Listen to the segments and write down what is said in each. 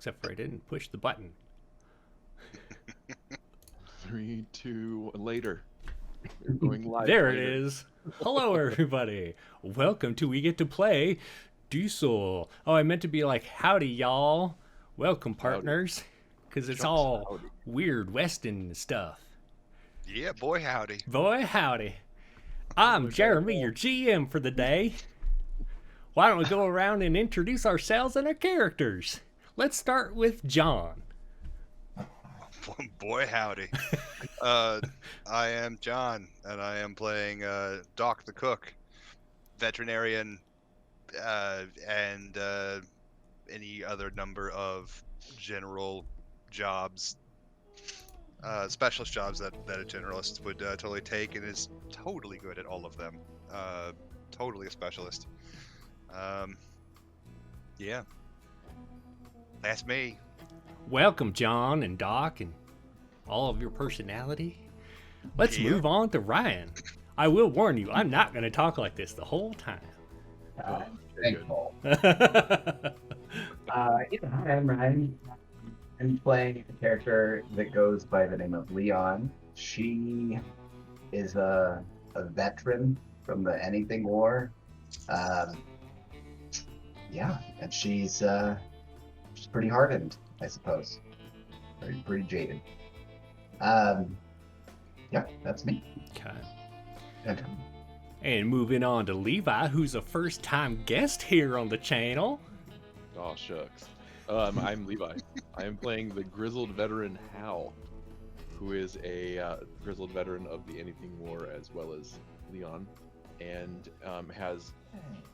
except for I didn't push the button. 3, 2, later. They're going live. There it later. is. Hello, everybody. Welcome to We Get to Play Diesel. Oh, I meant to be like, howdy, y'all. Welcome, partners. Because it's all Howdy. weird Weston stuff. Yeah, boy, howdy. Boy, howdy. I'm Jeremy, your GM for the day. Why don't we go around and introduce ourselves and our characters? Let's start with John. Boy, howdy. I am John, and I am playing Doc the Cook, veterinarian, and any other number of general jobs, specialist jobs that a generalist would totally take, and is totally good at all of them. Totally a specialist. Yeah. That's me. Welcome, John and Doc and all of your personality. Let's Yeah. move on to Ryan. I will warn you, I'm not going to talk like this the whole time. Very good. Thankful. I'm Ryan. I'm playing a character that goes by the name of Leon. She is a veteran from the Anything War. And she's pretty hardened, I suppose. Pretty jaded. That's me. Okay. And And moving on to Levi, who's a first-time guest here on the channel. Oh, shucks. I'm Levi. I am playing the grizzled veteran Hal, who is a grizzled veteran of the Anything War as well as Leon, and has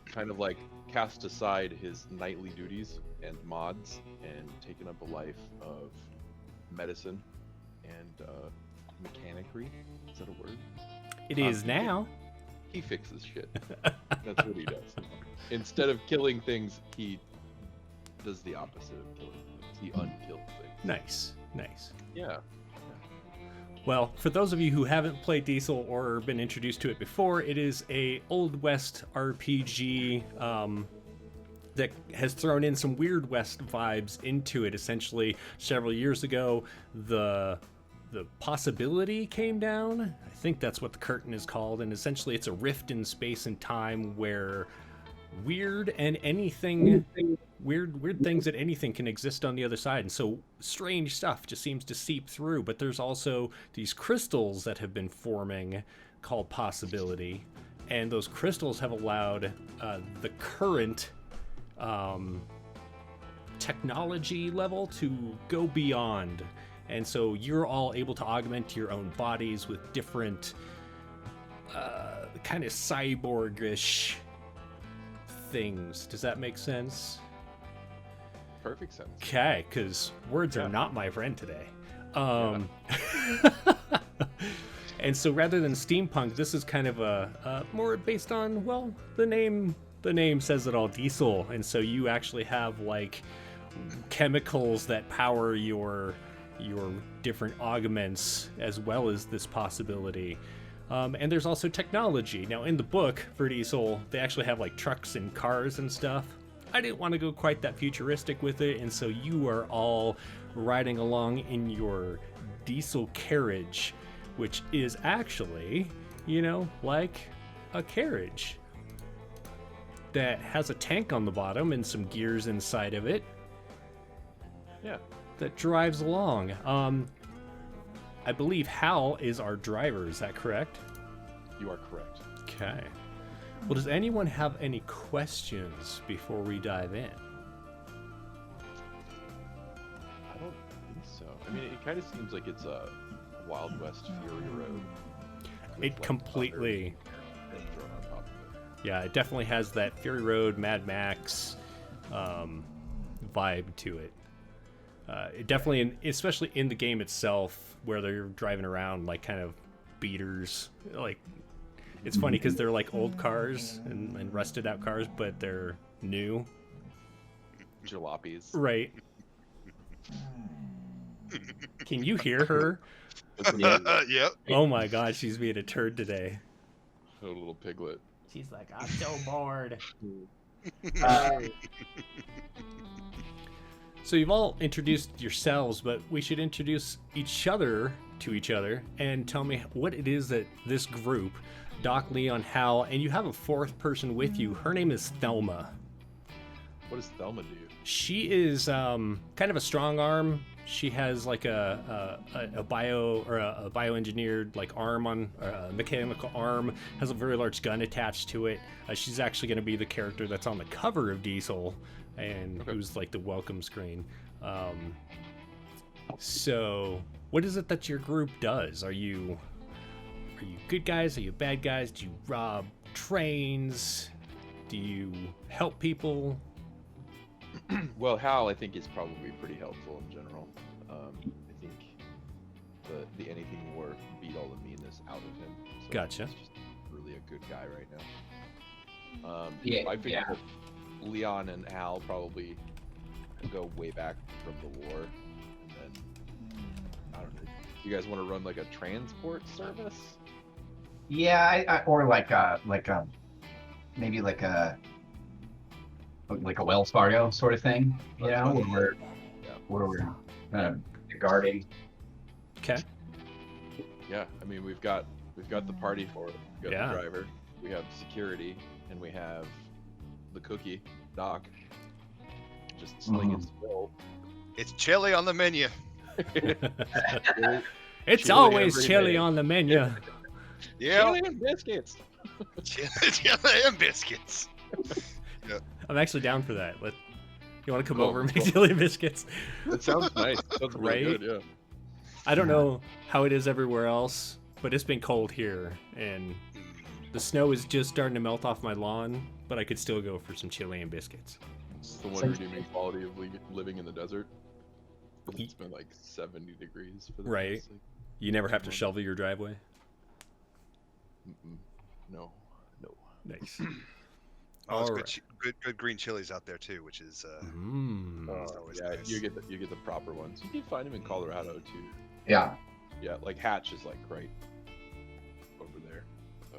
kind of like cast aside his knightly duties and mods and taken up a life of medicine and mechanicry. Is that a word? It is now. He fixes shit. That's what he does. Instead of killing things, he does the opposite of killing things. He unkills things. Nice, nice. Yeah. Well, for those of you who haven't played Diesel or been introduced to it before, it is a Old West RPG that has thrown in some Weird West vibes into it. Essentially, several years ago, the possibility came down. I think that's what the curtain is called, and essentially it's a rift in space and time where weird things that anything can exist on the other side, and so strange stuff just seems to seep through. But there's also these crystals that have been forming called possibility, and those crystals have allowed the current technology level to go beyond. And so you're all able to augment your own bodies with different kind of cyborgish things. Does that make sense? Perfect sense. Okay, because words are not my friend today. And so rather than steampunk, this is kind of a more based on, well, the name says it all, diesel. And so you actually have like chemicals that power your different augments as well as this possibility. And there's also technology. Now in the book for Diesel, they actually have like trucks and cars and stuff. I didn't want to go quite that futuristic with it, and so you are all riding along in your diesel carriage, which is actually, like a carriage that has a tank on the bottom and some gears inside of it. Yeah. That drives along. I believe Hal is our driver, is that correct? You are correct. Okay. Well, does anyone have any questions before we dive in? I don't think so. I mean, it kind of seems like it's a Wild West Fury Road. with, It like, completely... thunder and thrown on top of it. Yeah, it definitely has that Fury Road, Mad Max vibe to it. It definitely, especially in the game itself, where they're driving around like kind of beaters. Like, it's funny because they're like old cars and rusted out cars, but they're new. Jalopies. Right. Can you hear her? Yep. Oh my god, she's being a turd today. A little piglet. She's like, I'm so bored. So you've all introduced yourselves, but we should introduce each other to each other and tell me what it is that this group, Doc, Leon, Hal, and you have a fourth person with you. Her name is Thelma. What does Thelma do? She is kind of a strong arm. She has like a bioengineered like arm on a mechanical arm. Has a very large gun attached to it. She's actually going to be the character that's on the cover of Diesel, and who's like the welcome screen. So, what is it that your group does? Are you good guys? Are you bad guys? Do you rob trains? Do you help people? Well, Hal, I think, is probably pretty helpful in general. I think the anything war beat all the meanness out of him. So Gotcha. He's just really a good guy right now. Yeah, I think yeah. that Leon and Hal probably go way back from the war, and then I don't know. You guys want to run like a transport service? Yeah, or like maybe like a Wells Fargo sort of thing, you know, where we're guarding. Okay. Yeah, I mean we've got the party for it. We've got Yeah. the driver, we have security, and we have the cookie, Doc. Just slinging spill. It's chili on the menu. It's Chili always every chili day. on the menu. Yeah, Chili and biscuits. chili and biscuits. I'm actually down for that. You want to come Cool, over and make cool. chili and biscuits? That sounds nice. Sounds really Right? good, yeah. I don't know how it is everywhere else, but it's been cold here, and the snow is just starting to melt off my lawn, but I could still go for some chili and biscuits. It's the one redeeming quality of living in the desert. It's been like 70 degrees for the Right. past, like, You never have to Mhm. shovel your driveway? no. Nice. Oh, it's Alright. good green chilies out there too, which is Mm. It's always Yeah, nice. you get the proper ones. You can find them in Colorado too. Yeah. Yeah, like Hatch is like right over there. So,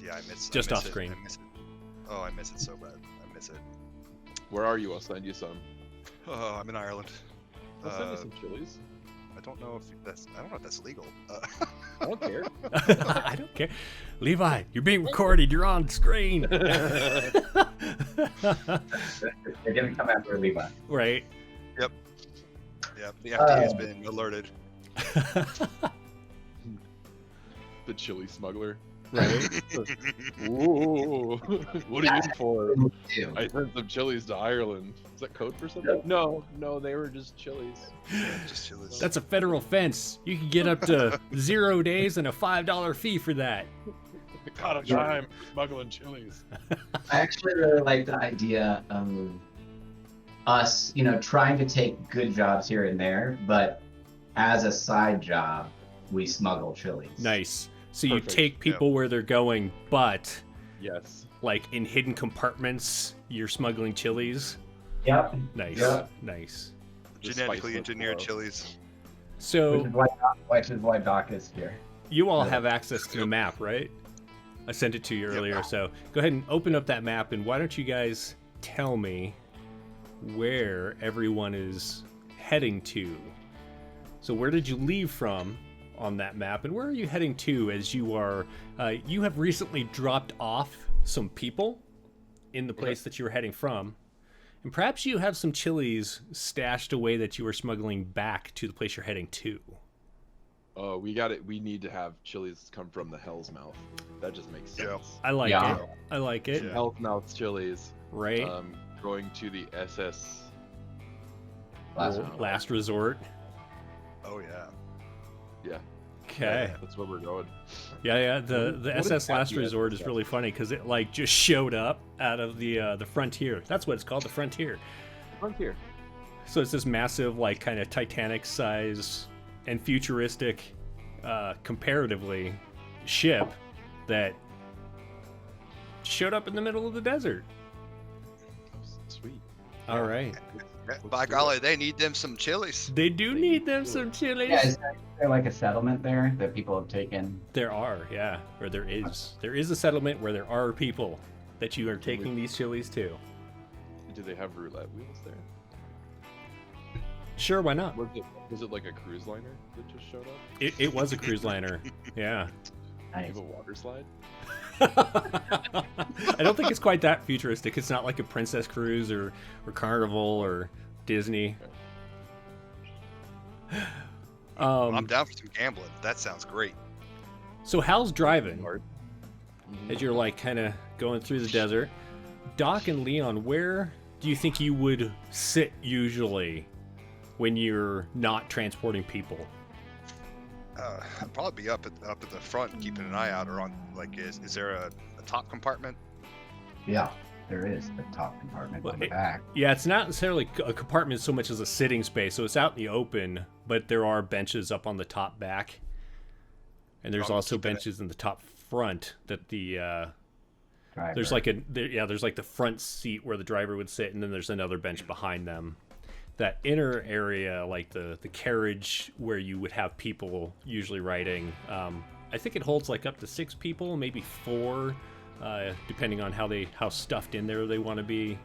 yeah, I miss. Just I miss off it. screen. I miss it. Oh, I miss it so bad. I miss it. where are you? I'll send you some. Oh, I'm in Ireland. I'll send you some chilies. I don't know if that's legal. I don't care. I don't care. Levi, you're being recorded. You're on screen. They're gonna come after Levi. Right. Yeah, the FDA has been alerted. The chili smuggler. Right. Ooh, what are you in for? Ew. I sent some chilies to Ireland. Is that code for something? No, they were just chilies. Just chilies. That's a federal offense. You can get up to 0 days and a $5 fee for that. Got a time for smuggling chilies. I actually really like the idea of us, trying to take good jobs here and there, but as a side job, we smuggle chilies. Nice. So you Perfect. take people where they're going, but Yes. like in hidden compartments, you're smuggling chilies. Yep. Nice. Yeah. Nice. The Genetically spiceless engineered love. chilies. So Which is why Doc is here. you all have access to the map, right? I sent it to you earlier, so go ahead and open up that map, and why don't you guys tell me where everyone is heading to? So where did you leave from on that map, and where are you heading to as you are, you have recently dropped off some people in the place that you were heading from, and perhaps you have some chilies stashed away that you were smuggling back to the place you're heading to. We got it. We need to have chilies come from the Hell's Mouth. That just makes Yeah. sense. I like Yeah. it. I like it. Yeah. Hell's Mouth chilies. Right? Going to the SS. Last resort. Oh yeah. Yeah. Okay. That's where we're going. Yeah. The What SS is Last that Resort USS? is really funny because it like just showed up out of the Frontier. That's what it's called, the Frontier. Frontier. So it's this massive, like, kind of Titanic size and futuristic, comparatively, ship that showed up in the middle of the desert. Sweet. All right. By golly, they need them some chilies. They do need them some chilies. Yeah, is there like a settlement there that people have taken? There are, yeah. Or there is. There is a settlement where there are people that you are taking these chilies to. Do they have roulette wheels there? Sure, why not? Was it like a cruise liner that just showed up? It was a cruise liner. Yeah. Do you Nice. have a water slide? I don't think it's quite that futuristic. It's not like a Princess Cruise or Carnival or Disney. I'm down for some gambling. That sounds great. So Hal's driving Hard. as you're like kind of going through the desert. Doc and Leon, where do you think you would sit usually when you're not transporting people? I'd probably be up at the front, keeping an eye out, or on like is there a top compartment? Yeah, there is a top compartment Well, in the back. Yeah, it's not necessarily a compartment so much as a sitting space. So it's out in the open, but there are benches up on the top back. And there's I'm also keeping it. benches in the top front that the Driver. there's like there's like the front seat where the driver would sit, and then there's another bench behind them. That inner area, like the carriage where you would have people usually riding, I think it holds like up to 6 people, maybe 4, depending on how stuffed in there they want to be.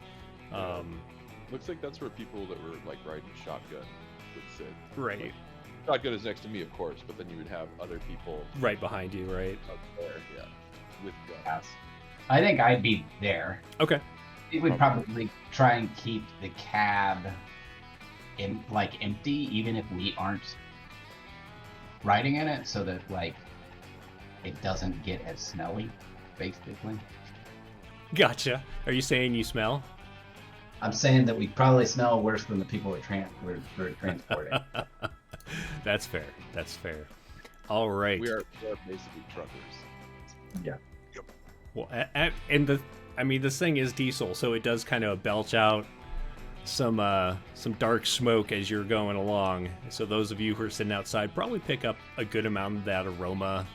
Looks like that's where people that were like riding shotgun would sit. Right, Like, shotgun is next to me, of course, but then you would have other people right behind you, right? up there, yeah, with guns. Yes. I think I'd be there. Okay. We would probably try and keep the cab empty, even if we aren't riding in it, so that like it doesn't get as smelly, basically. Gotcha. Are you saying you smell? I'm saying that we probably smell worse than the people we're transporting. That's fair. That's fair. All right. We are basically truckers. Well, and this thing is diesel, so it does kind of belch out some dark smoke as you're going along. So those of you who are sitting outside probably pick up a good amount of that aroma.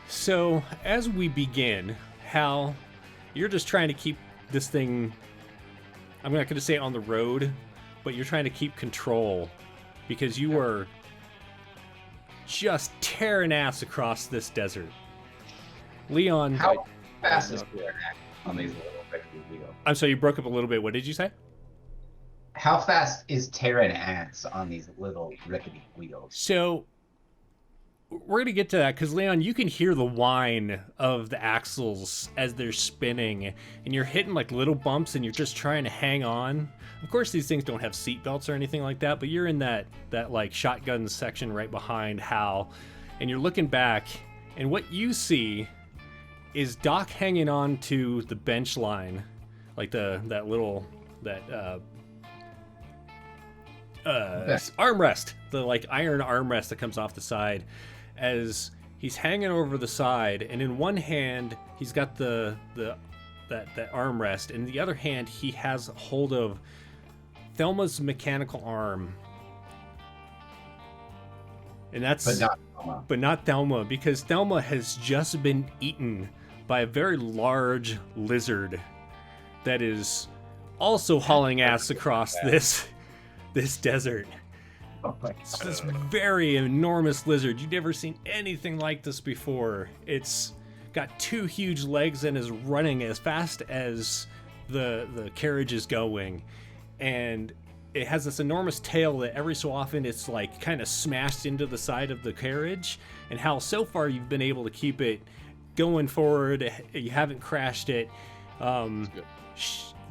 So as we begin, Hal, you're just trying to keep this thing, I'm not going to say on the road, but you're trying to keep control because you are just tearing ass across this desert. Leon, How fast is the on these little rickety wheels? I'm sorry, you broke up a little bit. What did you say? How fast is tearing ass on these little rickety wheels? So we're going to get to that because, Leon, you can hear the whine of the axles as they're spinning, and you're hitting like little bumps and you're just trying to hang on. Of course, these things don't have seat belts or anything like that, but you're in that like shotgun section right behind Hal, and you're looking back, and what you see is Doc hanging on to the bench line, like that armrest, the like iron armrest that comes off the side, as he's hanging over the side, and in one hand he's got that armrest, and in the other hand he has hold of Thelma's mechanical arm. And that's But not not Thelma, because Thelma has just been eaten by a very large lizard that is also hauling ass across this desert. oh my It's this very enormous lizard. You've never seen anything like this before. It's got 2 huge legs and is running as fast as the carriage is going. And it has this enormous tail that every so often it's like kind of smashed into the side of the carriage. And how so far you've been able to keep it going forward. You haven't crashed it. Good.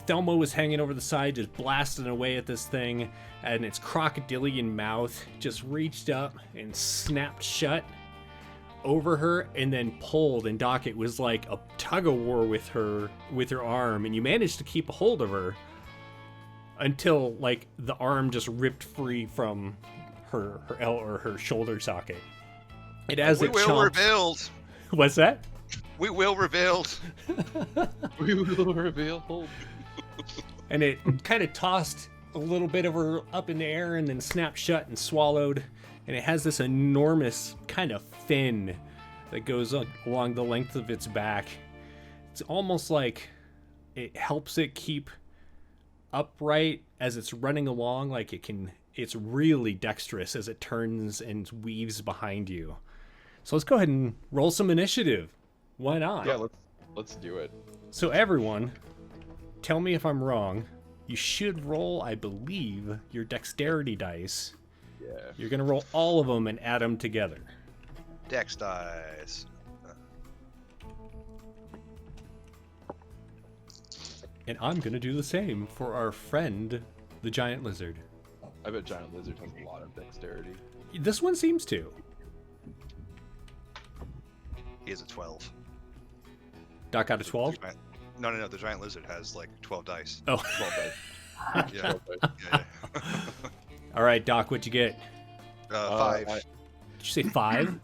Thelma was hanging over the side, just blasting away at this thing, and its crocodilian mouth just reached up and snapped shut over her and then pulled. And Doc, it was like a tug of war with her arm, and you managed to keep a hold of her until like the arm just ripped free from her shoulder socket. And as We it will chomped, rebuild. what's that? We will rebuild. We will reveal. And it kind of tossed a little bit of her up in the air and then snapped shut and swallowed. And it has this enormous kind of fin that goes along the length of its back. It's almost like it helps it keep upright as it's running along. Like it's really dexterous as it turns and weaves behind you. So let's go ahead and roll some initiative. Why not? Yeah, let's do it. So everyone, tell me if I'm wrong. you should roll, I believe, your dexterity dice. Yeah. You're gonna roll all of them and add them together. Dex dice. And I'm gonna do the same for our friend, the giant lizard. I bet giant lizard has a lot of dexterity. This one seems to. He has a 12. Doc got a 12? No. The giant lizard has like 12 dice. Oh. 12 dice. Yeah. 12 dice. yeah. All right, Doc, what'd you get? 5. Did you say 5?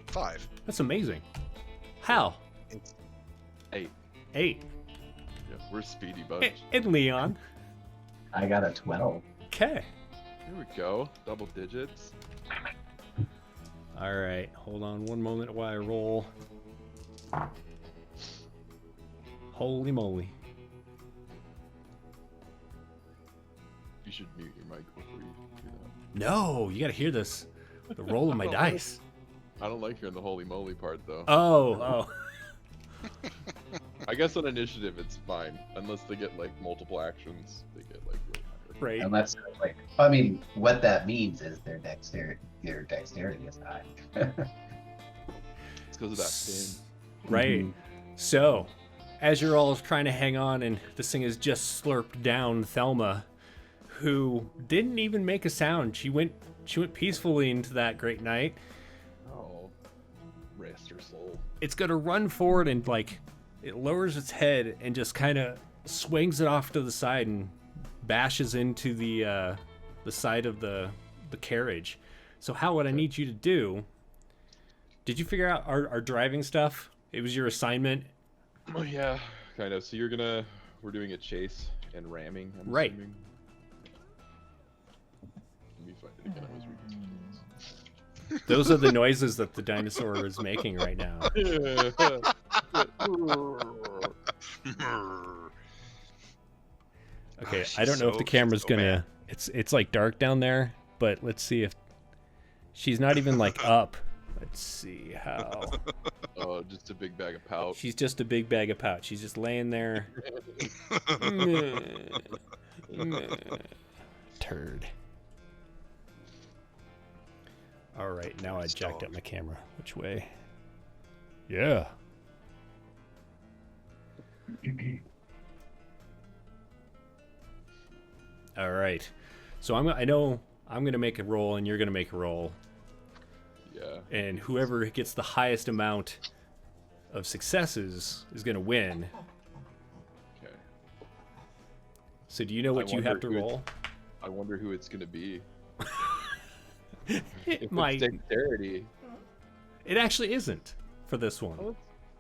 5. That's amazing. How? 8. 8. Yeah, we're a speedy bunch. And Leon. I got a 12. Okay. Here we go. Double digits. All right, hold on one moment while I roll. Holy moly. You should mute your mic before you do that. No, you gotta hear this. The roll of my dice. I don't like hearing the holy moly part though. Oh. I guess on initiative it's fine, unless they get like multiple actions. They get like really high. Right. Unless, like, I mean, what that means is their dexterity is high. It's because of that spin. Right. So, as you're all trying to hang on and this thing has just slurped down Thelma, who didn't even make a sound. She went peacefully into that great night. Oh, rest her soul. It's gonna run forward and like it lowers its head and just kind of swings it off to the side and bashes into the side of the carriage. So how what I need you to do? Did you figure out our driving stuff? It was your assignment. Oh yeah, kind of. So we're doing a chase and ramming. I'm Right. assuming. Let me find it again. I was reading it. Those are the noises that the dinosaur is making right now. Okay, I don't know if the camera's gonna. It's like dark down there, but let's see if she's not even like up. Let's see how. Oh, just a big bag of pout. She's just a big bag of pouch. She's just laying there. Turd. All right, now I jacked up my camera. Which way? Yeah. All right. So I know I'm gonna make a roll, and you're gonna make a roll, Yeah. and whoever gets the highest amount of successes is gonna win. Okay. So do you know what you wonder have to who roll? I wonder who it's gonna be. It If might. it's dexterity. It actually isn't for this one. Oh,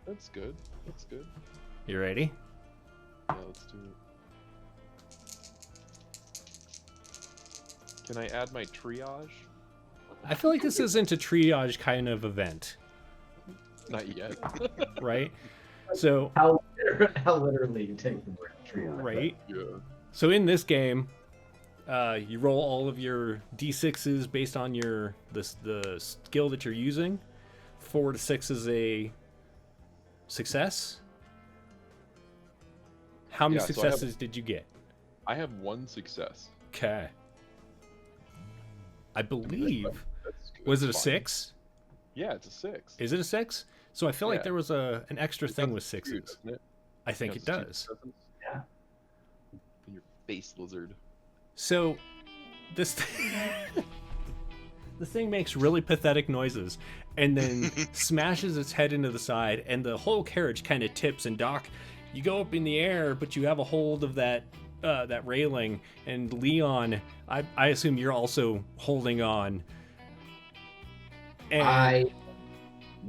that's good. That's good. You ready? Yeah, let's do it. Can I add my triage? I feel like this isn't a triage kind of event, Not yet. right? So, How literally you take the word trio. right? Yeah. So in this game, you roll all of your d6s based on the skill that you're using. 4 to 6 is a success. How many Yeah, so I successes did you get? I have 1 success. Okay. I believe. That's good. Was it a That's fine. 6? Yeah, it's a 6. Is it a 6? So I feel like Yeah. there was an extra It thing does with too, 6s. doesn't it? I think it Counts as 2 does. successes? Yeah. In your face, lizard. So this this thing makes really pathetic noises and then smashes its head into the side, and the whole carriage kind of tips. And Doc, you go up in the air, but you have a hold of that railing. And Leon, I assume you're also holding on. And,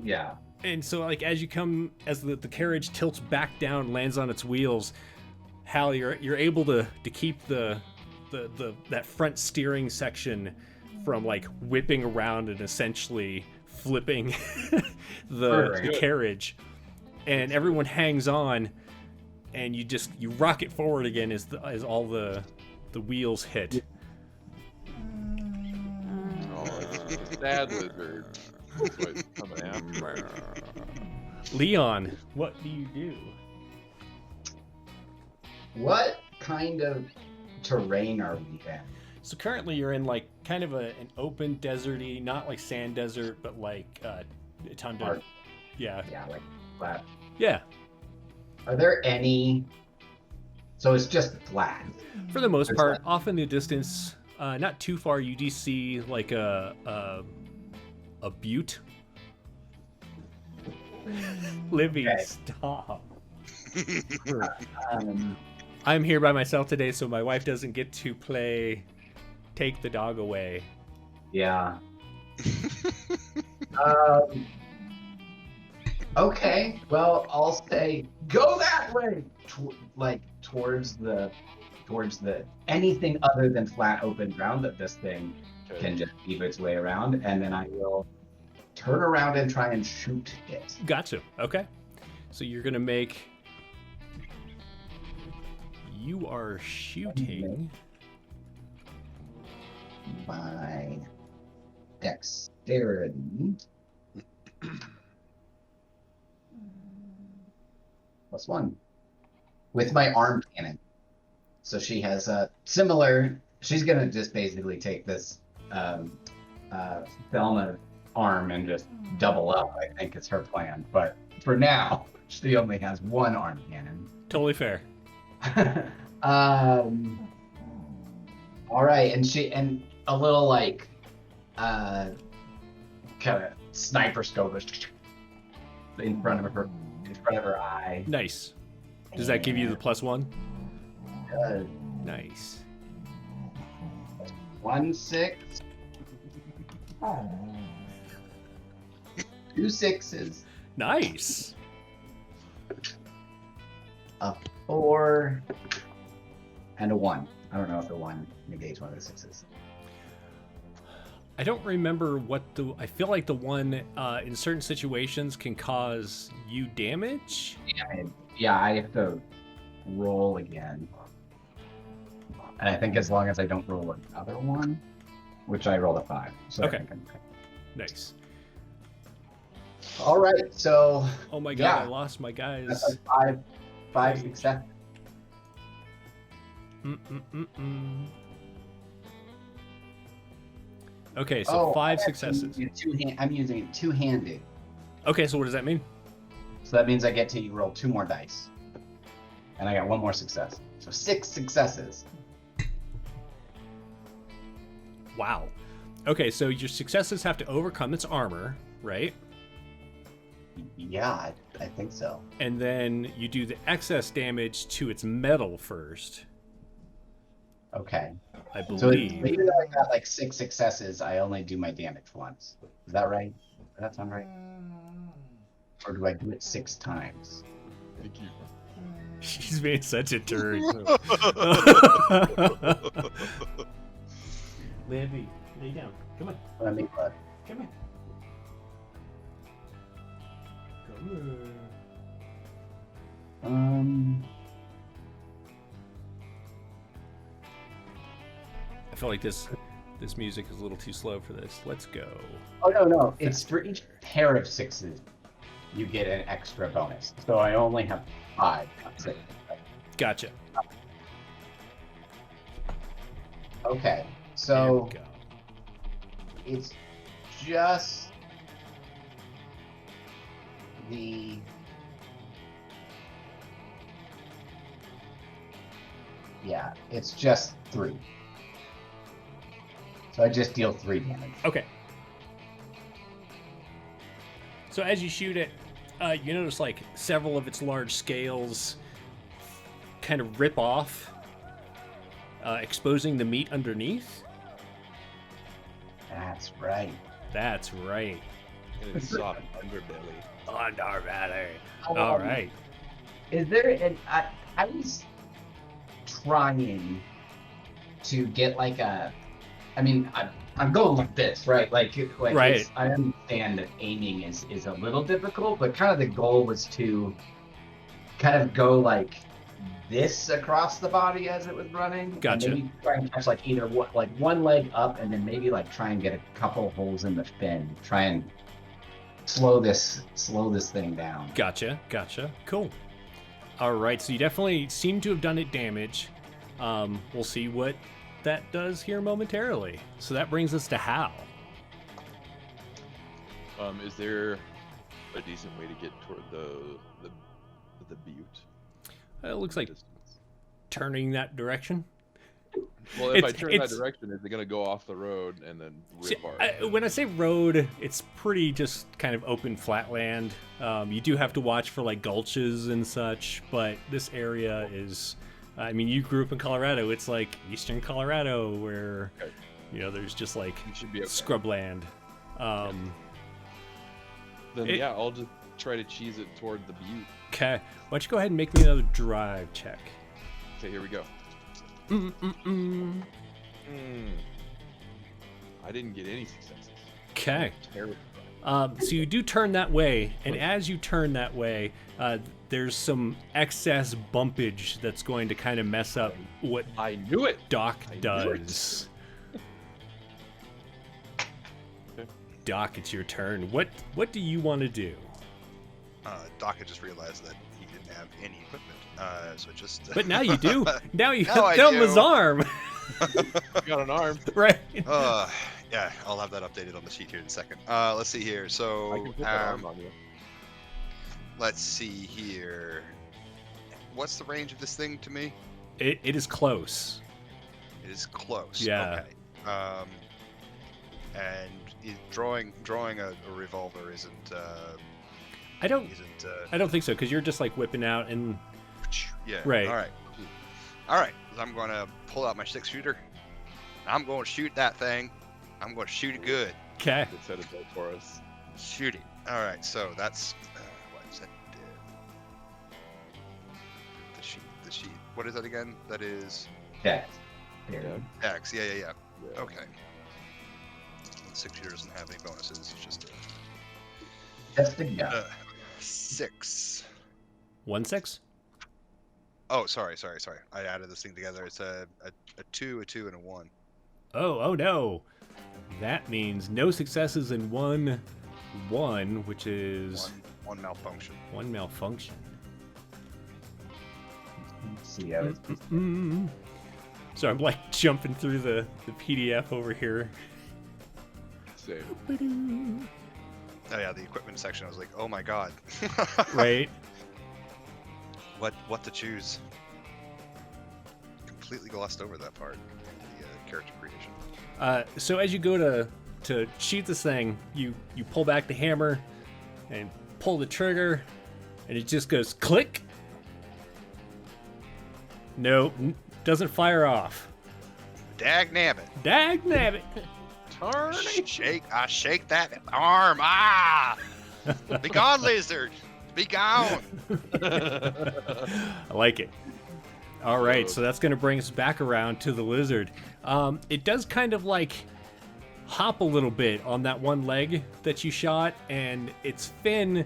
Yeah. and so like as the carriage tilts back down, lands on its wheels, Hal, you're able to keep that front steering section from like whipping around and essentially flipping the Perfect. carriage, and everyone hangs on, and you rocket forward again as all the wheels hit. Oh, it's a sad lizard. That's why it's coming after. Leon, what do you do? What kind of terrain are we in? So currently you're in like kind of an open deserty, not like sand desert, but like tundra. Art. Yeah. Yeah, like flat. Yeah. Are there any? So it's just flat. For the most There's part, that. off in the distance, not too far, you do see like a butte. Livy, Okay. stop. Um, I'm here by myself today, so my wife doesn't get to play Take the Dog Away. yeah. Okay. Well, I'll say go that way. Towards the anything other than flat open ground that this thing Okay. can just weave its way around, and then I will turn around and try and shoot it. Gotcha. Okay. So you're gonna make. You are shooting. My dexterity +1 with my arm cannon. So she has a similar. She's gonna just basically take this Thelma arm and just double up. I think is her plan. But for now, she only has one arm cannon. Totally fair. All right, and a little like kind of sniper scope in front of her eye. Nice. Does that give you the +1? Uh, Nice. 1 6. 2 6s. Nice. A 4 and a 1. I don't know if the 1 negates one of the 6s. I don't remember what the. I feel like the one in certain situations can cause you damage. Yeah, I have to roll again. And I think as long as I don't roll another one, which I rolled a 5. So Okay. I think I'm okay. Nice. All right, so Oh my god, Yeah. I lost my guys. that's a 5 success. Mm-mm-mm-mm. Okay, so 5 successes. I'm using it two-handed. Okay, so what does that mean? So that means I get to roll 2 more dice. And I got 1 more success. So 6 successes. Wow. Okay, so your successes have to overcome its armor, right? Yeah, I think so. And then you do the excess damage to its metal first, Okay. I So believe. even though I got like 6 successes, I only do my damage once. Is that right? Does that sound right? Or do I do it 6 times? Thank you. She's being such a turd. Libby, lay down. Come on. Let me look. Come on. Come on. I feel like this music is a little too slow for this. Let's go. Oh no, it's for each pair of 6s, you get an extra bonus. So I only have 5. Not 6. Gotcha. Okay, There so we go. it's just the it's just 3. So I just deal 3 damage. Okay. So as you shoot it, you notice like several of its large scales kind of rip off, exposing the meat underneath. That's right. That's right. And it's soft underbelly. Underbelly. All right. Is there an I was trying to get like a I mean I'm going like this, right? Like Right. it's- I understand that aiming is a little difficult, but kind of the goal was to kind of go like this across the body as it was running. and Gotcha. maybe try and catch like either one leg up and then maybe like try and get a couple holes in the fin. Try and slow this thing down. Gotcha. Cool. All right. So you definitely seem to have done it damage. We'll see what that does here momentarily. So that brings us to Hal. Is there a decent way to get toward the butte? It looks like Distance? turning that direction. Well, if I It's- turn that it's- direction, is it going to go off the road and then See, rip apart? when I say road, it's pretty just kind of open flat land. You do have to watch for like gulches and such, but this area is, I mean, you grew up in Colorado. It's like eastern Colorado where, Okay. there's just like You should be okay. scrubland. Then it- yeah, I'll just try to cheese it toward the butte. Okay, why don't you go ahead and make me another drive check? Okay, here we go. Mm-mm-mm. I didn't get any successes. Okay. Terrible. So you do turn that way, and as you turn that way, there's some excess bumpage that's going to kind of mess up what I knew it. Doc I knew does. Doc, it's your turn. What do you want to do? Doc had just realized that he didn't have any equipment, so just. But now you do. Now you Now have I Thelma's do. arm, Got an arm. right? Yeah, I'll have that updated on the sheet here in a second. Let's see here. I So, can put that arm on you. let's see here. What's the range of this thing to me? It is close. It is close. Yeah. Okay. And drawing a revolver isn't. I don't think so because you're just like whipping out and Yeah. Right. All right. All right. I'm going to pull out my 6-shooter. I'm going to shoot that thing. I'm going to shoot it good. okay. Good set of built for us. Shoot it. All right. So that's what is that? The sheet. The sheet. What is that again? That is Dex. Period. X. Yeah. Yeah. Okay. The 6-shooter doesn't have any bonuses. It's just Just a gun. 6. 1-6. Oh, sorry. I added this thing together. It's a 2, a 2, and a 1. Oh no. That means no successes in 1, which is One malfunction. 1 malfunction. Let's see how it's Mm-mm. So I'm like jumping through the PDF over here. Same. Oh yeah, the equipment section. I was like, oh my god. Right? What to choose? Completely glossed over that part. The character creation. So as you go to shoot this thing, you pull back the hammer and pull the trigger, and it just goes click. No, doesn't fire off. Dag nabbit. Dag nabbit. I shake that arm. Ah! Be gone, lizard. Be gone. I like it. All right, so that's going to bring us back around to the lizard. It does kind of like hop a little bit on that one leg that you shot, and its fin,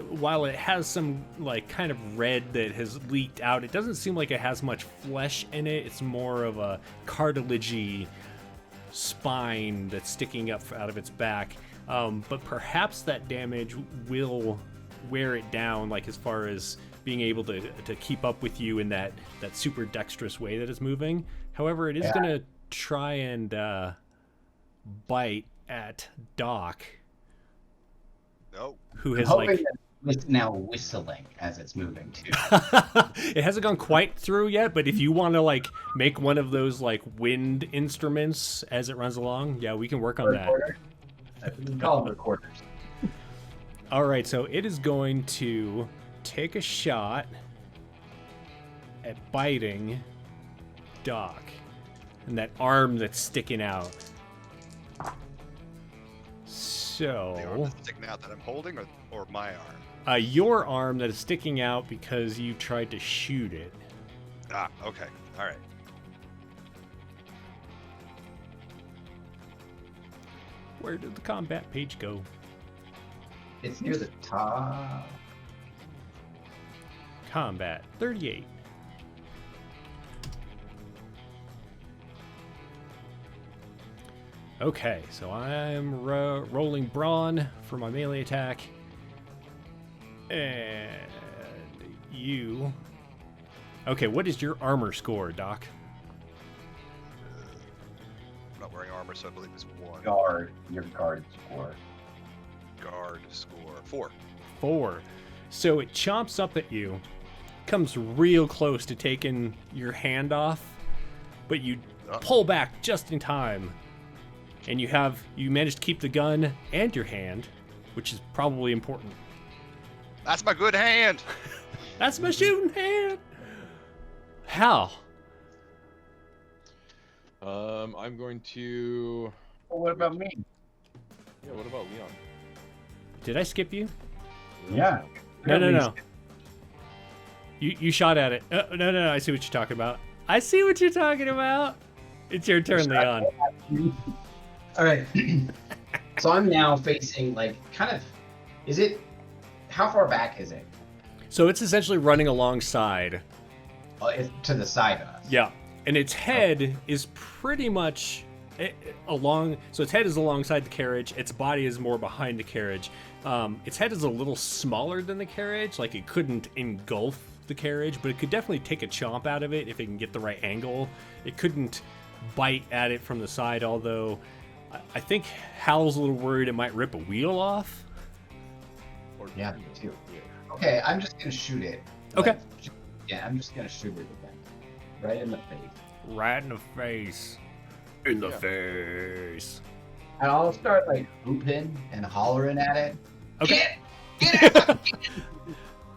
while it has some like kind of red that has leaked out, it doesn't seem like it has much flesh in it. It's more of a cartilagey spine that's sticking up out of its back. But perhaps that damage will wear it down, like as far as being able to keep up with you in that super dexterous way that it's moving. However, it is going to try and bite at Doc, No. who has hoping like... that it's now whistling as it's moving too. It hasn't gone quite through yet, but if you want to like make one of those like wind instruments as it runs along, yeah, we can work on that. Recorder. We call them recorders. All right, so it is going to take a shot at biting Doc and that arm that's sticking out. The arm So, that's sticking out that I'm holding, or my arm. your arm that is sticking out because you tried to shoot it. Ah, okay. All right. Where did the combat page go? It's near the top. Combat 38. Okay, so I'm rolling brawn for my melee attack. And you... Okay, what is your armor score, Doc? I'm not wearing armor, so I believe it's 1. Guard. Your guard score. Guard score 4. 4. So it chomps up at you, comes real close to taking your hand off, but you pull back just in time, and you manage to keep the gun and your hand, which is probably important. That's my good hand. That's my shooting hand. Hal. I'm going to. Well, what about me? Yeah. What about Leon? Did I skip you? Yeah. No. You shot at it. No. I see what you're talking about. It's your turn, Leon. All right. So I'm now facing how far back is it? So it's essentially running alongside. It's to the side of us. Yeah. And its head is pretty much so its head is alongside the carriage. Its body is more behind the carriage. Its head is a little smaller than the carriage. Like, it couldn't engulf the carriage, but it could definitely take a chomp out of it if it can get the right angle. It couldn't bite at it from the side, although I think Hal's a little worried it might rip a wheel off. Or, Yeah, me too. Okay, I'm just gonna shoot it. Okay. Yeah, I'm just gonna shoot it again. Right in the face. Right in the face. In the face. And I'll start whooping and hollering at it. Okay. Get out!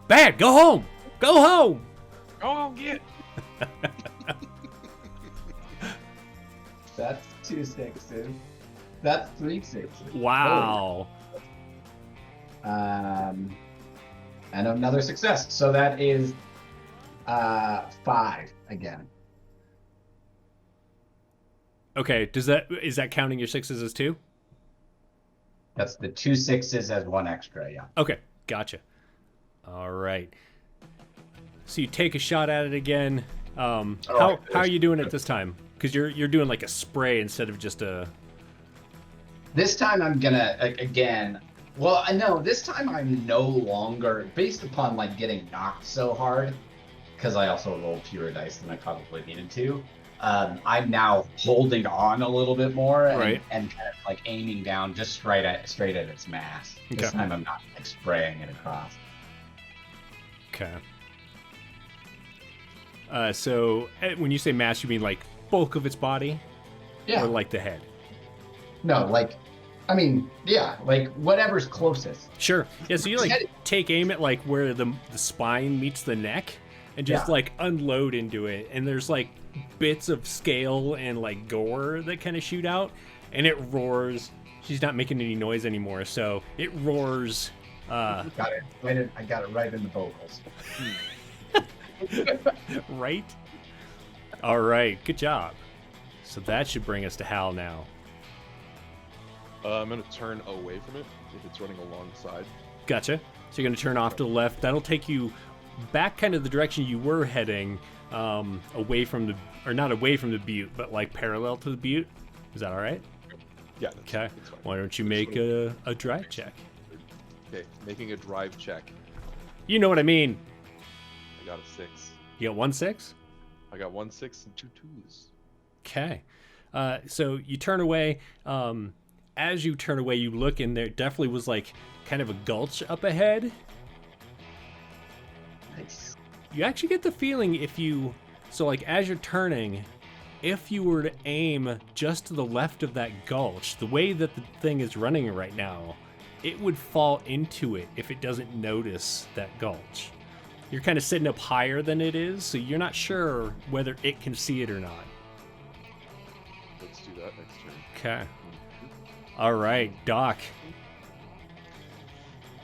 Bad, go home! Go home! Go on, get. That's 2 6s. That's 3 6s. Wow. And another success. So that is 5 again. Okay, is that counting your 6s as 2? That's the 2 6s as 1 extra, yeah. Okay, gotcha. All right. So you take a shot at it again. How are you doing it this time? Because you're doing like a spray instead of just a. This time I'm gonna again. Well, I know this time I'm no longer based upon getting knocked so hard, because I also rolled fewer dice than I probably needed to. I'm now holding on a little bit more and kind of aiming down just straight at its mass. This time I'm not spraying it across. Okay. So when you say mass, you mean bulk of its body? Yeah. Or the head? No, whatever's closest. Sure. Yeah, so you take aim at where the spine meets the neck and just unload into it, and there's bits of scale and gore that kind of shoot out, and it roars. She's not making any noise anymore, so it roars. Got it. I got it right in the vocals. Right? All right, good job. So that should bring us to Hal now. I'm gonna turn away from it if it's running alongside. Gotcha. So you're going to turn off to the left. That'll take you back kind of the direction you were heading, away from the, or not away from the butte, but parallel to the butte. Is that all right? Yeah. Okay. That's fine. Why don't you make a drive check? Okay, making a drive check. You know what I mean. I got a 6. You got 1 6? I got 1 6 and 2 2s. Okay. So you turn away. As you turn away, you look, and there definitely was kind of a gulch up ahead. Nice. You actually get the feeling as you're turning, if you were to aim just to the left of that gulch, the way that the thing is running right now, it would fall into it if it doesn't notice that gulch. You're kind of sitting up higher than it is, so you're not sure whether it can see it or not. Let's do that next turn. Okay. All right, Doc.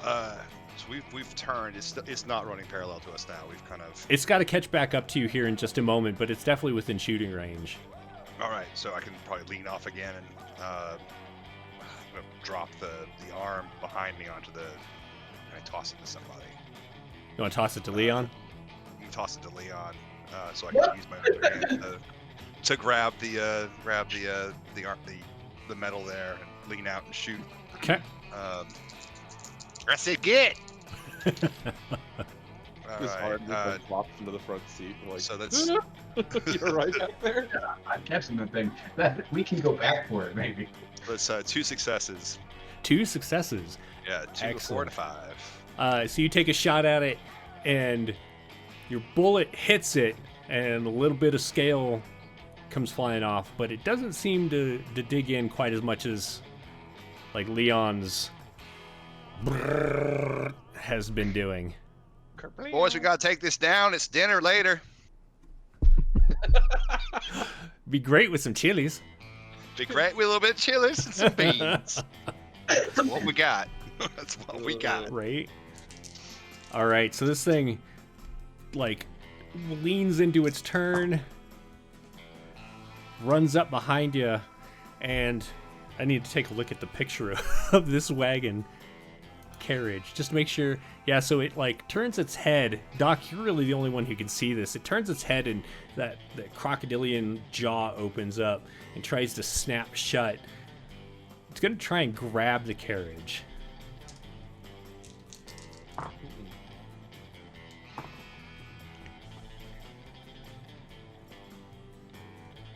So we've turned. It's not running parallel to us now. We've kind of. It's got to catch back up to you here in just a moment, but it's definitely within shooting range. All right, so I can probably lean off again and drop the arm behind me onto the. And I toss it to somebody. You want to toss it to Leon? You can toss it to Leon, so I can use my other hand to grab the metal there and lean out and shoot. Okay. I said get. This Alright, hard just flops into the front seat. Like, so that's you're right back there. I'm catching the thing. We can go back for it, maybe. 2 successes. 2 successes. Yeah, 2 to 4 to Excellent. 5. So you take a shot at it, and your bullet hits it, and a little bit of scale comes flying off, but it doesn't seem to dig in quite as much as like Leon's brrrr has been doing. Boys, we gotta take this down. It's dinner later. Be great with some chilies. Be great with a little bit of chilies and some beans. That's what we got. That's what we got. Right? All right, so this thing like leans into its turn, runs up behind you, and I need to take a look at the picture of this wagon carriage just to make sure. Yeah, so it like turns its head. Doc, you're really the only one who can see this. It turns its head, and that crocodilian jaw opens up and tries to snap shut. It's gonna try and grab the carriage.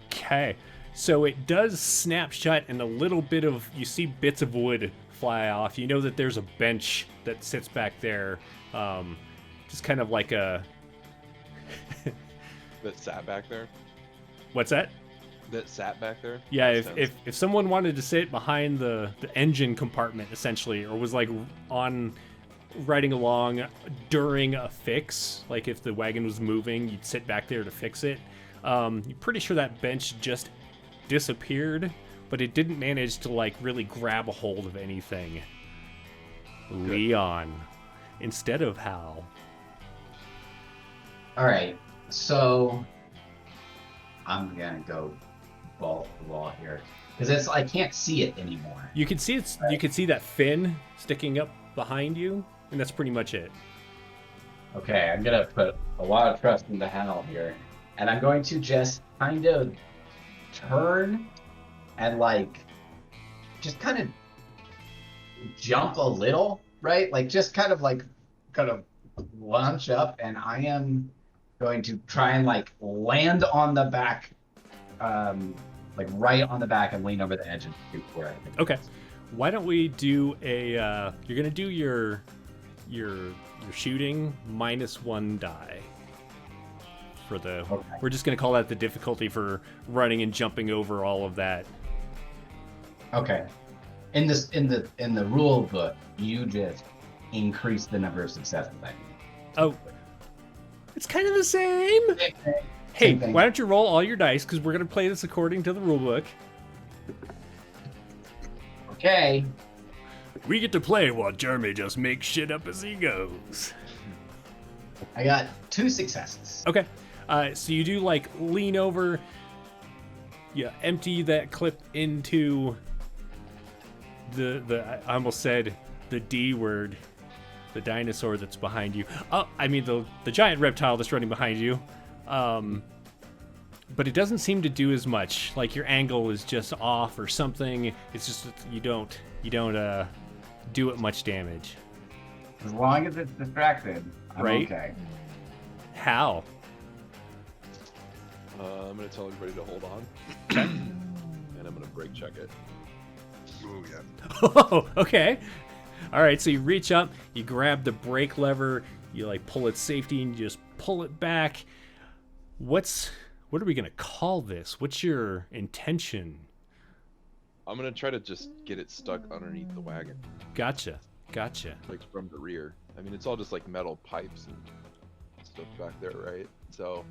Okay, so it does snap shut, and a little bit of, you see bits of wood fly off. You know that there's a bench that sits back there, just kind of like a That sat back there. what's that? That sat back there. Yeah, Makes sense. if someone wanted to sit behind the engine compartment essentially, or was like on riding along during a fix, like if the wagon was moving, you'd sit back there to fix it. You're pretty sure that bench just disappeared, but it didn't manage to like really grab a hold of anything. Leon instead of Hal. All right, so I'm gonna go ball to the wall here because I can't see it anymore. You can see you can see that fin sticking up behind you, and that's pretty much it. Okay, I'm gonna put a lot of trust into Hal here, and I'm going to just kind of turn and like just kind of jump a little, right? Like just kind of launch up, and I am going to try and like land on the back, like right on the back, and lean over the edge and shoot where I think. Okay. Why don't we do a you're gonna do your shooting -1 die for the Okay. we're just gonna call that the difficulty for running and jumping over all of that. Okay. In the rule book, you just increase the number of successes I need. Oh, it's kind of the same. Hey, Same thing. why don't you roll all your dice, because we're gonna play this according to the rule book. Okay. We get to play while Jeremy just makes shit up as he goes. I got 2 successes. Okay, so you do like lean over, you empty that clip into the I almost said the D word, the dinosaur that's behind you. Oh, I mean the giant reptile that's running behind you. But it doesn't seem to do as much. Like your angle is just off or something. It's just you don't do it much damage. As long as it's distracted, I'm Right. okay. How? I'm gonna tell everybody to hold on, and I'm gonna brake check it. Ooh, yeah. Oh, okay. All right, so you reach up, you grab the brake lever, you like pull its safety, and you just pull it back. What are we gonna call this? What's your intention? I'm gonna try to just get it stuck underneath the wagon, Gotcha. like from the rear. I mean, it's all just like metal pipes and stuff back there, right? So,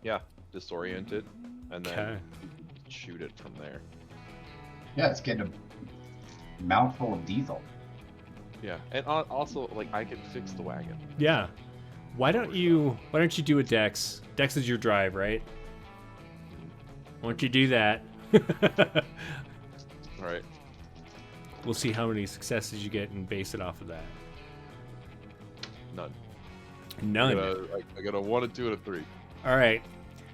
yeah, disorient it, and then Okay. shoot it from there. Yeah, it's getting a mouthful of diesel. Yeah, and also like I can fix the wagon. Yeah. Why don't you do a Dex? Dex is your drive, right? Why don't you do that? All right. We'll see how many successes you get and base it off of that. None. None. I got a 1, a 2, and a 3. All right.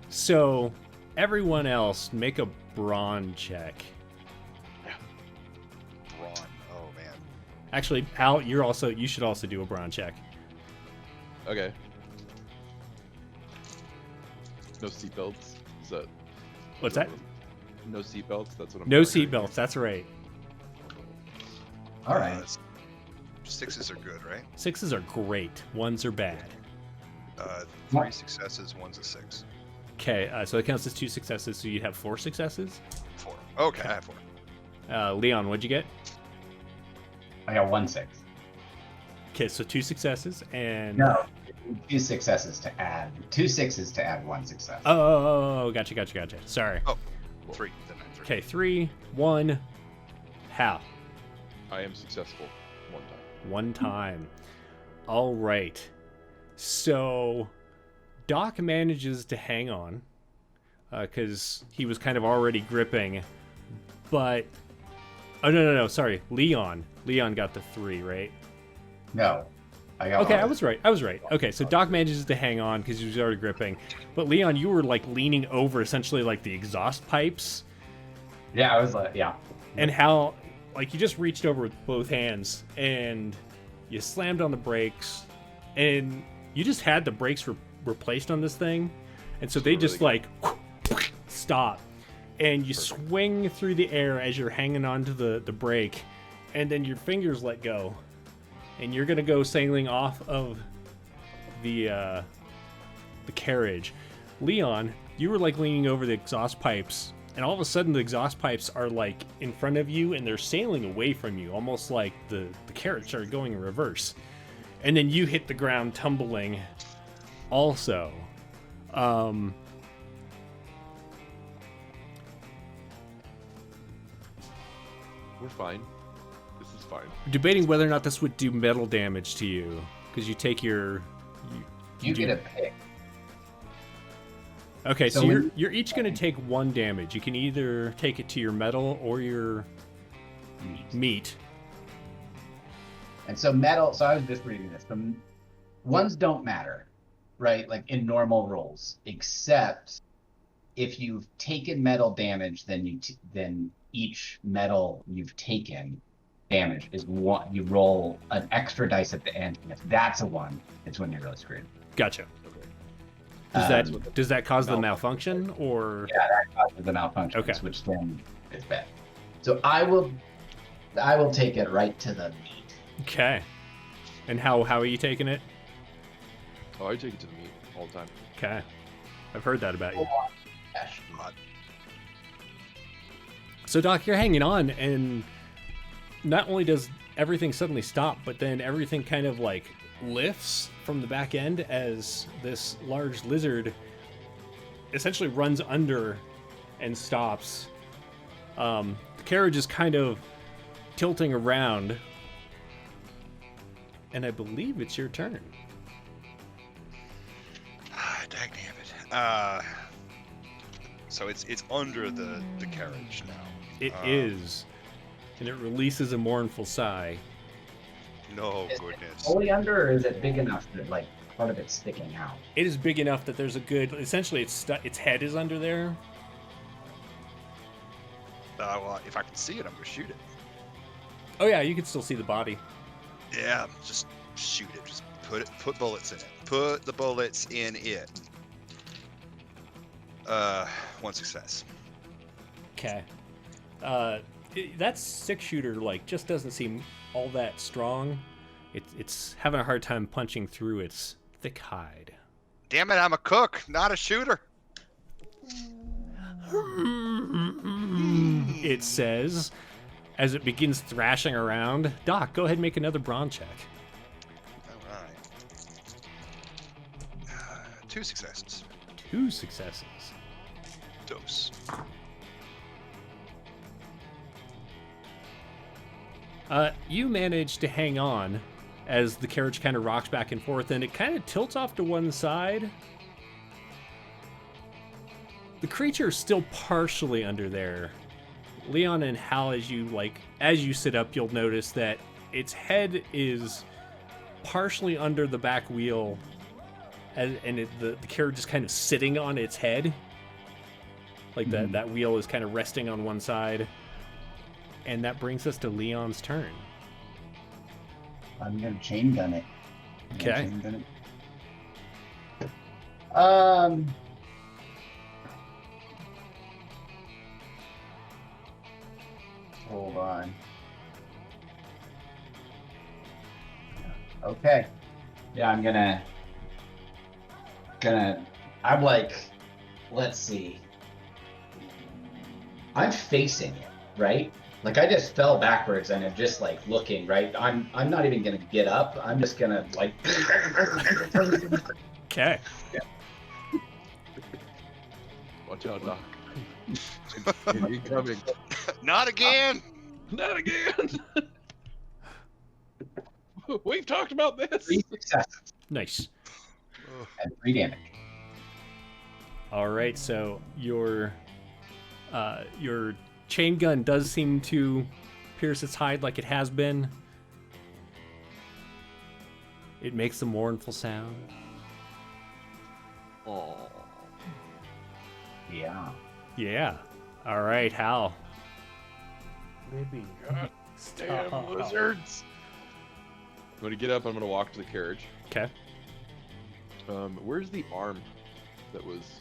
So everyone else make a brawn check. Brawn. Oh man. Actually, Al, you should also do a brawn check. Okay. No seatbelts. Is that? What's that? No seatbelts. That's what I'm. No hearing. seatbelts. That's right. All right. Sixes are good, right? Sixes are great. Ones are bad. 3 successes, 1's a 6. Okay, so it counts as 2 successes, so you'd have 4 successes. 4. Okay, I have 4. Leon, what'd you get? I got 1 6. Okay, so 2 successes and... No, 2 successes to add 2 6s to add 1 success. Oh, gotcha. Sorry. 3. Then I 3. Okay, 3, 1. Hal. I am successful 1 time. 1 time. All right. So Doc manages to hang on because he was kind of already gripping, but no, sorry, Leon got the 3, right? No, I got. Okay, one. I was right. Okay, so Doc manages to hang on because he was already gripping, but Leon, you were like leaning over essentially like the exhaust pipes, Yeah, I was like, yeah. and Hal, like, you just reached over with both hands and you slammed on the brakes, and you just had the brakes replaced on this thing, and so they just like stop, and you swing through the air as you're hanging onto the brake, and then your fingers let go, and you're gonna go sailing off of the carriage. Leon, you were like leaning over the exhaust pipes, and all of a sudden the exhaust pipes are like in front of you and they're sailing away from you, almost like the carriage started going in reverse. And then you hit the ground tumbling also. We're fine. This is fine. Debating whether or not this would do metal damage to you, because you take your... You do- get a pick. Okay, so So you're each going to take 1 damage. You can either take it to your metal or your meat. And so metal. So I was just reading this. The ones don't matter, right? Like in normal rolls, except if you've taken metal damage, then then each metal you've taken damage is 1. You roll an extra dice at the end, and if that's a 1, it's when you're really screwed. Gotcha. Okay. Does that cause the malfunction, or... Yeah, that causes the malfunctions, Okay. which then is bad. So I will take it right to the meat. Okay. And how are you taking it? Oh, I take it to the meat all the time. Okay. I've heard that about you. Gosh. So, Doc, you're hanging on, and not only does everything suddenly stop, but then everything kind of like lifts from the back end as this large lizard essentially runs under and stops. The carriage is kind of tilting around, and I believe it's your turn. Dag damn it. So it's under the carriage now. It is, and it releases a mournful sigh. No Is it goodness. fully under, or is it big enough that like part of it's sticking out? It is big enough that there's a good... Essentially, its head is under there. Well, if I can see it, I'm gonna shoot it. Oh yeah, you can still see the body. Yeah, just shoot it. Just put bullets in it. Put the bullets in it. 1 success. Okay. That 6-shooter like just doesn't seem all that strong. It's having a hard time punching through its thick hide. Damn it, I'm a cook, not a shooter. It says as it begins thrashing around. Doc, go ahead and make another brawn check. All right. 2 successes. 2 successes. Dose. You manage to hang on as the carriage kind of rocks back and forth, and it kind of tilts off to one side. The creature is still partially under there. Leon and Hal, as you sit up, you'll notice that its head is partially under the back wheel, and the carriage is kind of sitting on its head. Like that wheel is kind of resting on one side. And that brings us to Leon's turn. I'm gonna chain gun it. Okay. Um. Hold on. Okay. Yeah, I'm like, let's see. I'm facing it, right? Like I just fell backwards and I'm just like looking, right? I'm not even gonna get up. I'm just gonna like Okay. Watch out, Doc. Incoming. Not again. Not again. We've talked about this. 3 successes Nice. and 3 damage. All right, so your chain gun does seem to pierce its hide like it has been. It makes a mournful sound. Oh. Yeah. Yeah. All right, Hal. Maybe. Damn lizards. I'm gonna get up. I'm gonna walk to the carriage. Okay. Where's the arm that was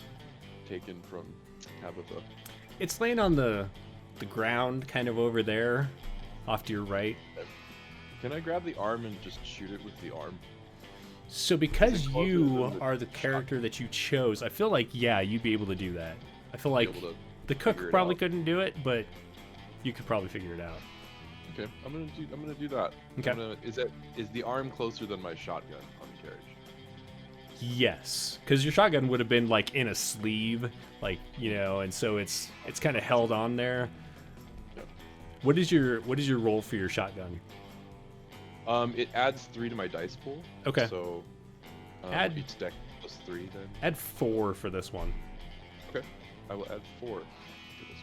taken from Tabitha? It's laying on the ground, kind of over there, off to your right. Can I grab the arm and just shoot it with the arm? So because Is it closer you than the are the character that you chose, I feel like, yeah, you'd be able to do that. I feel like Be able to the cook figure it probably out. couldn't do it, but you could probably figure it out. Okay, I'm gonna do that. Okay. Is the arm closer than my shotgun on the carriage? Yes, because your shotgun would have been like in a sleeve, like, you know, and so it's kind of held on there. Yep. What is your roll for your shotgun? It adds 3 to my dice pool. Okay. So Add- each deck plus 3 then. Add 4 for this one. Okay. I will add 4 to this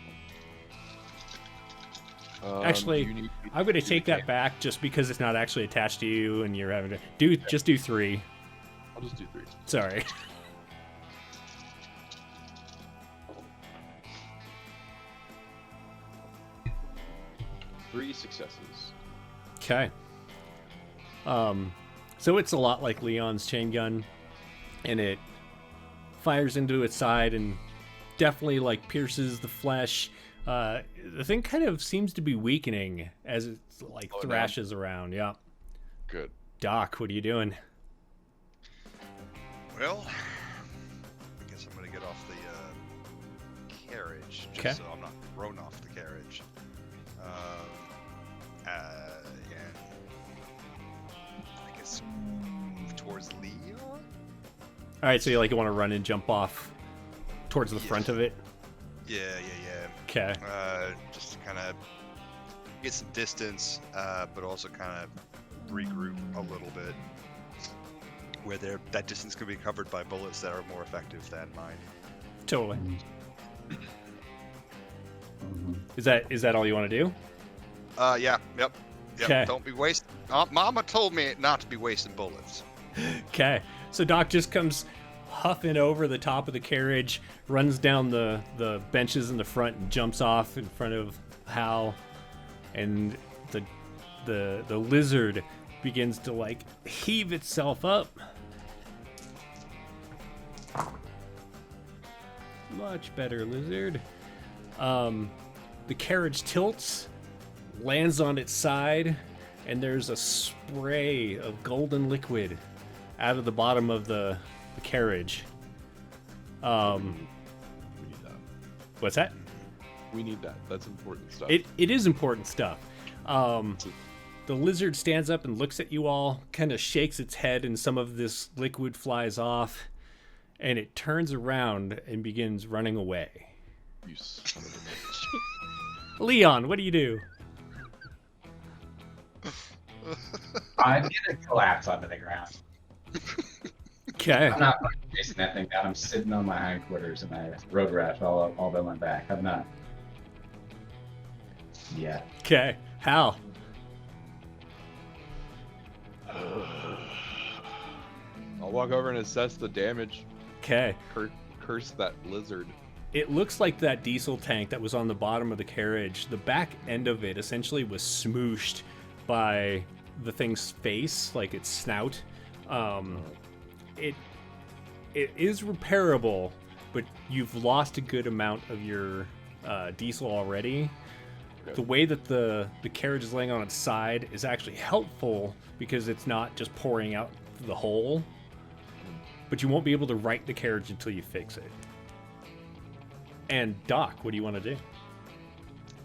one. Actually, do you need me I'm going to do take the that back just because it's not actually attached to you and you're having to just do 3. I'll just do 3. Sorry. Three successes. Okay. So it's a lot like Leon's chain gun, and it fires into its side and definitely like pierces the flesh. The thing kind of seems to be weakening as it like Oh, no. thrashes around. Yeah. Good. Doc, what are you doing? Well, I guess I'm gonna get off the carriage, just 'Kay. so I'm not thrown off the carriage. And I guess move towards Leon. All right, so you want to run and jump off towards the Yeah. front of it. Yeah. Okay. Just to kind of get some distance, but also kind of regroup a little bit. Where that distance can be covered by bullets that are more effective than mine. Totally. Mhm. Is that all you want to do? Yep. 'Kay. Don't be wasting. Mama told me not to be wasting bullets. Okay. So Doc just comes huffing over the top of the carriage, runs down the benches in the front, and jumps off in front of Hal, and the lizard begins to like heave itself up. Much better, lizard. The carriage tilts, lands on its side, and there's a spray of golden liquid out of the bottom of the carriage. We need that. What's that? We need that. That's important stuff. It is important stuff. The lizard stands up and looks at you all, kind of shakes its head, and some of this liquid flies off, and it turns around and begins running away. You son of a bitch. Leon, what do you do? I'm gonna collapse onto the ground. Okay. I'm not fucking chasing that thing down. I'm sitting on my hindquarters and I road rash all by my back. I'm not. Yeah. Okay. Hal. I'll walk over and assess the damage. Okay. Curse that lizard. It looks like that diesel tank that was on the bottom of the carriage, the back end of it essentially was smooshed by the thing's face, like its snout. it is repairable, but you've lost a good amount of your diesel already. Okay. The way that the carriage is laying on its side is actually helpful because it's not just pouring out the hole, but you won't be able to right the carriage until you fix it. And Doc, what do you want to do?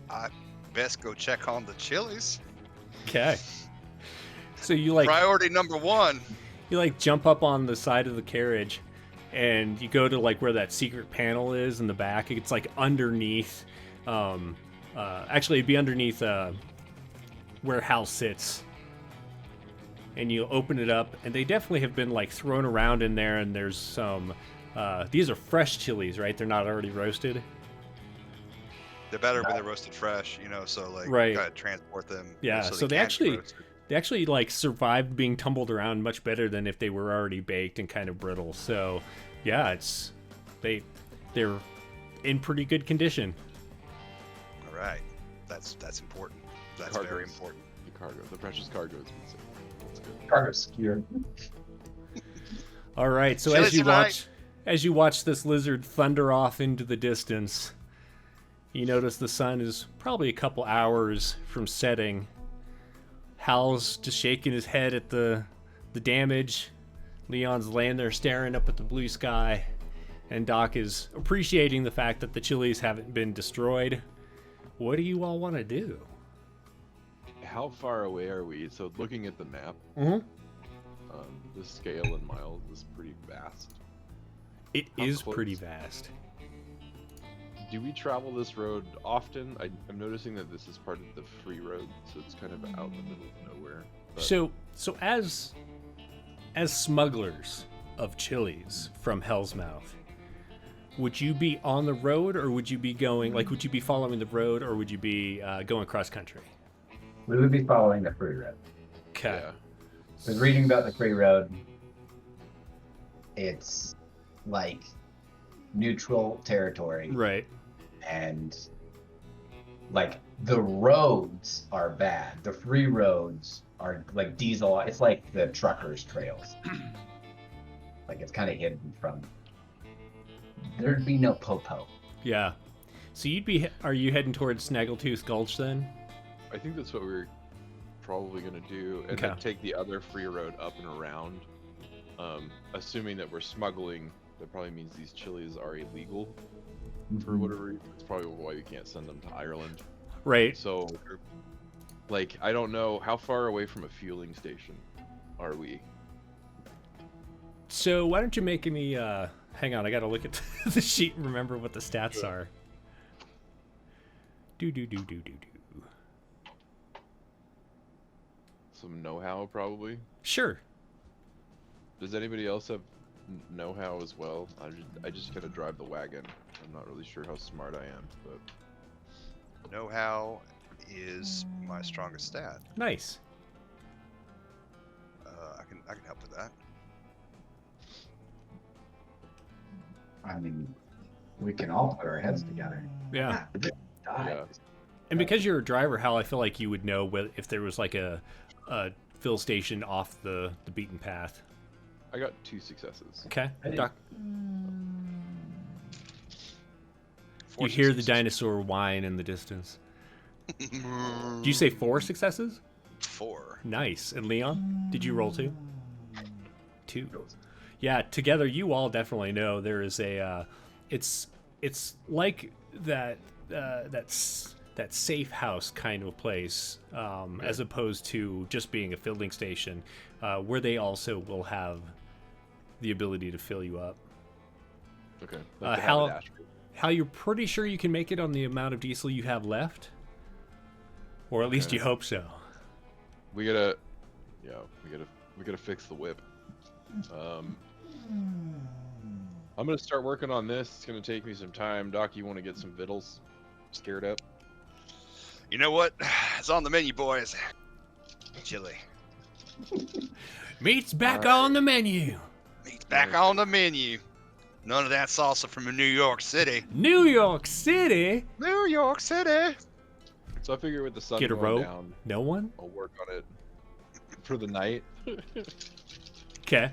I best go check on the Chili's. Okay. So you like Priority number one. you like jump up on the side of the carriage and you go to like where that secret panel is in the back. It's like underneath actually it'd be underneath where Hal sits. And you open it up, and they definitely have been like thrown around in there, and there's some these are fresh chilies, right? They're not already roasted. They're better when they're roasted fresh, so like Right. you gotta transport them. Yeah, so they can be actually roasted. they actually like survived being tumbled around much better than if they were already baked and kind of brittle. So yeah, they're in pretty good condition. All right. That's important. That's Cargoes. very important. The cargo, the precious cargo is missing. That's good. Cargo secure. All right, so Chili's tonight. as you watch this lizard thunder off into the distance, you notice the sun is probably a couple hours from setting. Hal's just shaking his head at the damage. Leon's laying there staring up at the blue sky, and Doc is appreciating the fact that the chilies haven't been destroyed. What do you all want to do? How far away are we? So looking at the map, Mm-hmm. the scale in miles is pretty vast. It How is close? pretty vast. Do we travel this road often? I'm noticing that this is part of the free road, so it's kind of out in the middle of nowhere. But So as smugglers of chilies from Hell's Mouth, would you be on the road, or would you be going would you be following the road, or would you be going cross country? We would be following the free road. Okay. yeah, I was reading about the free road. It's like neutral territory, Right. and like the roads are bad. The free roads are like diesel. It's like the truckers' trails. Like it's kind of hidden from. There'd be no popo. Yeah. So are you heading towards Snaggletooth Gulch then? I think that's what we're probably gonna do, and then Okay. take the other free road up and around. Assuming that we're smuggling, that probably means these chilies are illegal for whatever reason. It's probably why we can't send them to Ireland. Right. So, like, I don't know how far away from a fueling station are we. So why don't you make me hang on, I gotta look at the sheet and remember what the stats are. Do. Some know-how, probably. Sure. Does anybody else have know-how as well? I just gotta drive the wagon. I'm not really sure how smart I am, but Know-how is my strongest stat. Nice. I can help with that. I mean, we can all put our heads together. Yeah. Die. yeah. And because you're a driver, Hal, I feel like you would know if there was like a fill station off the beaten path. I got 2 successes. Okay. I didn't- Doc, Four you hear the successes. dinosaur whine in the distance. Do you say 4 successes? 4? Nice. And Leon, did you roll 2? 2. Yeah, together you all definitely know there is a it's like that that safe house kind of place, as opposed to just being a filling station, where they also will have the ability to fill you up. Okay. How you're pretty sure you can make it on the amount of diesel you have left, or at least Okay. you hope so. We gotta fix the whip. I'm gonna start working on this. It's gonna take me some time. Doc, you want to get some vittles? Scared up? You know what? It's on the menu, boys. Chili. Meat's back All right. on the menu. Meat's back on the menu. None of that salsa from New York City. New York City. New York City. So I figure with the sun Get a going rope? down, No one. I'll work on it for the night. Okay.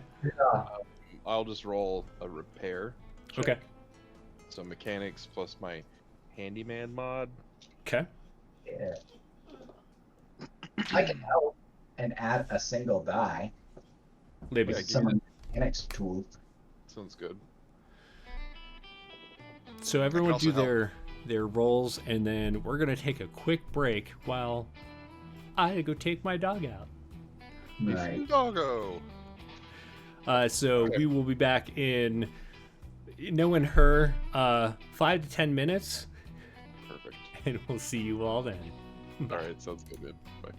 I'll just roll a repair. check. Okay. So mechanics plus my handyman mod. Okay. Yeah. I can help and add a single die Maybe. Yeah, with some mechanics tools. Sounds good. So everyone also do their rolls, and then we're gonna take a quick break while I go take my dog out. Right. Doggo. So we will be back in No and Her 5 to 10 minutes, Perfect. and we'll see you all then. All right, sounds good, man. Bye.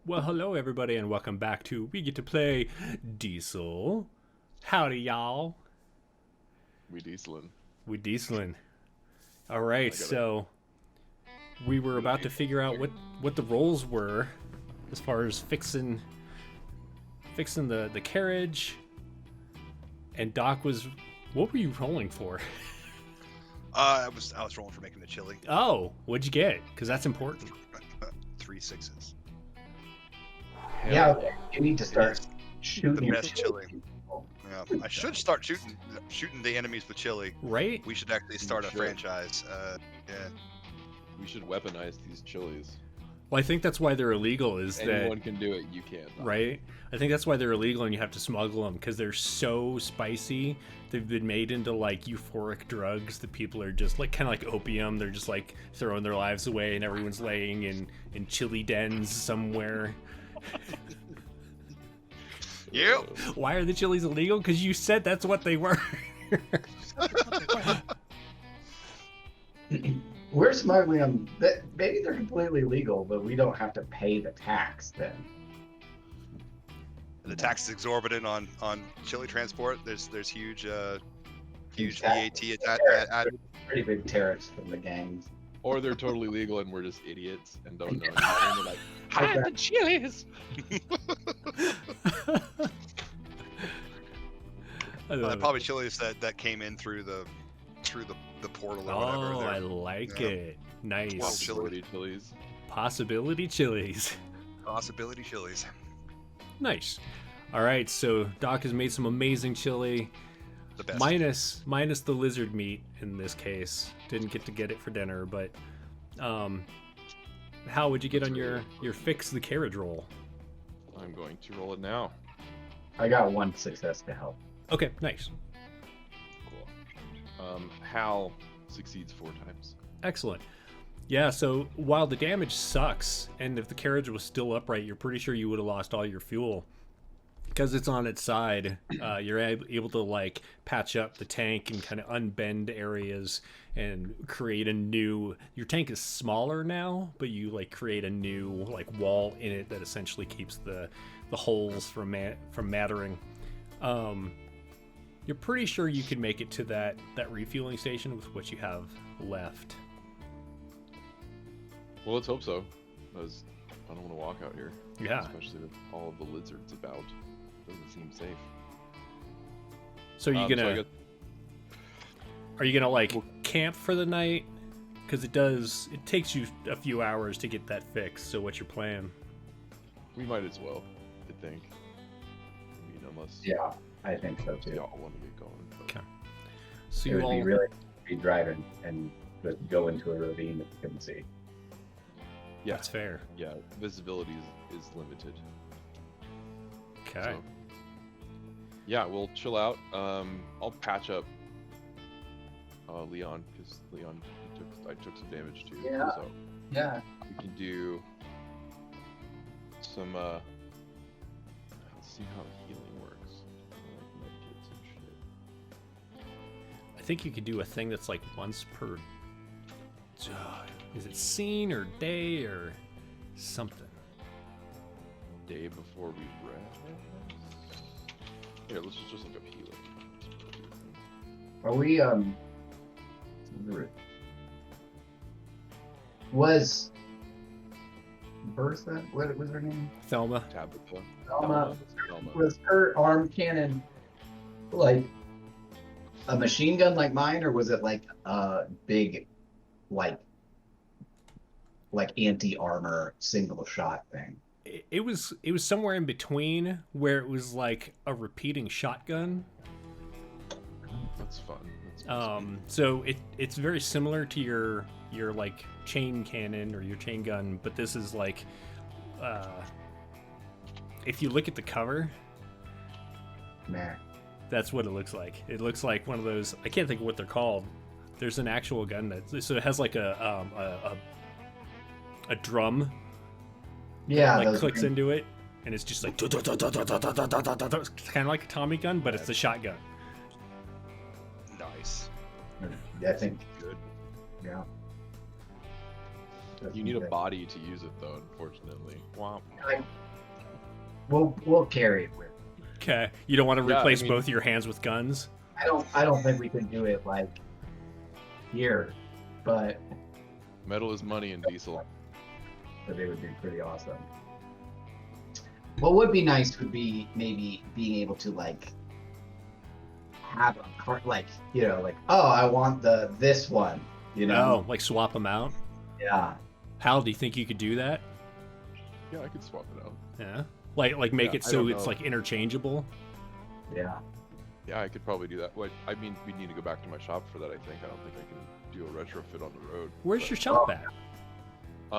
Well, hello everybody, and welcome back to We Get to Play Diesel. Howdy, y'all. We dieselin. We dieseling. All right, got it. so we were about to figure out what the roles were as far as fixing the carriage, and Doc was. What were you rolling for? I was rolling for making the chili. Oh, what'd you get? Because that's important. 3 6s. Yeah, okay. You need to start The shooting. best chili. Yeah, I should start shooting the enemies with chili. Right? We should actually start a should. franchise. Yeah. We should weaponize these chilies. Well, I think that's why they're illegal. Is Anyone that can do it. You can't. right? I think that's why they're illegal, and you have to smuggle them because they're so spicy. They've been made into like euphoric drugs that people are just like kind of like opium. They're just like throwing their lives away, and everyone's laying in chili dens somewhere. Yep. Why are the chilies illegal? Because you said that's what they were. We're smuggling them. Maybe they're completely legal, but we don't have to pay the tax then. The tax is exorbitant on chili transport. There's huge Huge VAT tax. added. Pretty big tariffs from the gangs. Or they're totally legal and we're just idiots and don't know. And we're like, hide the chilies. I love it. Probably chilies that came in through the portal or whatever. Oh, They're I like yeah. it. Nice. Well, chili. Possibility chilies. Possibility chilies. Possibility chilies. Nice. All right, so Doc has made some amazing chili. The best. Minus the lizard meat in this case. Didn't get it for dinner, but how would you get on your fix the carriage roll? I'm going to roll it now. I got one success to help. Okay, nice. Cool. Hal succeeds 4 times. Excellent. Yeah, so while the damage sucks, and if the carriage was still upright, you're pretty sure you would have lost all your fuel. Because it's on its side, you're able to like patch up the tank and kind of unbend areas and create a new. Your tank is smaller now, but you like create a new like wall in it that essentially keeps the holes from mattering. You're pretty sure you can make it to that refueling station with what you have left. Well, let's hope so. Because I don't want to walk out here. Yeah. Especially with all of the lizards about. Doesn't seem safe. So are you So I gonna got- are you gonna like camp for the night? Because it takes you a few hours to get that fixed. So what's your plan? we might as well, I think. I mean, unless Yeah, I think so too. y'all want to get going. But Okay. So It you would all be really be driving and just go into a ravine that you couldn't see. yeah, that's fair. yeah, visibility is limited. Okay. So, yeah, we'll chill out. I'll patch up Leon because Leon I took some damage too. Yeah. So Yeah. we can do some. Let's see how healing works. Like medkits and shit. I think you could do a thing that's like once per. Is it scene or day or something? Day before we rest. Here, let's just look up healing. Are we was Bertha? What was her name? Thelma. Tabitha. Thelma. Thelma. Was her arm cannon like a machine gun like mine, or was it like a big, like like anti-armor single shot thing. It was somewhere in between where it was like a repeating shotgun. That's fun. That's So it's very similar to your like chain cannon or your chain gun, but this is like if you look at the cover, Man, that's what it looks like. It looks like one of those. I can't think of what they're called. There's an actual gun that so it has like a drum yeah, that like those clicks are- into it, and it's just like it's kind of like a Tommy gun, but it's the shotgun. Nice. I think, good. yeah. You need a body to use it though, unfortunately. Wow. We'll carry it with. Okay, you don't want to Yeah, I replace mean- both of your hands with guns. I don't think we can do it like here, but Metal is money in Diesel. they would be pretty awesome. What would be nice would be maybe being able to like have a card, like, you know, like, oh, I want this one, you know? Like swap them out. Yeah. Hal, do you think you could do that? Yeah, I could swap it out. Yeah. Like make Yeah, it I so don't it's know. like interchangeable. Yeah. Yeah, I could probably do that. Well, I mean, we need to go back to my shop for that. I think. I don't think I can do a retrofit on the road. Where's but, your shop at?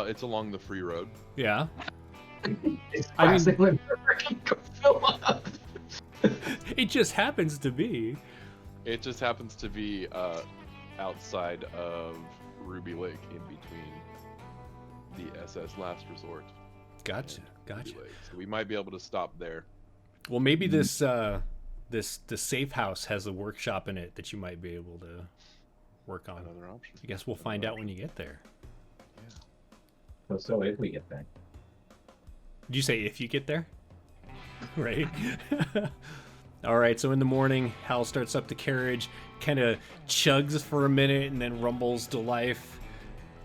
It's along the free road. Yeah. It's I mean- classic when we're freaking go fill up. It just happens to be. It just happens to be outside of Ruby Lake, in between the SS Last Resort. Gotcha. and Gotcha. Ruby Lake. So we might be able to stop there. Well, maybe this the safe house has a workshop in it that you might be able to work on. Another option. I guess we'll find out when you get there. So if we get there. Did you say if you get there? Right. All right. So in the morning, Hal starts up the carriage, kind of chugs for a minute, and then rumbles to life.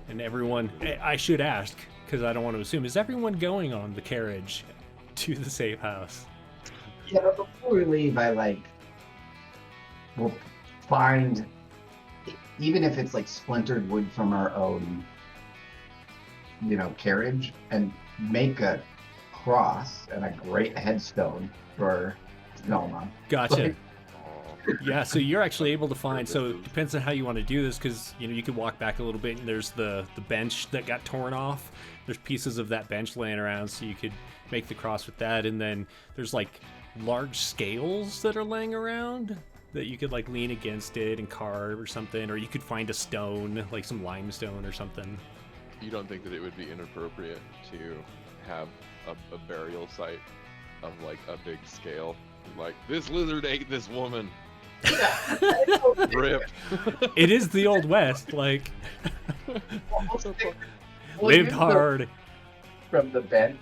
And everyone, I should ask because I don't want to assume, is everyone going on the carriage to the safe house? Yeah, but before we leave, we'll find, even if it's like splintered wood from our own, you know, carriage, and make a cross and a great headstone for Velma. Gotcha. Oh, Yeah, so you're actually able to find. So it depends on how you want to do this, because you could walk back a little bit, and there's the bench that got torn off. There's pieces of that bench laying around, so you could make the cross with that. And then there's like large scales that are laying around that you could like lean against it and carve or something, or you could find a stone, like some limestone or something. you don't think that it would be inappropriate to have a burial site of like a big scale? Like, this lizard ate this woman. Rip. It is the Old West, like We'll lived use the- hard. from the bench,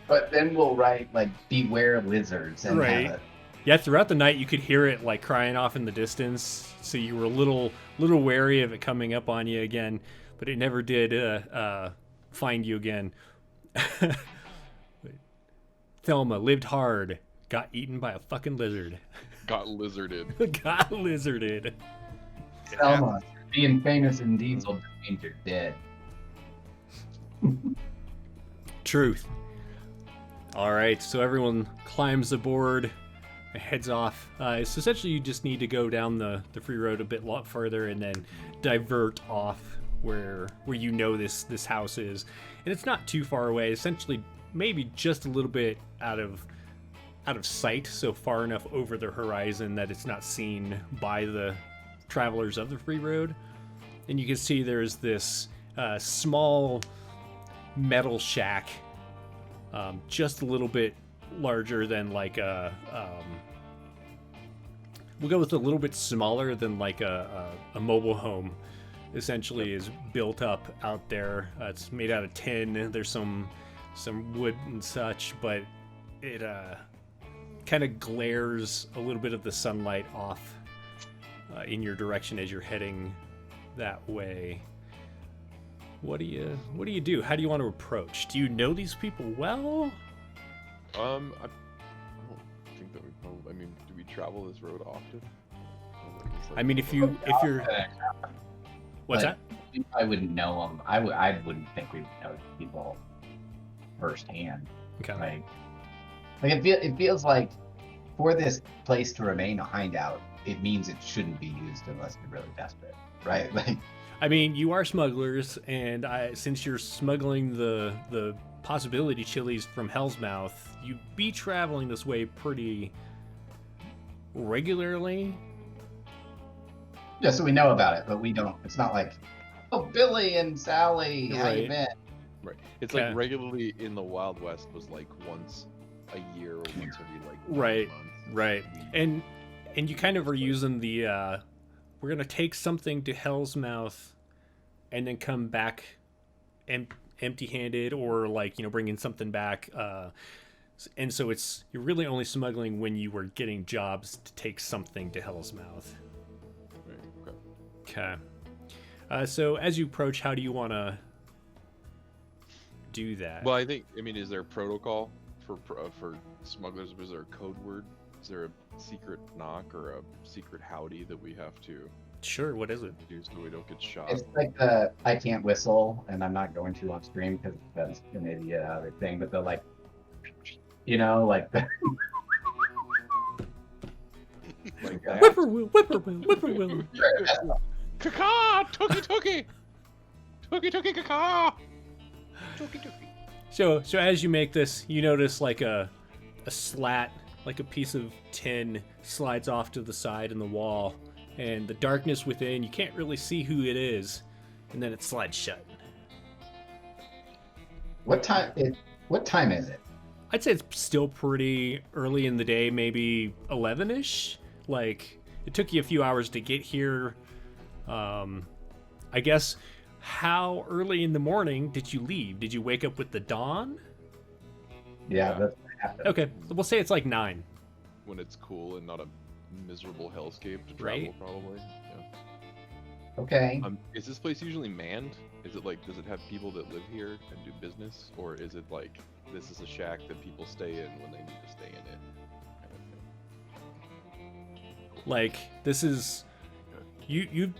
but then we'll write like "Beware lizards" and Right. have it. Yeah, throughout the night you could hear it like crying off in the distance, so you were a little wary of it coming up on you again, but it never did find you again. Thelma lived hard, got eaten by a fucking lizard. Got lizarded. Got lizarded. It happened. Selma, being famous in Diesel just means you're dead. Truth. All right, so everyone climbs aboard, and heads off. So essentially, you just need to go down the free road a lot further, and then divert off where you know this house is, and it's not too far away. Essentially, maybe just a little bit out of sight, so far enough over the horizon that it's not seen by the travelers of the free road. And you can see there's this small metal shack, just a little bit larger than like a we'll go with a little bit smaller than like a mobile home. Essentially is built up out there. It's made out of tin. There's some wood and such, but it kind of glares a little bit of the sunlight off in your direction as you're heading that way. What do you do? How do you want to approach? Do you know these people well? I don't think that we probably. I mean, do we travel this road often? Or is this, like, I mean, if you're what's Like, that? I wouldn't know them. I wouldn't think we would know people firsthand, Okay. right? Like it feels like for this place to remain a hideout, it means it shouldn't be used unless you're really desperate, right? Like, I mean, you are smugglers, and since you're smuggling the possibility chilies from Hell's Mouth, you'd be traveling this way pretty regularly. yeah, so we know about it, but we don't. It's not like, oh, Billy and Sally, how you Right. been? Right. It's Okay. like regularly in the Wild West was like once a year or once every like Right. months. Right. We- And you kind of are using the we're gonna take something to Hell's Mouth, and then come back empty-handed, or like bringing something back. And so you're really only smuggling when you were getting jobs to take something to Hell's Mouth. Right, okay. Okay. So as you approach, how do you want to do that? Well, I mean, is there a protocol for smugglers? Is there a code word? Is there a secret knock or a secret howdy that we have to Sure. What is it? do so we don't get shot? It's like the I can't whistle, and I'm not going to on stream because that's an idiot other thing. But they're like, like the Like that? Whippoorwill, whippoorwill, whippoorwill. Caca! Tookie! Tookie caca! Tookie! So as you make this, you notice like a slat, like a piece of tin slides off to the side in the wall, and the darkness within, you can't really see who it is, and then it slides shut. what time is it? I'd say it's still pretty early in the day, maybe 11ish. Like, it took you a few hours to get here. I guess, how early in the morning did you leave? Did you wake up with the dawn? Yeah, Yeah. that's what happened. Okay, we'll say it's like 9. When it's cool and not a miserable hellscape to travel, Right. probably. Yeah. Okay. Is this place usually manned? Is it like, does it have people that live here and do business, or is it like this is a shack that people stay in when they need to stay in it? Kind of thing? Like, this is you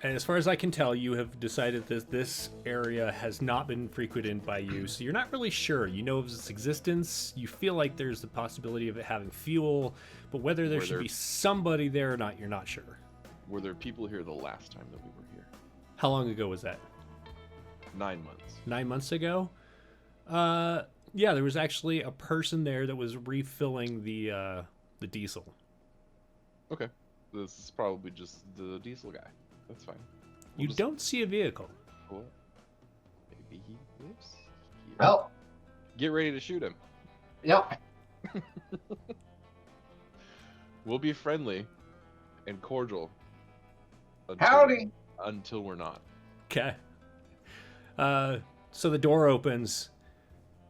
and as far as I can tell, you have decided that this area has not been frequented by you, so you're not really sure. You know of its existence, you feel like there's the possibility of it having fuel, but whether there Were should there- be somebody there or not, you're not sure. Were there people here the last time that we were here? How long ago was that? 9 months. 9 months ago? Yeah, there was actually a person there that was refilling the diesel. Okay. This is probably just the diesel guy. That's fine. We'll You just don't see a vehicle. pull it. Maybe he lives here. Well, Get ready to shoot him. yep. We'll be friendly and cordial. Until, Howdy. Until we're not. Okay. So the door opens,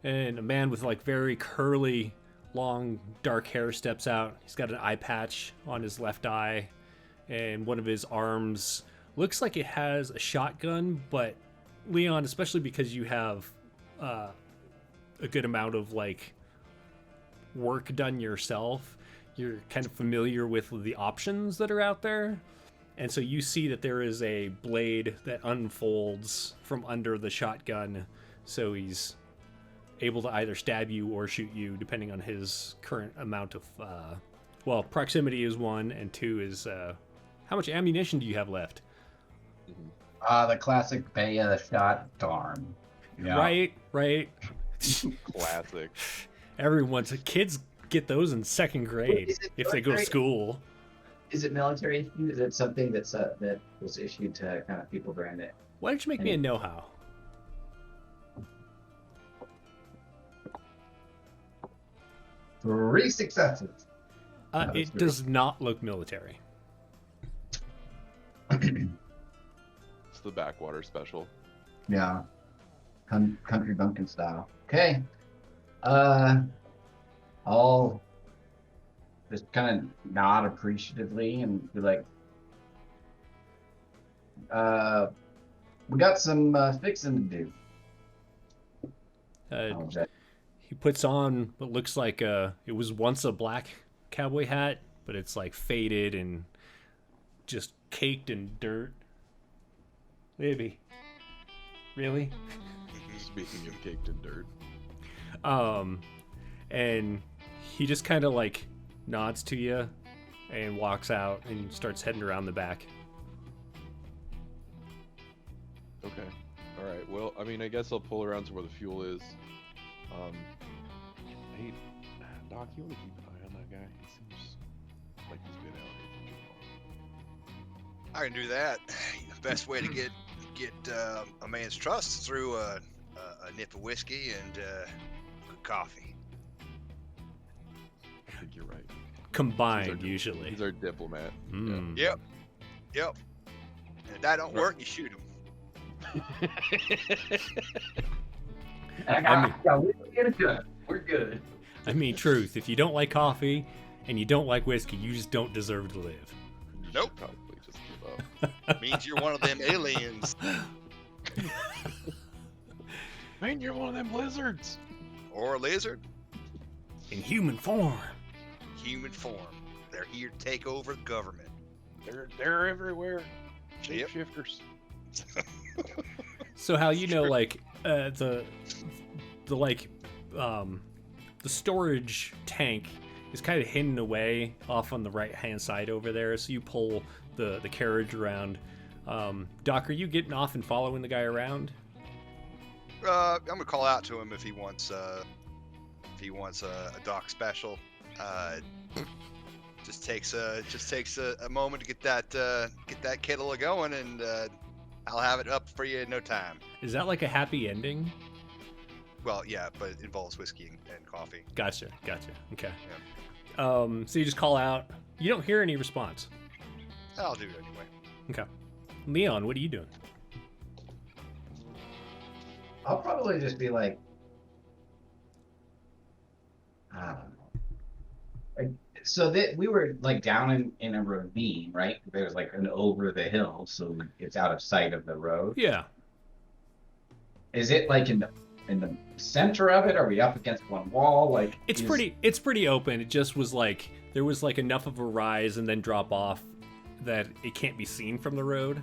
and a man with like very curly, long, dark hair steps out. He's got an eye patch on his left eye, and one of his arms looks like it has a shotgun. But Leon, especially because you have a good amount of like work done yourself, you're kind of familiar with the options that are out there. And so you see that there is a blade that unfolds from under the shotgun, so he's able to either stab you or shoot you, depending on his current amount of, proximity is 1, and 2 is, how much ammunition do you have left? The classic Bay of the Shot Darn. Yeah. Right. Classic. Kids get those in 2nd grade Is it if they go to military? school. Is it military issue? Is it something that was issued to kind of people during it? Why don't you make me a know-how? Three successes. No, that's It true. does not look military. It's the backwater special. Yeah. Country bumpkin style. Okay. I'll just kind of nod appreciatively and be like, we got some fixing to do. Uh, Oh, that- He puts on what looks like it was once a black cowboy hat, but it's like faded and just caked in dirt. maybe. Really? Speaking of caked in dirt. And he just kind of like nods to you and walks out and starts heading around the back. Okay. All right. Well, I mean, I guess I'll pull around to where the fuel is. Hey, Doc, you want to keep an eye on that guy? He seems like he's been out here for too long. I can do that. The best way to get a man's trust is through a nip of whiskey and good coffee. I think you're right. Combined, usually. He's our diplomat. Mm. Yep. And if that don't work, you shoot him. We're good. I mean, truth. If you don't like coffee and you don't like whiskey, you just don't deserve to live. You should Nope. Probably just give up. Means you're one of them aliens Man, you're one of them lizards. or a lizard, In human form. human form. They're here to take over the government. They're everywhere. Yep. Shapeshifters. So how you know, like, the storage tank is kind of hidden away off on the right-hand side over there, so you pull the carriage around. Doc, are you getting off and following the guy around? I'm gonna call out to him if he wants a dock special. Just takes a moment to get that kettle going, and I'll have it up for you in no time. Is that like a happy ending? Well, yeah, but it involves whiskey and coffee. Gotcha. Okay. So you just call out. You don't hear any response. I'll do it anyway. Okay. Leon, what are you doing? I'll probably just be like, I don't know. Like, so that we were like down in a ravine, right? There's like an over the hill, so it's out of sight of the road. Yeah. Is it like in the center of it? Are we up against one wall? Like It's is- pretty open. It just was like there was like enough of a rise and then drop off that it can't be seen from the road.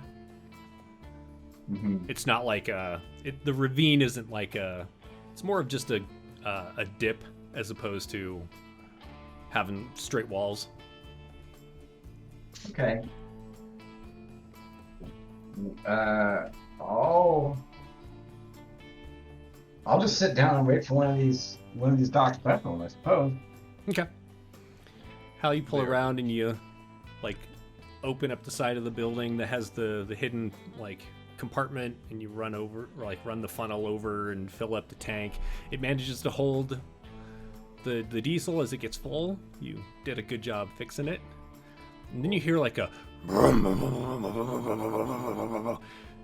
Mhm. It's not like the ravine isn't like it's more of just a dip as opposed to having straight walls. Okay. I'll just sit down and wait for one of these dock specials, I suppose. Okay. How you pull There. around and you like open up the side of the building that has the hidden like compartment, and you run the funnel over and fill up the tank. It manages to hold the diesel as it gets full. You did a good job fixing it. And then you hear like a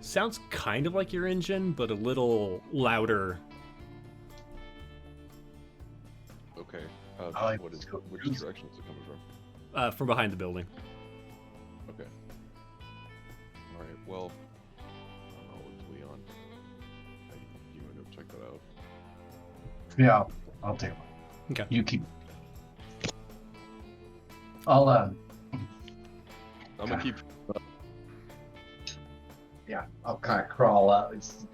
sounds kind of like your engine, but a little louder. Okay. I like Which this. direction is it coming from? From behind the building. Okay. All right. Well, I don't know. It's Leon. Hey, you want to go check that out? Yeah, I'll take one. Okay. You keep. I'll I'm gonna keep. Yeah, I'll kind of crawl up. It's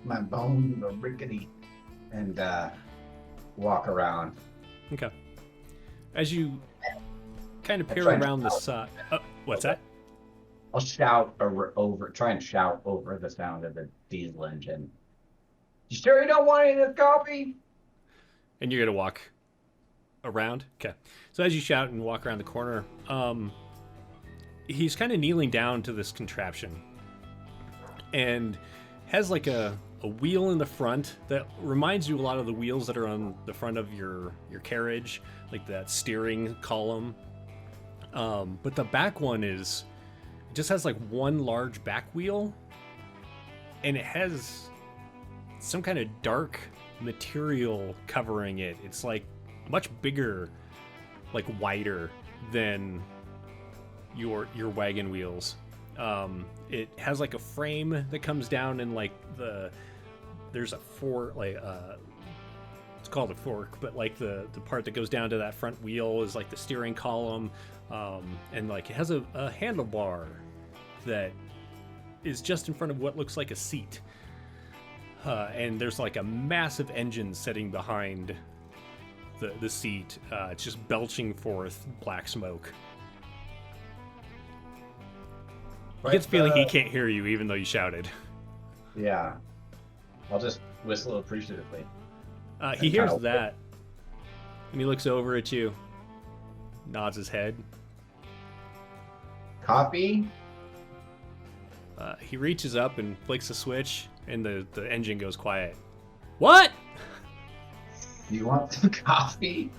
my bones are rickety, and walk around. Okay. As you kind of I peer tried to around the shout. side. What's that? I'll shout try and shout over the sound of the diesel engine. You sure you don't want any of this coffee? And you're gonna walk around. Okay. So as you shout and walk around the corner, he's kind of kneeling down to this contraption, and has like a wheel in the front that reminds you a lot of the wheels that are on the front of your carriage, like that steering column. But the back one just has like one large back wheel, and it has some kind of dark material covering it. It's like much bigger, like wider than your wagon wheels. It has like a frame that comes down, and like there's a fork, like it's called a fork, but like the part that goes down to that front wheel is like the steering column, and like it has a handlebar that is just in front of what looks like a seat. And there's like a massive engine sitting behind the seat. It's just belching forth black smoke. He gets the feeling he can't hear you even though you shouted. Yeah. I'll just whistle appreciatively. He hears that. And he looks over at you. Nods his head. Coffee? He reaches up and flicks a switch, and the engine goes quiet. What? You want some coffee?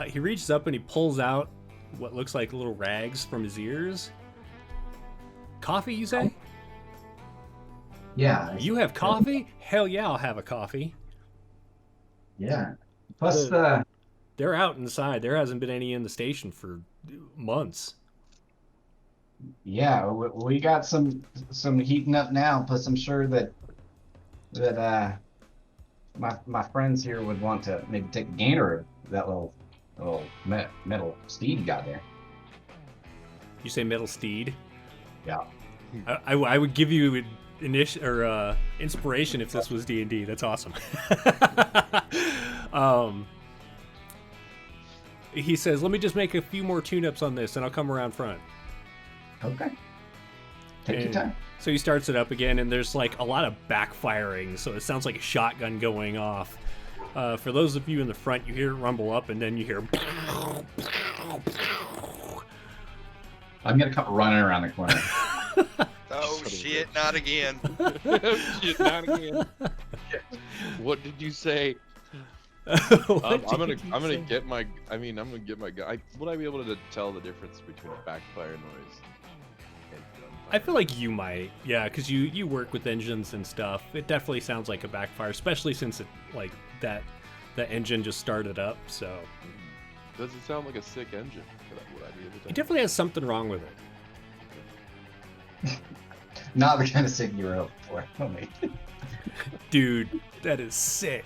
He reaches up and he pulls out what looks like little rags from his ears. Coffee, you say? Yeah. You have coffee? Hell yeah, I'll have a coffee. Yeah. Plus They're out inside. There hasn't been any in the station for months. yeah, we got some heating up now. Plus, I'm sure that my friends here would want to maybe take a gainer of that little metal steed you got there. You say metal steed? Yeah. I would give you inspiration if this was D&D. That's awesome. He says, let me just make a few more tune-ups on this and I'll come around front. Okay. Take your time. So he starts it up again and there's like a lot of backfiring, so it sounds like a shotgun going off. For those of you in the front, you hear it rumble up and then you hear I'm gonna come running around the corner. Oh shit! Not again. Shit, not again. What did you say? I'm gonna get my gun. Would I be able to tell the difference between a backfire noise and gunfire? I feel like you might, yeah, because you work with engines and stuff. It definitely sounds like a backfire, especially since it like that the engine just started up. So Does it sound like a sick engine? Would I be able to? it definitely has something wrong with it. Not the kind of sick you were hoping for. Homie. Dude, that is sick.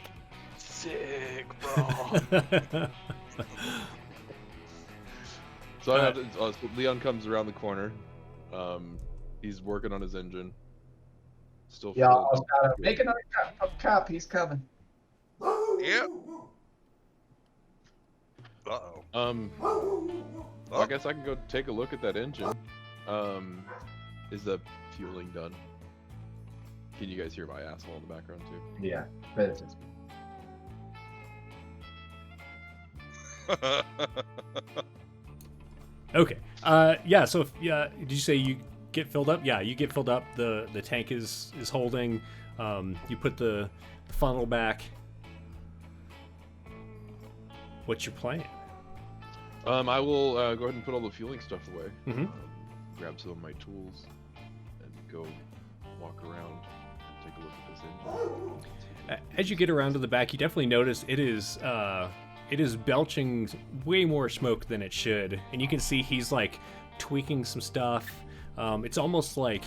Sick, bro. So Leon comes around the corner. He's working on his engine. Still. Yeah, I'll make another cup. He's coming. Yep. Uh-oh. I guess I can go take a look at that engine. Is the fueling done? Can you guys hear my asshole in the background too? Yeah, but it's just... Okay. Yeah. So, did you say you get filled up? Yeah, you get filled up. The tank is holding. You put the funnel back. What's your plan? I will go ahead and put all the fueling stuff away. Mhm. Grab some of my tools and go walk around and take a look at this engine. As you get around to the back, you definitely notice it is belching way more smoke than it should, and you can see he's like tweaking some stuff. It's almost like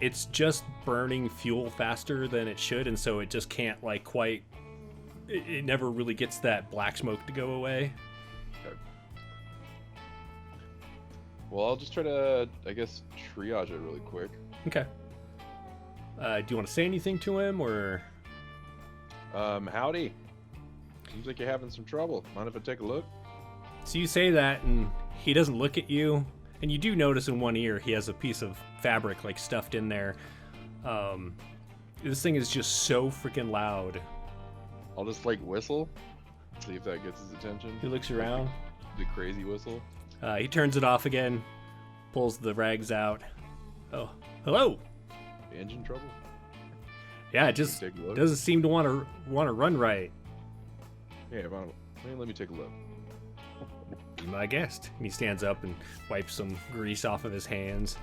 it's just burning fuel faster than it should, and so it just can't like quite. It never really gets that black smoke to go away. Okay. Well, I'll just try to, I guess, triage it really quick. Okay. Do you want to say anything to him, or? Howdy. Seems like you're having some trouble. Mind if I take a look? So you say that, and he doesn't look at you, and you do notice in one ear he has a piece of fabric like stuffed in there. This thing is just so freaking loud. I'll just like whistle, see if that gets his attention. He looks around. The crazy whistle. He turns it off again, pulls the rags out. Oh, hello. Engine trouble? Yeah, it just Take a look. doesn't seem to want to run right. Yeah, let me take a look. Be my guest. And he stands up and wipes some grease off of his hands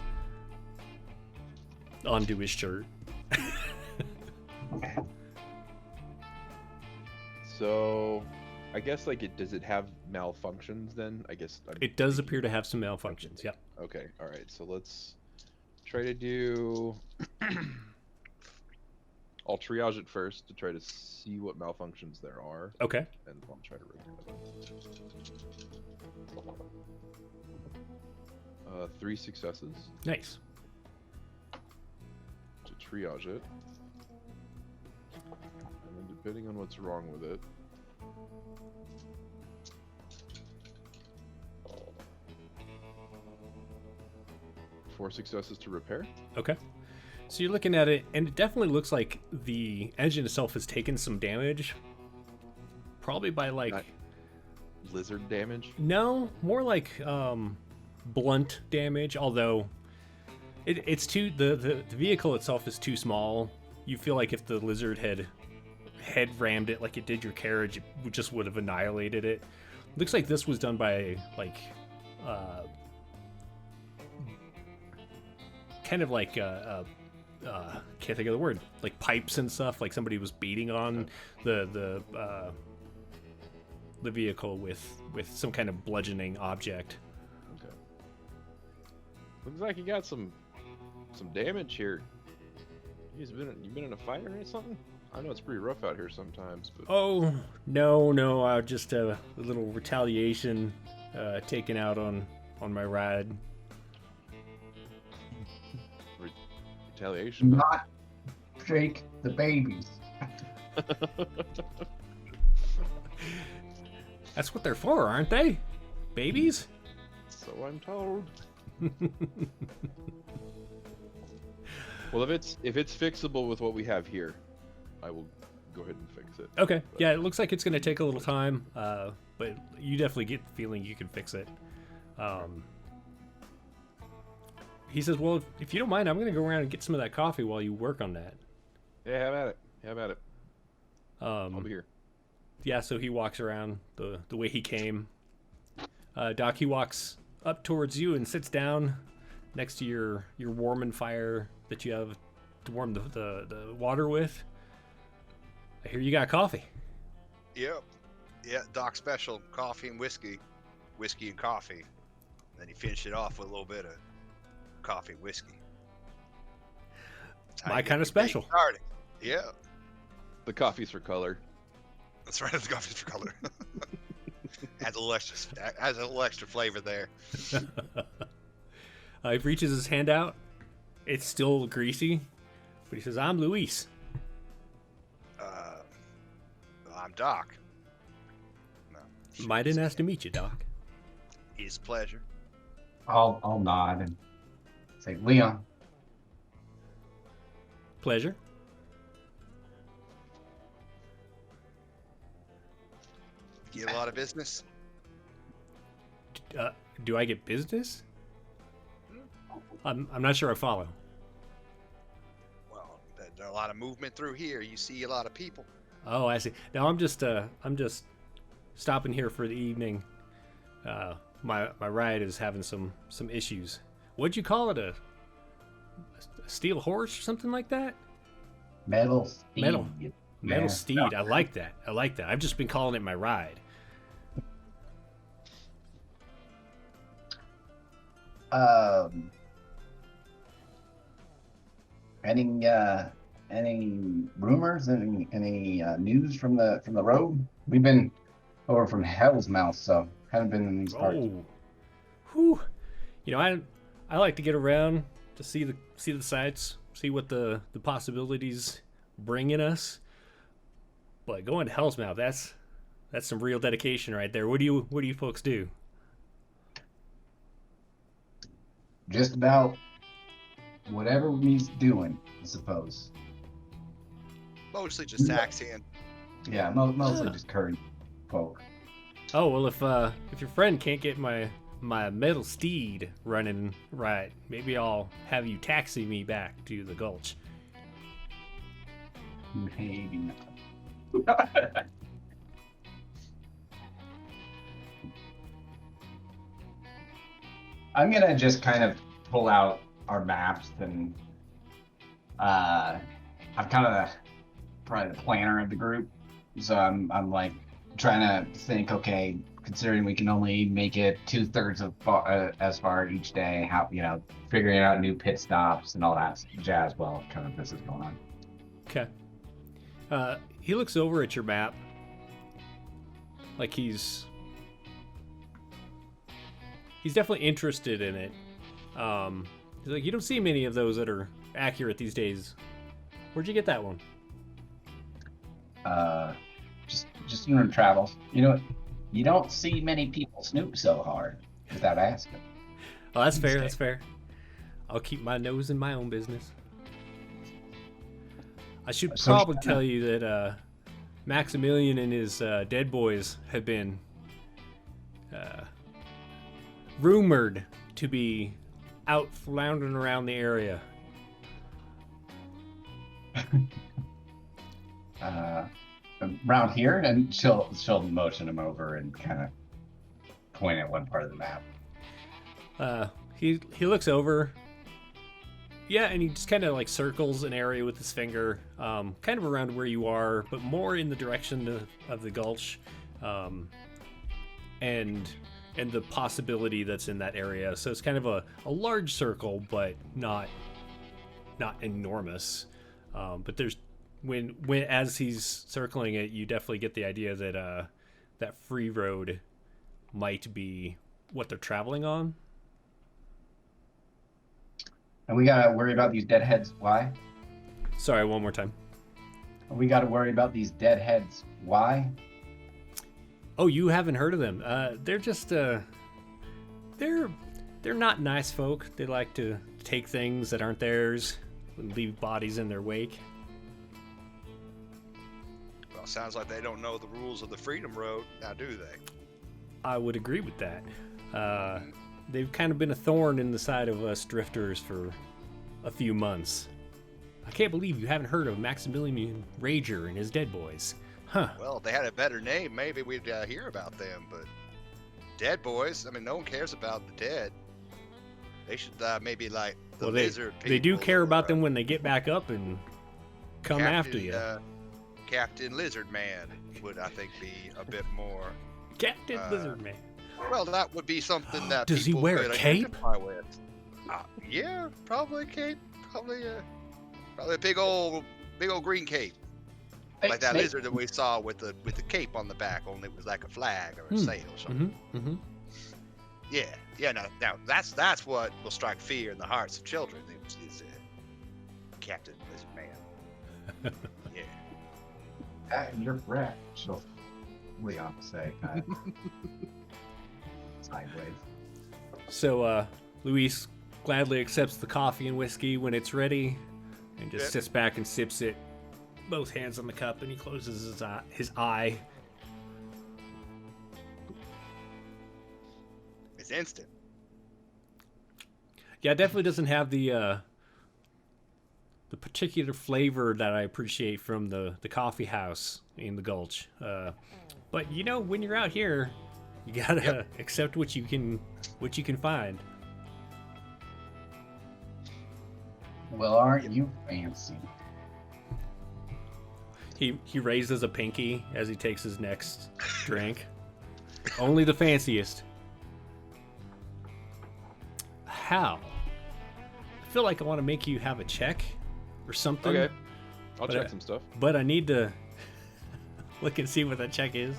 onto his shirt. So, I guess like does it have malfunctions then? I guess It does appear to have some malfunctions. Yep. Okay, all right. So let's try to do. I'll triage it first to try to see what malfunctions there are, Okay. and I'll try to remove them. 3 successes Nice. to triage it. And then depending on what's wrong with it. Four successes to repair. Okay. So you're looking at it, and it definitely looks like the engine itself has taken some damage. Probably by like... Not lizard damage. No, more like blunt damage, although it's too... The vehicle itself is too small. You feel like if the lizard had head rammed it like it did your carriage, it just would have annihilated it. Looks like this was done by like... kind of like can't think of the word, like pipes and stuff, like somebody was beating on the vehicle with some kind of bludgeoning object. Okay. Looks like you got some damage here. You've been in a fight or something? I know it's pretty rough out here sometimes, but Oh no, just a little retaliation taken out on my ride. retaliation. Not shake the babies. That's what they're for, aren't they? Babies? So I'm told. Well, if it's fixable with what we have here, I will go ahead and fix it. Okay. Yeah, it looks like it's going to take a little time, but you definitely get the feeling you can fix it. He says, well, if you don't mind, I'm going to go around and get some of that coffee while you work on that. Yeah, have at it. Have at it. I'll be here. Yeah, so he walks around the way he came. Doc, he walks up towards you and sits down next to your warming fire that you have to warm the water with. I hear you got coffee. Yep. Yeah, Doc special, coffee and whiskey. Whiskey and coffee. Then he finished it off with a little bit of coffee and whiskey. That's how My you get kind of your day special. started. Yeah. The coffee's for color. That's right, the coffee's for color. Adds a little extra flavor there. He reaches his hand out. It's still greasy, but he says, I'm Luis. I'm Doc. No, Mighty nice to meet you, Doc. it's a pleasure. I'll nod and say, Leon. Pleasure. Get a lot of business. Do I get business? I'm not sure I follow. Well, there's a lot of movement through here. You see a lot of people. Oh, I see. Now I'm just stopping here for the evening. My ride is having some issues. What'd you call it? A steel horse or something like that? Metal Steve. Metal Yeah. steed. I like that. I've just been calling it my ride. Any rumors? Any news from the road? We've been over from Hell's Mouth, so haven't been in these parts. Oh, whew. You know, I like to get around to see the sights, see what the possibilities bring in us. But going to Hell's Mouth, that's some real dedication right there. What do you folks do? Just about whatever he's doing, I suppose. Mostly just taxiing. Yeah, mostly just curry folk. Oh well, if your friend can't get my metal steed running right, maybe I'll have you taxi me back to the gulch. Maybe not. I'm gonna just kind of pull out our maps and I'm kind of probably the planner of the group, so I'm like trying to think. Okay, considering we can only make it 2/3 of as far each day, how figuring out new pit stops and all that jazz while kind of this is going on. Okay. He looks over at your map, like he's definitely interested in it, He's like, you don't see many of those that are accurate these days. Where'd you get that one? Just in travels. You know, you don't see many people snoop so hard without asking. Oh, that's fair. That's fair. I'll keep my nose in my own business. I should So- probably tell you that Maximilian and his dead boys have been rumored to be out floundering around the area. Around here, and she'll motion him over and kind of point at one part of the map. He looks over. Yeah, and he just kind of like circles an area with his finger, kind of around where you are, but more in the direction of the gulch, and the possibility that's in that area. So it's kind of a large circle, but not enormous. But there's when as he's circling it, you definitely get the idea that that free road might be what they're traveling on. And we gotta worry about these deadheads. Why? Sorry, one more time. We gotta worry about these deadheads. Why? Oh, you haven't heard of them? They're just they're not nice folk. They like to take things that aren't theirs and leave bodies in their wake. Well, sounds like they don't know the rules of the Freedom Road, now do they? I would agree with that. They've kind of been a thorn in the side of us drifters for a few months. I can't believe you haven't heard of Maximilian Rager and his dead boys. Huh. Well, if they had a better name, maybe we'd hear about them, but dead boys, I mean, no one cares about the dead. They should maybe like the lizard people. They do care or, about them when they get back up and come after you. Captain Lizard Man would, I think, be a bit more. Captain Lizard Man. Well, that would be something that Does he people wear a could cape? identify with. Yeah, probably a cape. Probably a big old green cape, like that lizard that we saw with the cape on the back. Only it was like a flag or a sail or something. Yeah. Now that's what will strike fear in the hearts of children. Is Captain Lizard Man. Yeah. You're correct. So, Leon say kind of sideways. So, Luis gladly accepts the coffee and whiskey when it's ready and just sits back and sips it, both hands on the cup, and he closes his eye. It's instant. Yeah, it definitely doesn't have the particular flavor that I appreciate from the coffee house in the Gulch. But you know, when you're out here, you gotta accept what you can find. Well, aren't you fancy? He raises a pinky as he takes his next drink. Only the fanciest. How? I feel like I want to make you have a check or something. Okay. I'll But check some stuff. But I need to look and see what that check is.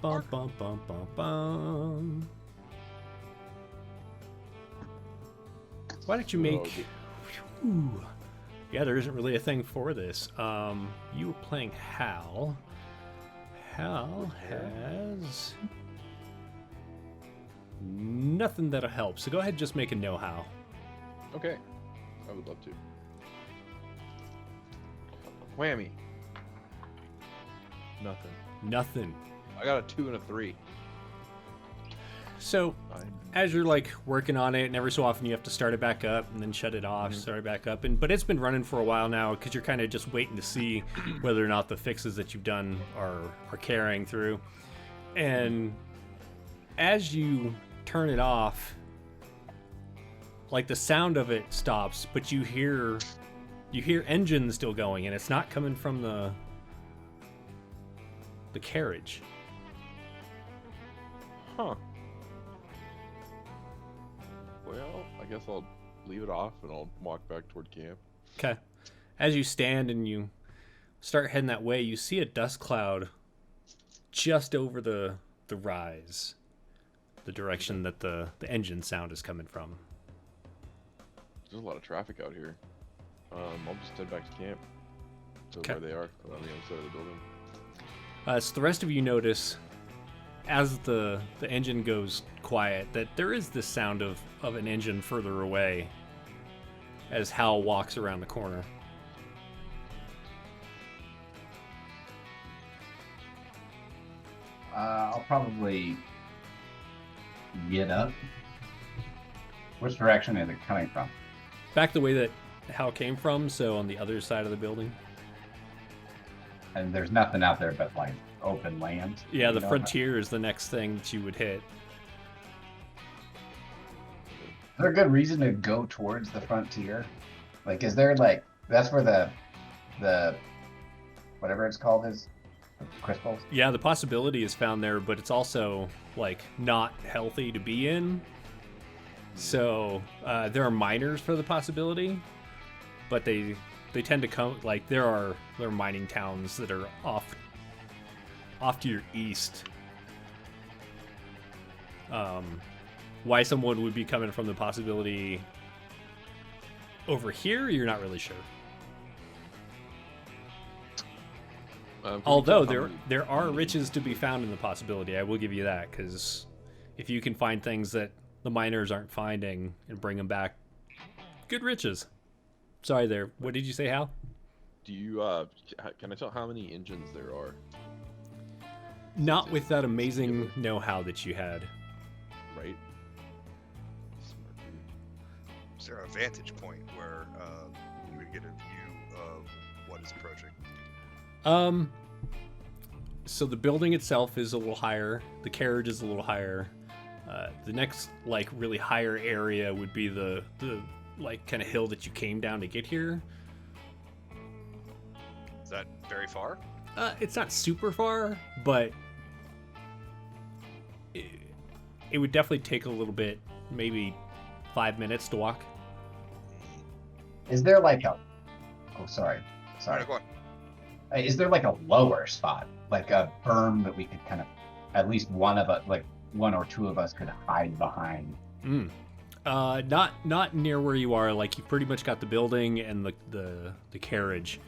Bum, bum, bum, bum, bum. Why don't you make... Whew. Yeah, there isn't really a thing for this. You were playing Hal. Hal has... nothing that'll help. So go ahead and just make a know-how. Okay. I would love to. Whammy. Nothing. Nothing. I got a 2 and a 3. So, as you're like working on it, and every so often you have to start it back up and then shut it off, Mm-hmm. start it back up, but it's been running for a while now because you're kind of just waiting to see whether or not the fixes that you've done are carrying through. And as you turn it off, like the sound of it stops, but you hear engines still going, and it's not coming from the carriage. Huh. Well, I guess I'll leave it off and I'll walk back toward camp. Okay. As you stand and you start heading that way, you see a dust cloud just over the rise. the direction that the engine sound is coming from. There's a lot of traffic out here. I'll just head back to camp. So Okay. where they are, on the other side of the building. So the rest of you notice, as the engine goes quiet, that there is this sound of an engine further away as Hal walks around the corner. I'll probably get up. Which direction is it coming from? Back the way that Hal came from, so on the other side of the building. And there's nothing out there but like open land. Yeah, the You know? frontier is the next thing that you would hit. Is there a good reason to go towards the frontier? Like, is there like that's where the whatever it's called is the crystals? Yeah, the possibility is found there, but it's also like not healthy to be in. So there are miners for the possibility, but they tend to come like there are mining towns that are off to your east. Why someone would be coming from the possibility over here, you're not really sure. Can you Although tell how many- there are riches to be found in the possibility, I will give you that, because if you can find things that the miners aren't finding and bring them back, good riches. Sorry there. What did you say, Hal? Do you can I tell how many engines there are? Not with that amazing know-how that you had. Right. Smart dude. Is there a vantage point where you would get a view of what is approaching? So the building itself is a little higher. The carriage is a little higher. The next, like, really higher area would be the like, kind of hill that you came down to get here. Is that very far? It's not super far, but it would definitely take a little bit, maybe 5 minutes to walk. Is there like a sorry. Alright, go on. Is there like a lower spot, like a berm that we could kind of, at least one of us, like one or two of us, could hide behind? Not near where you are. Like, you've pretty much got the building and the carriage.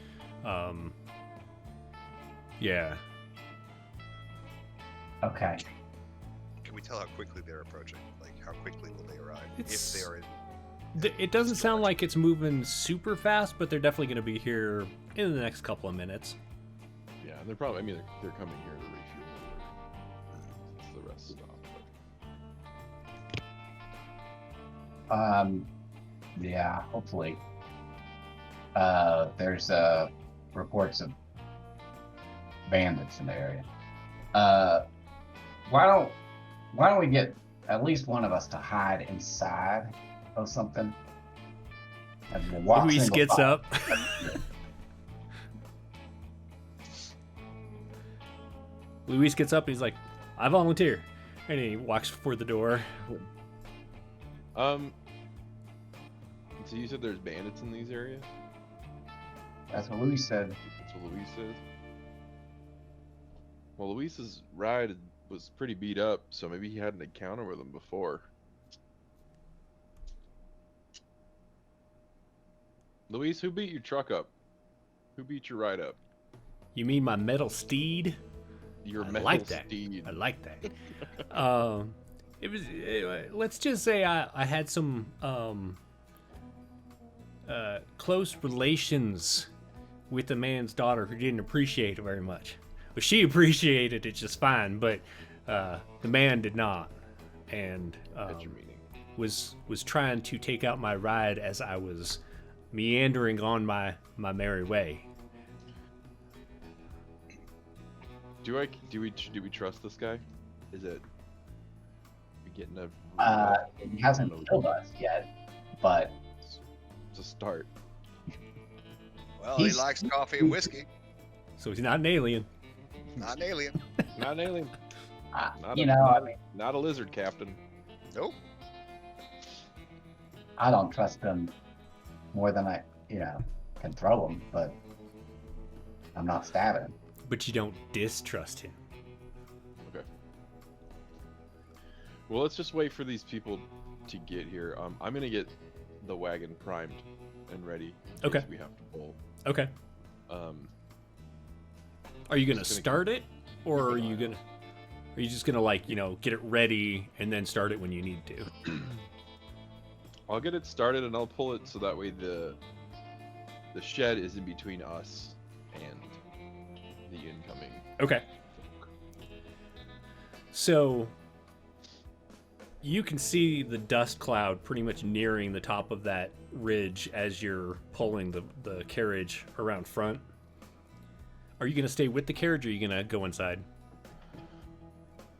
Yeah. Okay. Can we tell how quickly they're approaching? Like, how quickly will they arrive? It's- If they are in. It doesn't sound like it's moving super fast, but they're definitely going to be here in the next couple of minutes. Yeah, and they're probably. I mean, they're coming here to refuel. Since the rest stopped. Yeah, hopefully. There's reports of bandits in the area. Why don't we get at least one of us to hide inside of something? And we'll walk Luis single gets file. up. Luis gets up and he's like, I volunteer. And he walks for the door. So you said there's bandits in these areas? That's what Luis said. That's what Luis says. Well, Luis's ride was pretty beat up, so maybe he had an encounter with them before. Luis, who beat your truck up? Who beat your ride up? You mean my metal steed? Your I metal like that. steed. I like that. Let's just say I had some close relations with a man's daughter who didn't appreciate it very much. Well, she appreciated it just fine, but the man did not, and That's your meaning. was trying to take out my ride as I was meandering on my merry way. Do we trust this guy? Is it we getting a He hasn't killed us yet, but it's a start? Well, He's- he likes coffee and whiskey. So he's not an alien. Not an alien. Not an alien. Not you a, know, not, I mean, not a lizard captain. Nope. I don't trust him more than I, can throw him, but I'm not stabbing him. But you don't distrust him. Okay. Well, let's just wait for these people to get here. I'm gonna get the wagon primed and ready. in Okay. case We have to pull. Okay. Um, Are you gonna Just gonna start it, or are keep an you eye gonna? Are you just gonna like get it ready and then start it when you need to? I'll get it started and I'll pull it so that way the shed is in between us and the incoming. Okay. So you can see the dust cloud pretty much nearing the top of that ridge as you're pulling the carriage around front. Are you gonna stay with the carriage, or are you gonna go inside?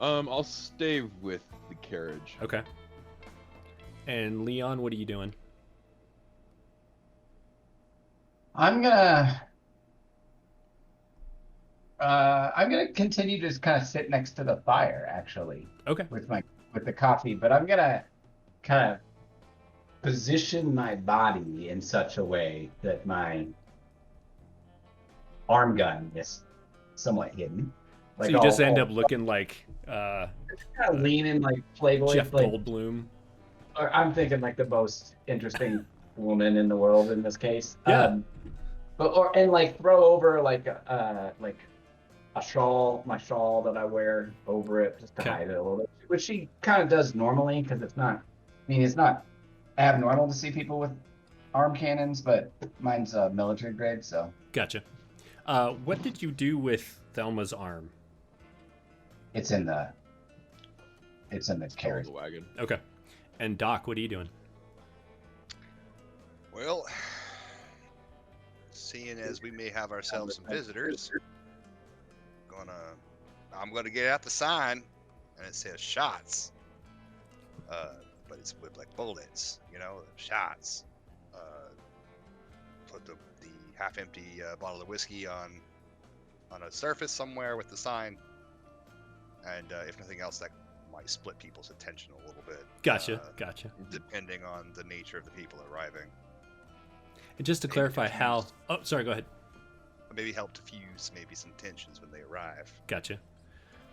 I'll stay with the carriage. Okay. And Leon, what are you doing? I'm gonna continue to just kind of sit next to the fire, actually, Okay. with the coffee, but I'm gonna kind of position my body in such a way that my arm gun is somewhat hidden. So you just end up looking like kind of leaning like Playboy. Jeff like, Goldblum. or I'm thinking like the most interesting woman in the world in this case. Yeah. And like throw over like a shawl, my shawl that I wear over it just to Okay. hide it a little bit, which she kind of does normally because it's not abnormal to see people with arm cannons, but mine's military grade, so Gotcha. What did you do with Thelma's arm? it's in the Pull carriage. the wagon. Okay. And Doc, what are you doing? Well, seeing as we may have ourselves some visitors, I'm gonna get out the sign, and it says shots. But it's with like bullets, shots. Put the half-empty bottle of whiskey on a surface somewhere with the sign, and if nothing else, that might split people's attention a little bit. Gotcha. Gotcha. Depending on the nature of the people arriving. And just to Maybe clarify, Hal. confused. Oh, sorry. Go ahead. Maybe help diffuse maybe some tensions when they arrive. Gotcha.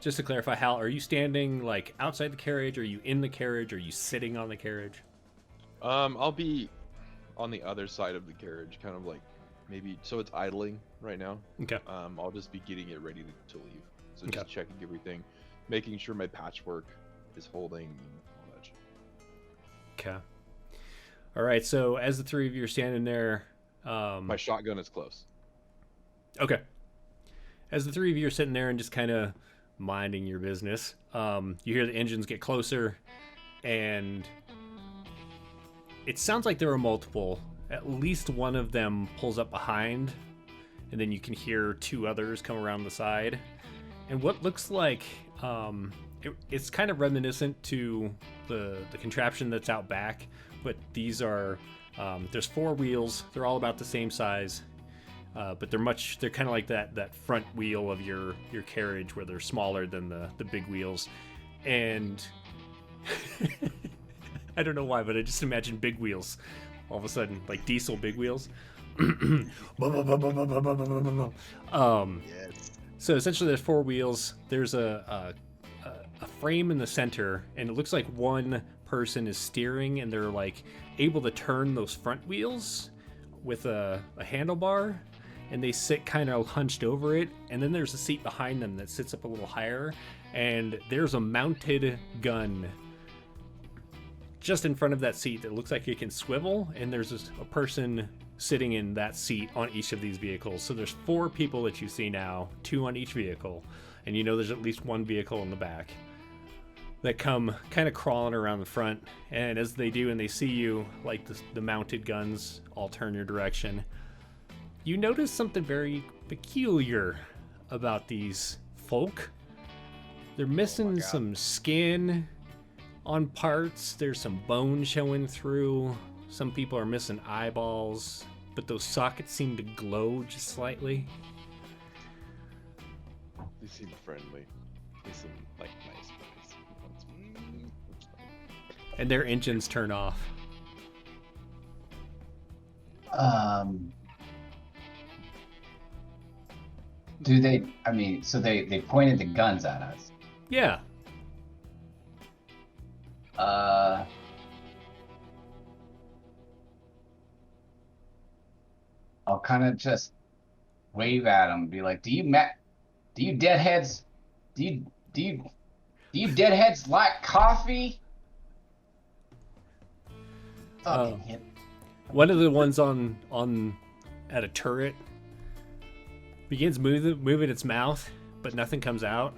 Just to clarify, Hal, are you standing like outside the carriage? Are you in the carriage? Are you sitting on the carriage? I'll be on the other side of the carriage, kind of like maybe so it's idling right now. Okay. I'll just be getting it ready to leave. So Okay. just checking everything, making sure my patchwork is holding and all that. Okay. All right. So as the three of you are standing there, My shotgun is close. okay. As the three of you are sitting there and just kind of minding your business, you hear the engines get closer, and it sounds like there are multiple. At least one of them pulls up behind, and then you can hear two others come around the side. And what looks like it's kind of reminiscent to the contraption that's out back, but these are there's four wheels. They're all about the same size. But they're kind of like that front wheel of your carriage, where they're smaller than the big wheels. And I don't know why, but I just imagine big wheels all of a sudden, like diesel big wheels. Yes. So essentially there's four wheels. There's a frame in the center, and it looks like one person is steering, and they're like able to turn those front wheels with a handlebar, and they sit kind of hunched over it. And then there's a seat behind them that sits up a little higher, and there's a mounted gun just in front of that seat that looks like it can swivel, and there's a person sitting in that seat on each of these vehicles. So there's four people that you see now, two on each vehicle, and you know there's at least one vehicle in the back that come kind of crawling around the front. And as they do and they see you, like the mounted guns all turn your direction, you notice something very peculiar about these folk. They're missing God. some skin on parts. There's some bone showing through. Some people are missing eyeballs, but those sockets seem to glow just slightly. They seem friendly. They seem like nice guys. And their engines turn off. Do they? I mean, so they pointed the guns at us. Yeah. I'll kind of just wave at him, be like, do you deadheads, do you deadheads like coffee? Oh. Hit. One of the ones on at a turret begins moving its mouth, but nothing comes out,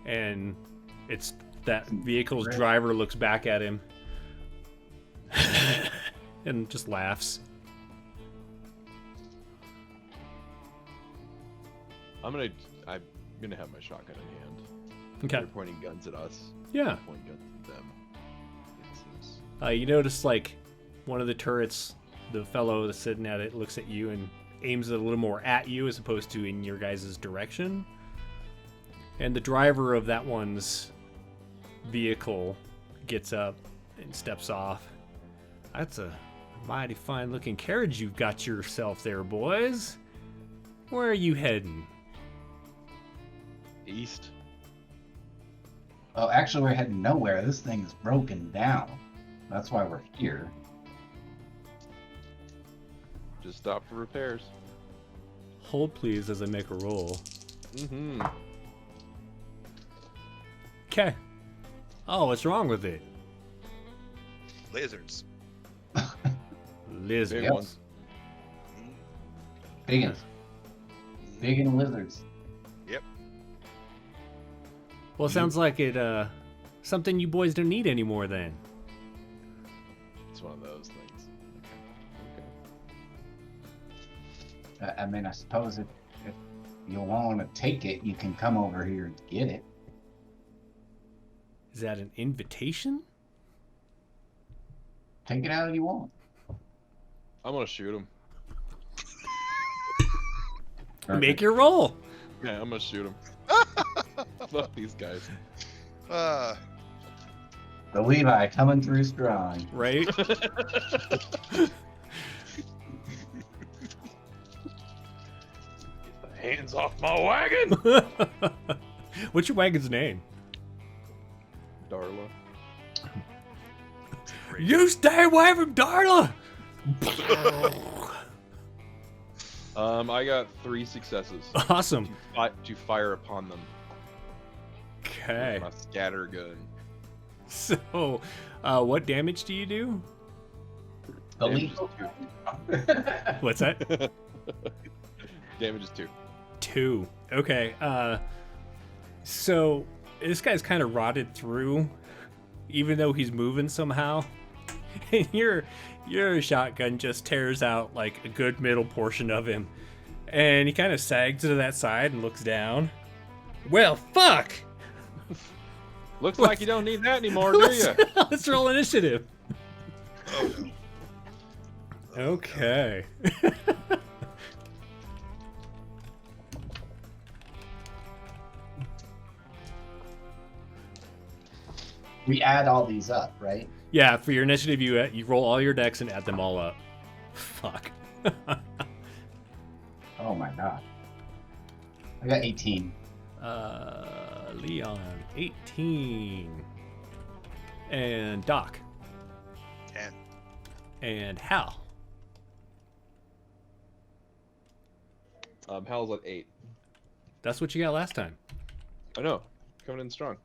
and it's that vehicle's driver looks back at him and just laughs. I'm gonna have my shotgun in hand. Okay. They're pointing guns at us. Yeah. Pointing guns at them. It seems. You notice like one of the turrets, the fellow that's sitting at it looks at you and aims it a little more at you as opposed to in your guys' direction. And the driver of that one's vehicle gets up and steps off. That's a mighty fine looking carriage you've got yourself there, boys. Where are you heading? East. Oh, actually, we're heading nowhere. This thing is broken down. That's why we're here. Just stop for repairs. Hold please as I make a roll. Mm-hmm. Okay. Oh, what's wrong with it? Lizards. Lizards. Big ones. Big ones. Big and lizards. Yep. Well, it sounds like it, something you boys don't need anymore then. It's one of those things. Okay. I mean, I suppose if you want to take it, you can come over here and get it. Is that an invitation? Take it out if you want. I'm gonna shoot him. Make your roll. Yeah, I'm gonna shoot him. Fuck these guys. Uh, The Levi coming through strong. Right? Hands off my wagon! What's your wagon's name? Darla. You stay away from Darla! I got 3 successes Awesome. to fire upon them. Okay. with my scatter gun. So, what damage do you do? The Damage lethal. is What's that? 2. Damage is 2. 2. Okay. So this guy's kind of rotted through, even though he's moving somehow. And your shotgun just tears out like a good middle portion of him, and he kind of sags to that side and looks down. Well, fuck. Looks like you don't need that anymore, do you? Let's roll initiative. oh no. Okay. We add all these up, right? Yeah, for your initiative, you roll all your decks and add them all up. Fuck. Oh my god. I got 18. Leon, 18. And Doc. 10. And Hal. Hal's at 8. That's what you got last time. I know. Coming in strong.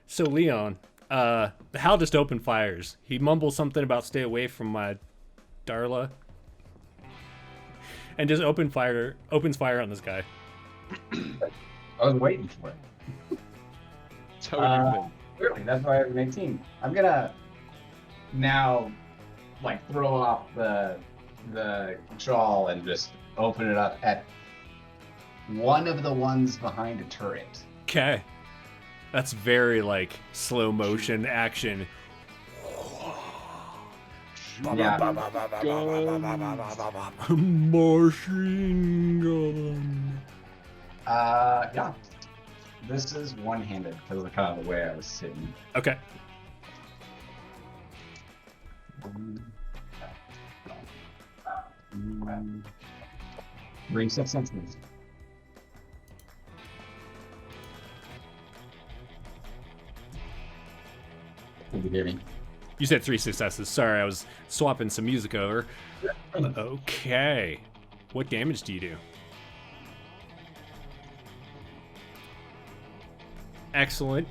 So, Leon, Hal just opened fires. He mumbles something about stay away from my Darla. And just opens fire on this guy. I was waiting for it. That's how you've been. Clearly, that's why I have an 18. I'm gonna now, like, throw off the shawl and just open it up at one of the ones behind a turret. Okay. That's very, like, slow motion action. Yeah. Machine gun. Yeah. This is one-handed because of kind of the way I was sitting. Okay. Bring 6 senses. you hear me? You said 3 successes. Sorry, I was swapping some music over. Okay. What damage do you do? Excellent.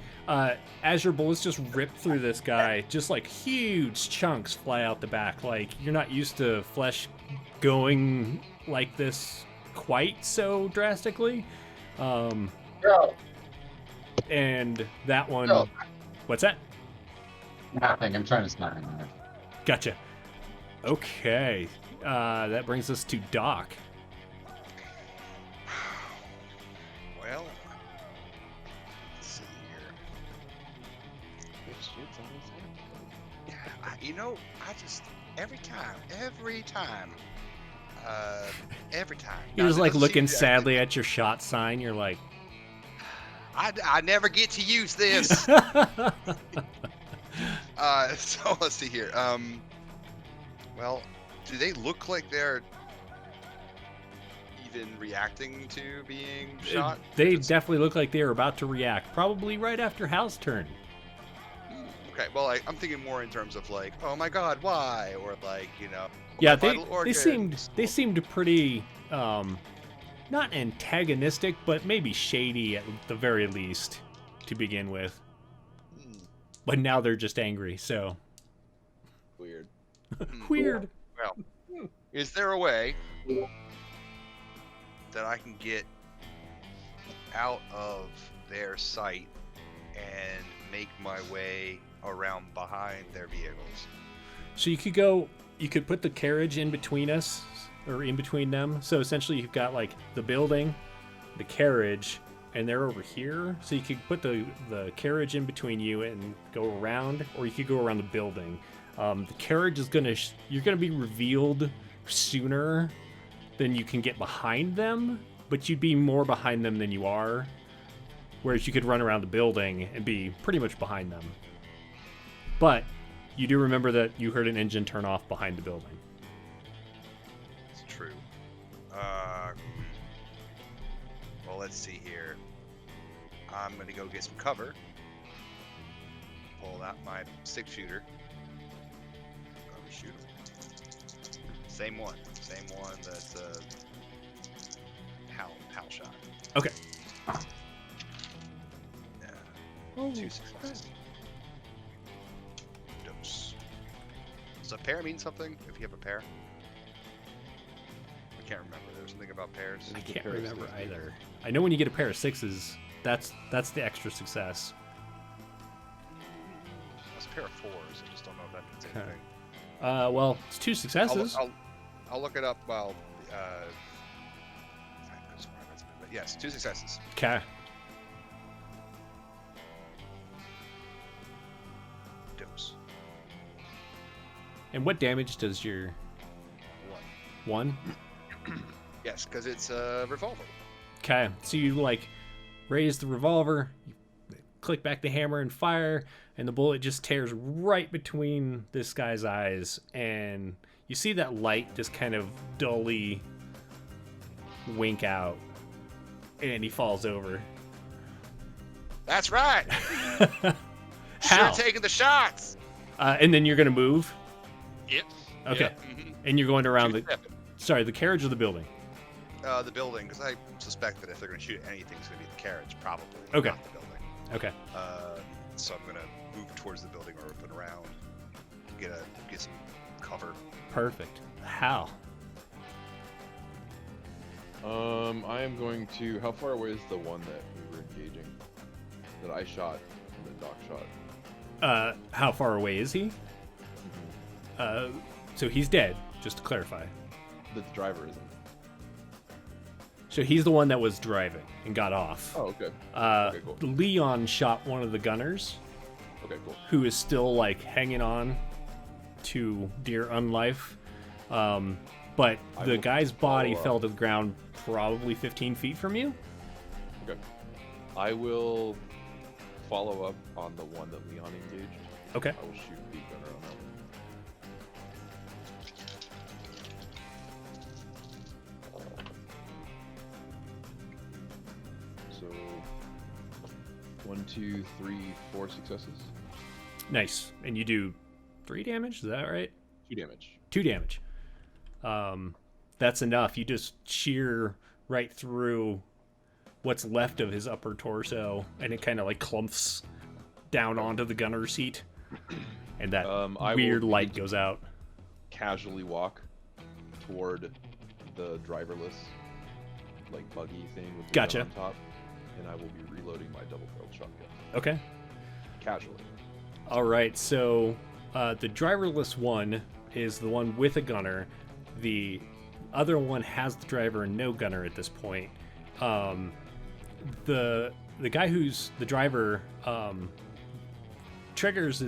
As your bullets just rip through this guy, just like huge chunks fly out the back. Like, you're not used to flesh going like this quite so drastically. Bro. And that one... No. What's that? Nothing. I'm trying to smile on it. Gotcha. Okay. That brings us to Doc. Well, let's see here. You know, I just every time. You're Now, just it like doesn't looking seem to- sadly at your shot sign. You're like, I never get to use this. So let's see here. Well, do they look like they're even reacting to being shot? they It's- definitely look like they are about to react. Probably right after Hal's turn. Okay, well, I'm thinking more in terms of like, oh my God, why? Or like, you know. Yeah, my they vital organs. seemed pretty not antagonistic, but maybe shady at the very least to begin with. Hmm, But now they're just angry. So Weird. weird. Well, is there a way that I can get out of their sight and make my way around behind their vehicles? So you could put the carriage in between us, or in between them. So essentially you've got like the building, the carriage, and they're over here. So you could put the carriage in between you and go around, or you could go around the building. The carriage is you're gonna be revealed sooner than you can get behind them, but you'd be more behind them than you are. Whereas you could run around the building and be pretty much behind them. But you do remember that you heard an engine turn off behind the building. It's true. Well, let's see here. I'm gonna go get some cover. Pull out my 6-shooter. Go shoot him. Same one. That's a Hal shot. Okay. Yeah. 2 successes. Dose. Does a pair mean something if you have a pair? I can't remember. There was something about pairs. I can't pair of remember sixes. either. I know when you get a pair of 6s, that's the extra success. It's a pair of 4s. I just don't know if that means Okay. anything. Well, it's 2 successes. I'll look it up while. But yes, 2 successes. Okay. Dose. And what damage does your 1. 1? Yes, because it's a revolver. Okay. So you like raise the revolver, you click back the hammer and fire, and the bullet just tears right between this guy's eyes, and you see that light just kind of dully wink out, and he falls over. That's right. How? Sure taking the shots. And then you're gonna move. Yep. Okay. Mhm. And you're going around the Two-stepping. the carriage or the building. The building, because I suspect that if they're going to shoot at anything, it's going to be the carriage, probably. Okay. Not the building. Okay. So I'm going to move towards the building or open around, get some cover. Perfect. How? I am going to. How far away is the one that we were engaging? That I shot and then Doc shot. How far away is he? So he's dead, just to clarify. The driver isn't. So he's the one that was driving and got off. Oh, okay. Okay, cool. Leon shot one of the gunners, Okay, cool. who is still like hanging on to dear unlife. But I the will guy's body follow fell up. to the ground probably 15 feet from you. Okay. I will follow up on the one that Leon engaged. Okay. I will shoot the gunner on that one. So 1, 2, 3, 4 successes. Nice. And you do 3 damage, is that right? 2 damage. 2 damage. That's enough. You just shear right through what's left of his upper torso, and it kind of like clumps down onto the gunner seat, and that I weird will light goes out. casually walk toward the driverless, like buggy thing with the Gotcha. gun on top, and I will be reloading my double-barreled shotgun Okay. casually. All right. So the driverless one is the one with a gunner. The other one has the driver and no gunner at this point. The guy who's the driver triggers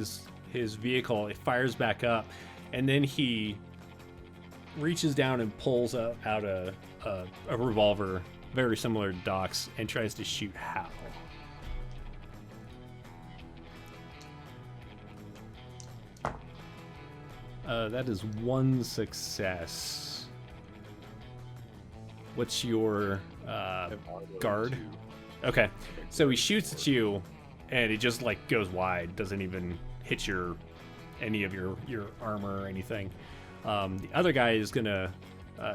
his vehicle. It fires back up, and then he reaches down and pulls out a revolver very similar to Doc's and tries to shoot Hal. That is 1 success. What's your guard? Okay, so he shoots at you, and it just like goes wide. Doesn't even hit any of your armor or anything. The other guy is gonna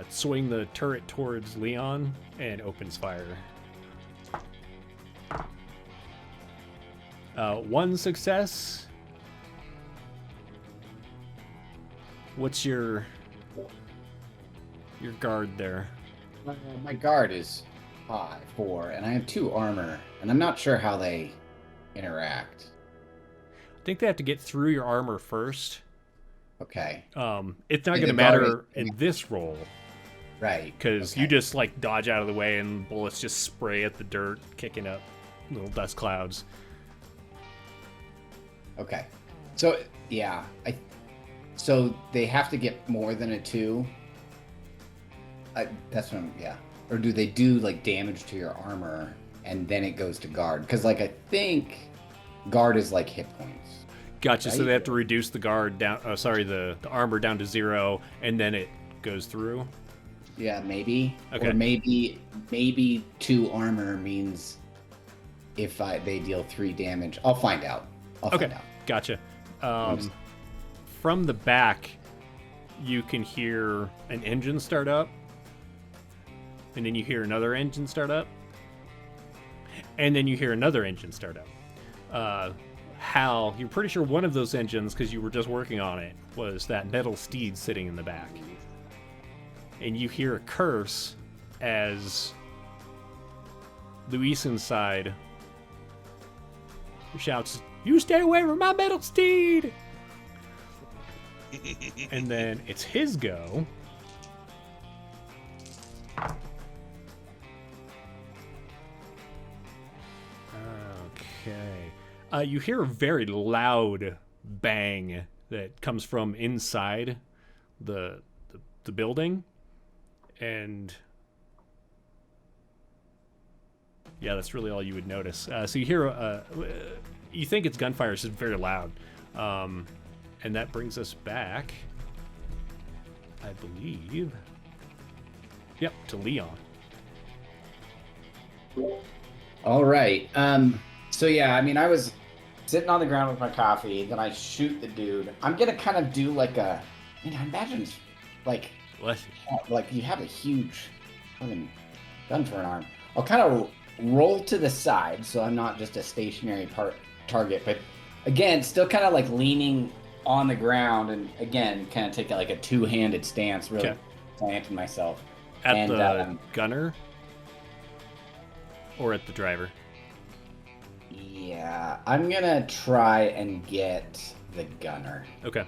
swing the turret towards Leon and opens fire. 1 success. What's your guard there? My guard is 4, and I have 2 armor, and I'm not sure how they interact. I think they have to get through your armor first. Okay. It's not And going to the matter guard in this roll Right. because you just like dodge out of the way and bullets just spray at the dirt, kicking up little dust clouds. Okay. So yeah, so they have to get more than a 2. That's what yeah. Or do they do like damage to your armor and then it goes to guard? Because like I think guard is like hit points. Gotcha. So Right. they have to reduce the guard down. The armor down to 0, and then it goes through. Yeah, maybe. Okay. Or maybe 2 armor means if they deal 3 damage. I'll find out. Okay, gotcha. From the back, you can hear an engine start up, and then you hear another engine start up, and then you hear another engine start up. Hal, you're pretty sure one of those engines, because you were just working on it, was that metal steed sitting in the back. And you hear a curse as Luis inside shouts, "You stay away from my metal steed!" And then it's his go. Okay. You hear a very loud bang that comes from inside the building, and yeah, that's really all you would notice. So you hear you think it's gunfire, it's just very loud. And that brings us back, I believe, yep, to Leon. All right. So yeah, I mean, I was sitting on the ground with my coffee, then I shoot the dude. I'm gonna kind of do like I imagine it's like you have a huge fucking gun for an arm. I'll kind of roll to the side so I'm not just a stationary target, but again, still kind of like leaning on the ground, and again, kind of take like a 2-handed stance, really planting myself. At the gunner? Or at the driver? Yeah, I'm gonna try and get the gunner. Okay.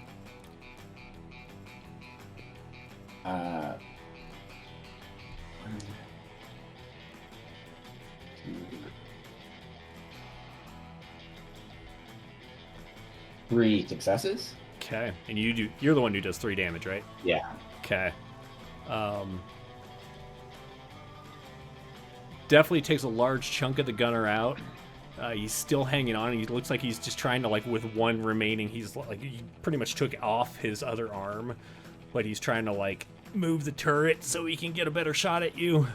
Three successes. Okay. And you're the one who does 3 damage, right? Yeah. Okay. Definitely takes a large chunk of the gunner out. He's still hanging on. He looks like he's just trying to, like, with one remaining, he's like, he pretty much took off his other arm, but he's trying to, like, move the turret so he can get a better shot at you.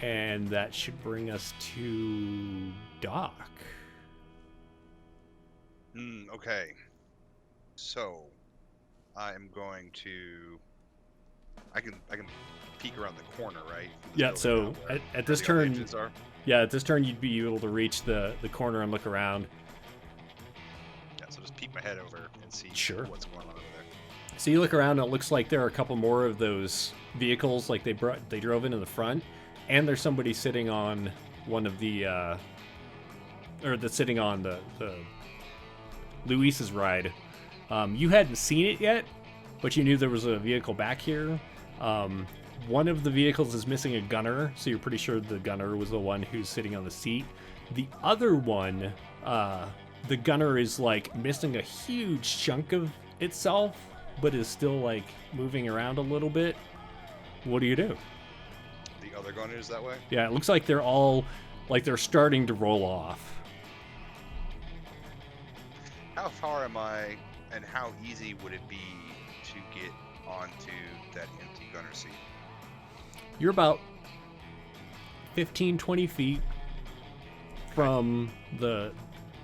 And that should bring us to Doc. Okay. So, I am going to. I can peek around the corner, right? from this Yeah, building so down where- at this where the other turn, engines are. yeah, at this turn you'd be able to reach the corner and look around. Yeah, so just peek my head over and see Sure. what's going on over there. So you look around and it looks like there are a couple more of those vehicles like they drove into the front, and there's somebody sitting on one of the or that's sitting on the Luis's ride. You hadn't seen it yet, but you knew there was a vehicle back here. One of the vehicles is missing a gunner, so you're pretty sure the gunner was the one who's sitting on the seat. The other one, the gunner is like missing a huge chunk of itself, but is still like moving around a little bit. What do you do? The other gunners that way. Yeah, it looks like they're all like they're starting to roll off. How far am I, and how easy would it be to get onto that empty gunner seat? You're about 15, 20 feet from the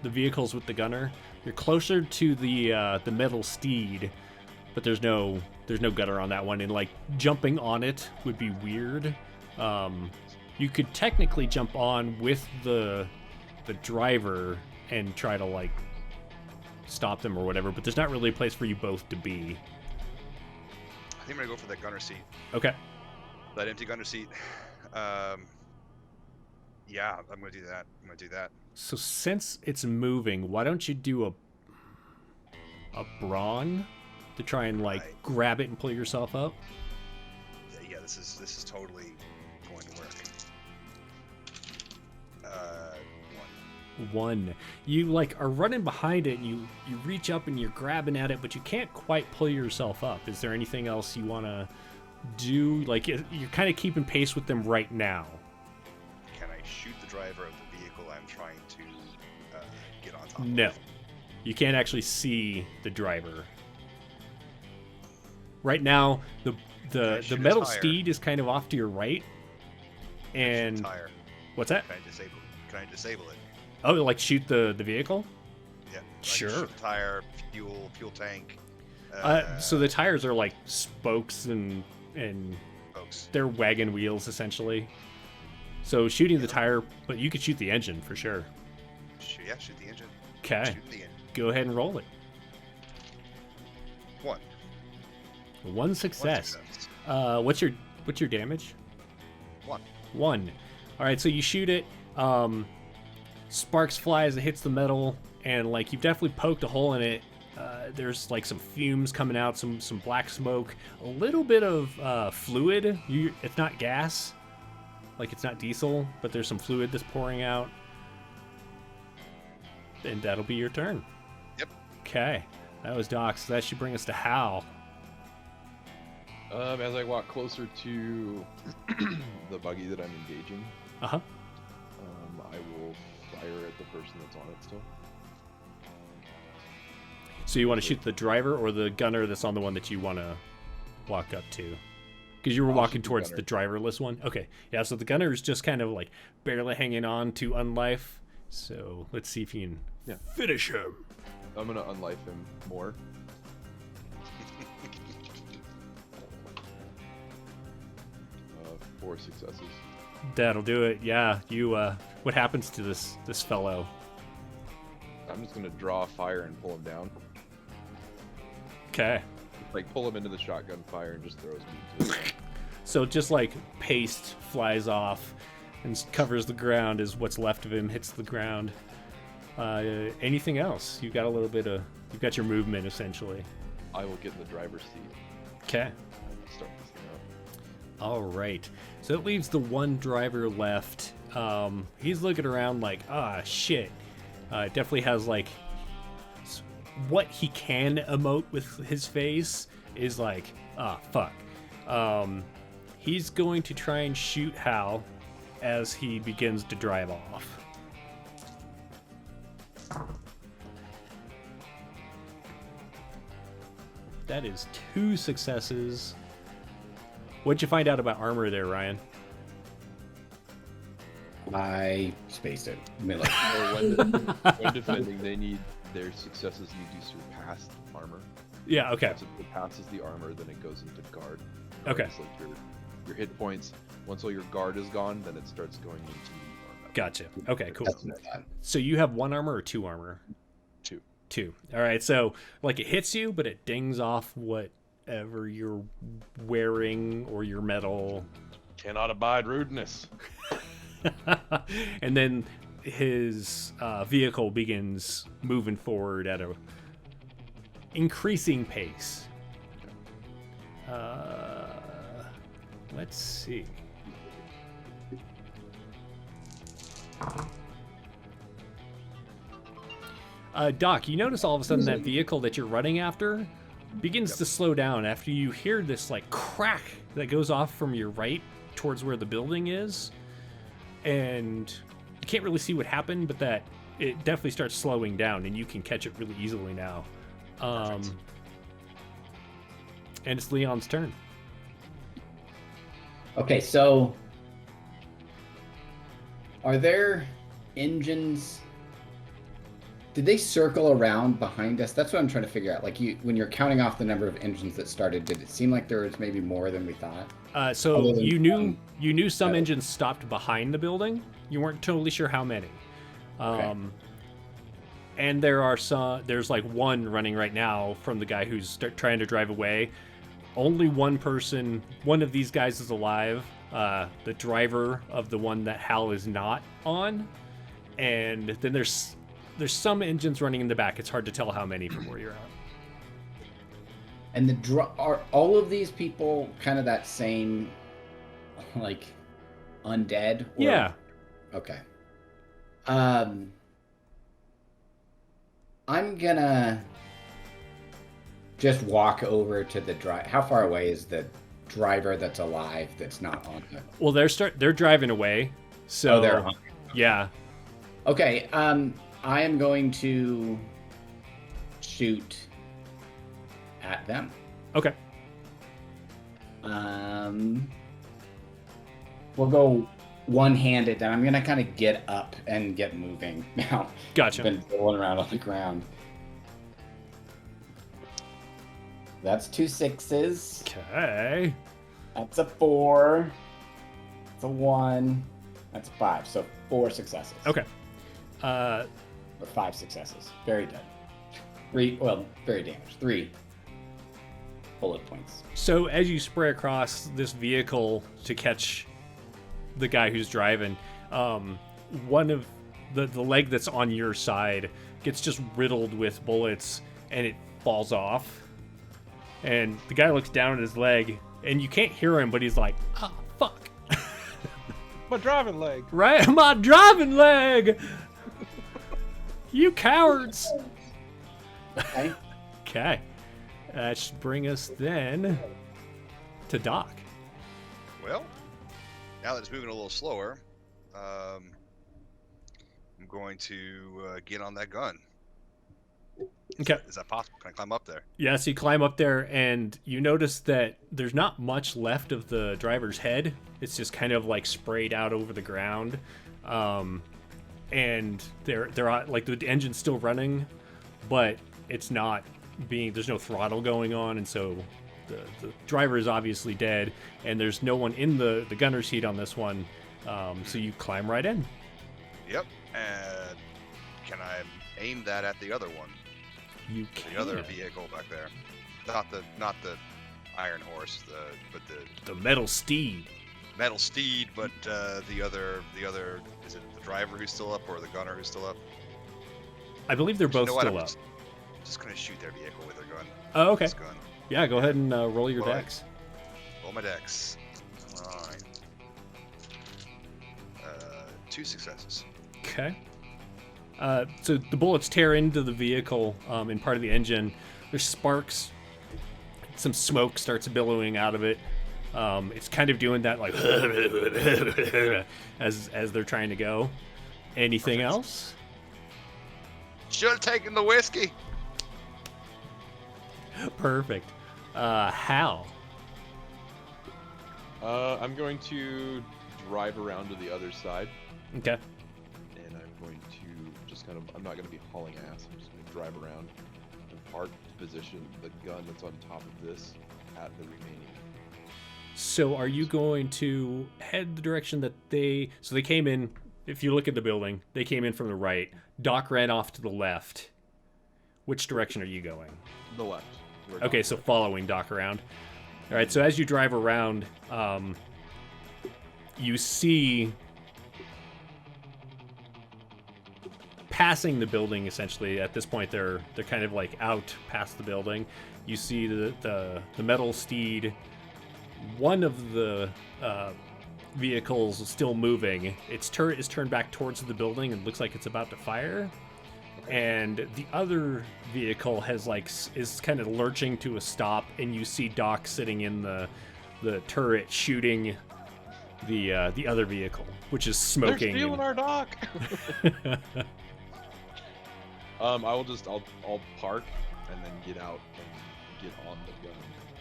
vehicles with the gunner. You're closer to the metal steed, but there's no gunner on that one, and like jumping on it would be weird. You could technically jump on with the driver and try to like stop them or whatever, but there's not really a place for you both to be. I think I'm gonna go for that gunner seat. Okay. That empty gunner seat. Yeah, I'm gonna do that. So since it's moving, why don't you do a brawn to try and like Right. grab it and pull yourself up? Yeah, this is totally going to work. One. One. You like are running behind it and you reach up and you're grabbing at it, but you can't quite pull yourself up. Is there anything else you want to do? Like you're kind of keeping pace with them right now. Can I shoot the driver of the vehicle I'm trying to get on top No. of? You can't actually see the driver. Right now, the shoot a metal tire? steed is kind of off to your right. Shoot And the tire. what's that? Can I disable it? Oh, like shoot the vehicle? Yeah. Sure. Shoot the tire, fuel tank. So the tires are like spokes and folks. they're wagon wheels essentially. So shooting the tire, but you could shoot the engine for sure. Shoot the engine. Okay, Shooting the engine. go ahead and roll it. One. One success. success. What's your damage? One. One. All right, so you shoot it. Sparks fly as it hits the metal, and like you've definitely poked a hole in it. There's like some fumes coming out, some black smoke, a little bit of fluid. It's not gas, like it's not diesel, but there's some fluid that's pouring out. And that'll be your turn. Yep. Okay, that was Doc. So that should bring us to Hal. As I walk closer to the buggy that I'm engaging, Uh huh. I will fire at the person that's on it still. So you want to shoot the driver or the gunner that's on the one that you want to walk up to? Because you were I'll walking shoot the towards gunner. the driverless one. Okay, yeah. So the gunner is just kind of like barely hanging on to unlife. So let's see if you can Yeah. finish him. I'm gonna unlife him more. 4 successes. That'll do it. Yeah. You. What happens to this fellow? I'm just gonna draw fire and pull him down. Okay. Like pull him into the shotgun fire and just throws me to the ground. So just like paste flies off and covers the ground as what's left of him hits the ground. Anything else? You've got a little bit of. You've got your movement essentially. I will get in the driver's seat Okay. and start this thing up. All right. So it leaves the one driver left. He's looking around like, shit. Definitely has like what he can emote with his face is like, fuck. He's going to try and shoot Hal as he begins to drive off. That is 2 successes. What'd you find out about armor there, Ryan? I spaced it. I mean, like, Or when defending, they need their successes need to surpass armor. Yeah. Okay. Once it surpasses the armor, then it goes into guard. Okay. It's like your hit points. Once all your guard is gone, then it starts going into armor. Gotcha. Okay. Cool. That's what I thought. So you have 1 armor or 2 armor? 2. 2. All right. So like it hits you, but it dings off whatever you're wearing or your metal. Cannot abide rudeness. And then his vehicle begins moving forward at a increasing pace. Let's see. Doc, you notice all of a sudden that vehicle that you're running after begins to slow down after you hear this like crack that goes off from your right towards where the building is, and you can't really see what happened, but that it definitely starts slowing down, and you can catch it really easily now. And it's Leon's turn. Okay, so are there engines? Did they circle around behind us? That's what I'm trying to figure out. Like when you're counting off the number of engines that started, did it seem like there was maybe more than we thought? So Other than you knew some metal. engines stopped behind the building. You weren't totally sure how many. Okay. And there's like 1 running right now from the guy who's trying to drive away. Only one of these guys is alive. The driver of the one that Hal is not on. And then there's some engines running in the back. It's hard to tell how many from where you're at. And are all of these people kind of that same, like, undead? Or... Yeah. Okay. I'm gonna just walk over to the drive. How far away is the driver that's alive that's not on the... Well, they're driving away. So they're on. yeah. Okay. I am going to shoot at them. Okay. We'll go one-handed, and I'm gonna kind of get up and get moving now. Gotcha. Been rolling around on the ground. That's 2 6s. Okay. That's a 4. That's a 1. That's a 5. So 4 successes. Okay. Or 5 successes. Very dead. 3. Well, very damaged. 3 bullet points. So as you spray across this vehicle to catch the guy who's driving, one of the leg that's on your side gets just riddled with bullets, and it falls off. And the guy looks down at his leg, and you can't hear him, but he's like, "Oh fuck!" My driving leg. Right, my driving leg. You cowards. Okay. Okay. That should bring us then to Doc. Well, now that it's moving a little slower, I'm going to get on that gun. Okay. Is that possible? Can I climb up there? Yeah, so you climb up there, and you notice that there's not much left of the driver's head. It's just kind of like sprayed out over the ground. And they're like the engine's still running, but it's not there's no throttle going on, and so the driver is obviously dead, and there's no one in the gunner's seat on this one. So you climb right in. Yep. And can I aim that at the other one? You can. The other vehicle back there. Not the Iron Horse, but the The metal steed. metal steed, but the other is it the driver who's still up or the gunner who's still up? I believe they're both You know what, still I'm up. just gonna shoot their vehicle with their gun. Oh, okay. This gun. Yeah, go ahead and roll your Well, dex. Roll my dex. Alright. 2 successes. Okay. So the bullets tear into the vehicle and part of the engine. There's sparks. Some smoke starts billowing out of it. It's kind of doing that like as they're trying to go. Anything Perfect. else? Should have taken the whiskey. Perfect. Hal. I'm going to drive around to the other side, Okay. and I'm going to just I'm not gonna be hauling ass. I'm just gonna drive around and park to position the gun that's on top of this at the remaining. So are you going to head the direction that they came in? If you look at the building, they came in from the right. Doc ran off to the left. Which direction are you going? The left. where Okay, Doc so went. following Doc around. All right, so as you drive around, you see passing the building. Essentially, at this point, they're kind of like out past the building. You see the metal steed. One of the vehicles is still moving. Its turret is turned back towards the building and looks like it's about to fire. And the other vehicle is kind of lurching to a stop, and you see Doc sitting in the turret shooting the other vehicle, which is They're smoking. stealing our dock. I'll park and then get out and get on the gun.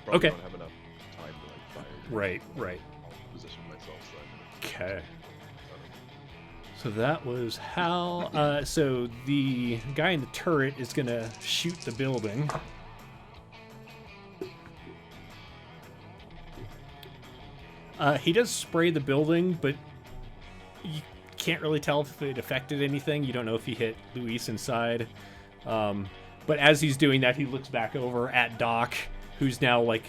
Probably Okay. don't have enough time to fire. Right. I'll position myself so I can. Okay. So that was Hal. So the guy in the turret is gonna shoot the building. He does spray the building, but you can't really tell if it affected anything. You don't know if he hit Luis inside. But as he's doing that, he looks back over at Doc, who's now like,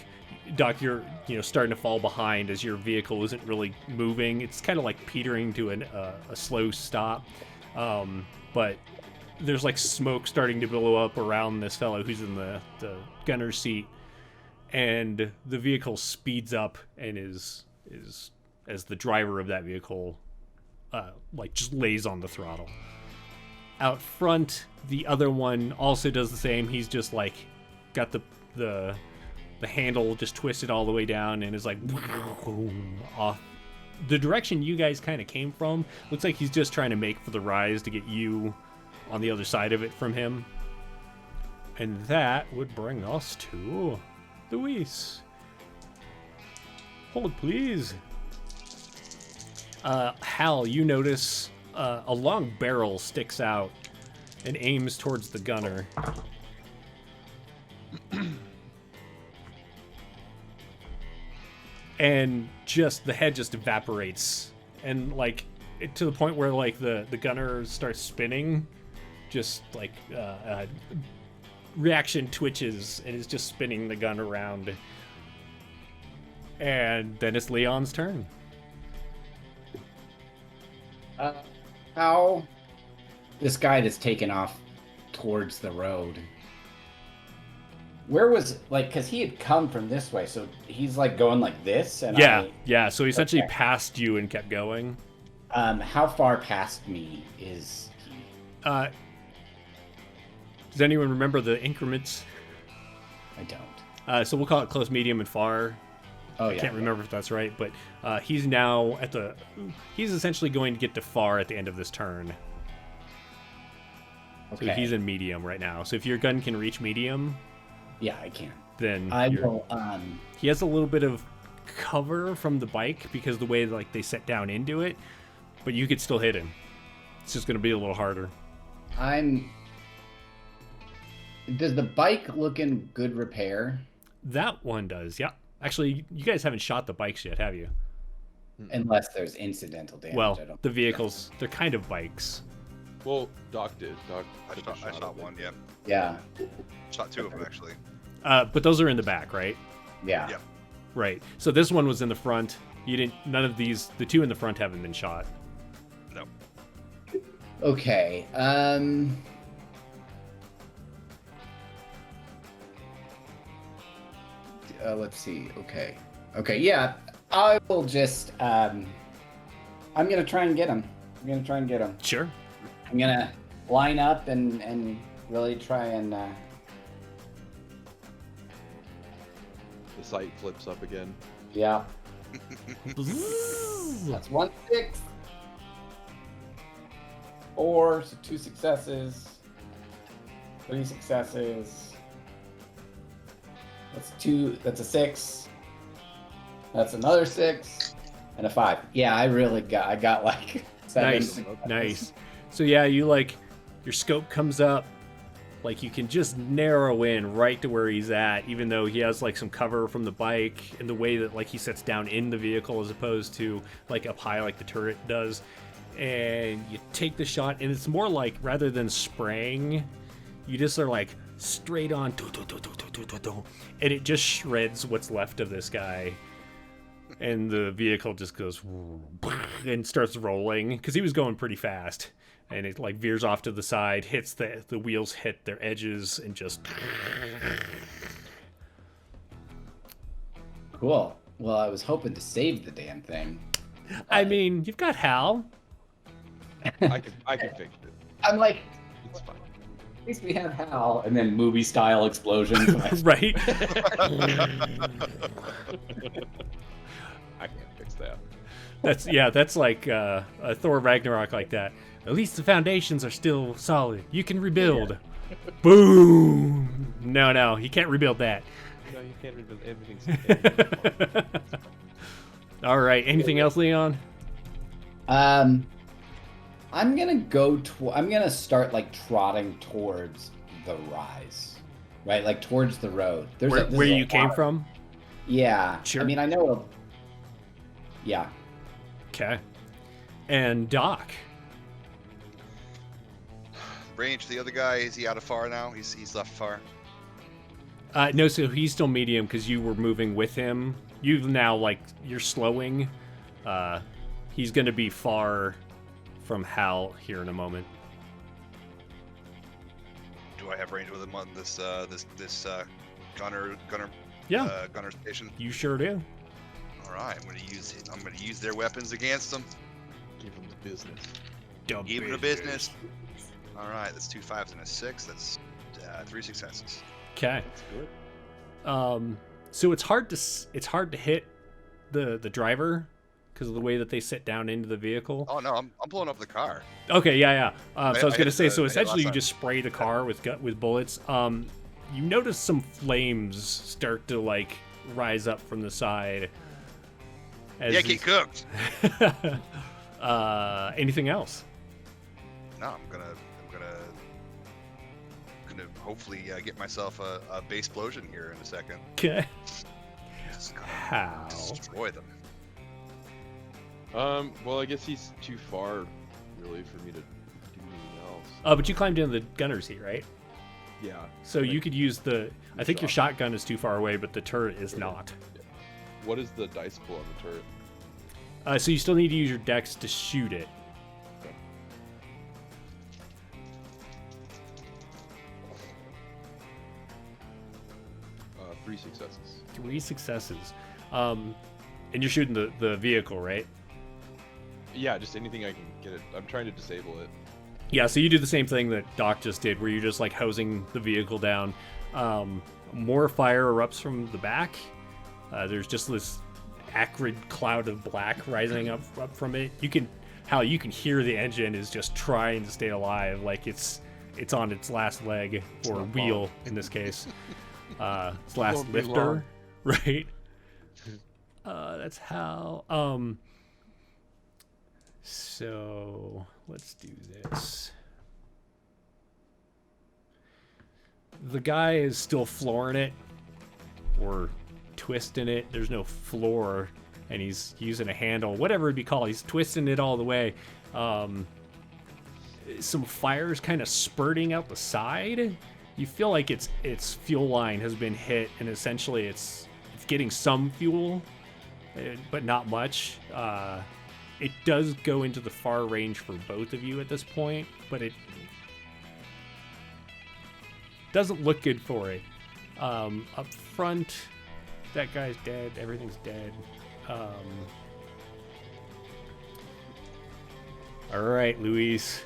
Doc, you're starting to fall behind as your vehicle isn't really moving. It's kind of like petering to a slow stop. But there's like smoke starting to blow up around this fellow who's in the gunner's seat, and the vehicle speeds up and is as the driver of that vehicle like just lays on the throttle. Out front, the other one also does the same. He's just like got the handle just twisted all the way down and is like off the direction you guys kind of came from. Looks like he's just trying to make for the rise to get you on the other side of it from him. And that would bring us to Luis. Hold, please. Hal, you notice a long barrel sticks out and aims towards the gunner. And just the head just evaporates, and like to the point where like the gunner starts spinning, just like reaction twitches and is just spinning the gun around. And then it's Leon's turn. How this guy that's taken off towards the road, where was, like, because he had come from this way, so he's like going like this, and Yeah. So he essentially Okay. passed you and kept going. how far past me is he? Does anyone remember the increments? I don't. So we'll call it close, medium, and far. Oh I yeah. can't remember if that's right, but he's now he's essentially going to get to far at the end of this turn. Okay. So he's in medium right now. So if your gun can reach medium, Yeah, I can. then I you're- will. he has a little bit of cover from the bike because the way like they set down into it, but you could still hit him. It's just going to be a little harder. Does the bike look in good repair? That one does, yeah. Actually, you guys haven't shot the bikes yet, have you? Unless there's incidental damage. Well, I don't. the vehicles, they're kind of bikes. Well, Doc did. Doc I took a shot of it. one, yeah. Yeah. Shot two of them, actually. But those are in the back, right? Yeah. Yeah. Right. So this one was in the front. You didn't. None of these. The two in the front haven't been shot. No. Okay. Let's see. Okay. Okay. Yeah. I will just. I'm gonna try and get him. Sure. I'm gonna line up and really try and. The sight flips up again. Yeah. That's 1 6. 4, so 2 successes. 3 successes. That's 2. That's a 6. That's another 6. And a 5. Yeah, I got like 7 Nice. successes. Nice. So yeah, you like your scope comes up. Like, you can just narrow in right to where he's at, even though he has, like, some cover from the bike and the way that, like, he sits down in the vehicle as opposed to, like, up high like the turret does. And you take the shot, and it's more like, rather than spraying, you just are, like, straight on, and it just shreds what's left of this guy. And the vehicle just goes and starts rolling, because he was going pretty fast. And it like veers off to the side, hits the wheels hit their edges, and just. Cool. Well, I was hoping to save the damn thing. I mean, you've got Hal. I can fix it. I'm like, It's fine. at least we have Hal, and then movie style explosion. Right? I can't fix that. That's like a Thor Ragnarok like that. At least the foundations are still solid. You can rebuild. Boom! No, you can't rebuild that. No, you can't rebuild everything. All right. Anything else, Leon? I'm gonna start like trotting towards the rise, right? Like towards the road. Where you came from? Yeah. Sure. I mean, I know. Yeah. Okay. And Doc. Range, the other guy, is he out of far now? He's left far. No, so he's still medium because you were moving with him. You've now, like, you're slowing. He's going to be far from Hal here in a moment. Do I have range with him on this gunner gunner station? You sure do. All right, I'm gonna use their weapons against them. Give them the business. Give them the business. All right, that's 2 5s and a 6. That's 3 successes. Okay. That's good. So it's hard to hit the driver because of the way that they sit down into the vehicle. Oh no, I'm pulling up the car. Okay, yeah. So I was I gonna hit say, the- so I hit essentially last you time. just spray the car with bullets. You notice some flames start to like rise up from the side. As Yeah, get cooked. anything else? No, I'm gonna hopefully get myself a base explosion here in a second. Okay. Just gonna How? destroy them. Well, I guess he's too far, really, for me to do anything else. But you climbed into the gunner seat, right? Yeah. So you could use the. I think your shot. shotgun is too far away, but the turret is not. What is the dice pool on the turret? So you still need to use your dex to shoot it. 3 successes. 3 successes. And you're shooting the vehicle, right? Yeah, just anything I can get it. I'm trying to disable it. Yeah, so you do the same thing that Doc just did, where you're just like hosing the vehicle down. More fire erupts from the back. There's just this acrid cloud of black rising up from it. You can hear the engine is just trying to stay alive, like it's on its last leg, or not wheel long. in this case. Its last Won't be lifter, long. right? That's how. So let's do this. The guy is still flooring it, or twisting it. There's no floor, and he's using a handle, whatever it'd be called. He's twisting it all the way. Some fire's kind of spurting out the side. You feel like its fuel line has been hit, and essentially it's getting some fuel, but not much. It does go into the far range for both of you at this point, but it doesn't look good for it. Up front, that guy's dead. Everything's dead. All right, Luis.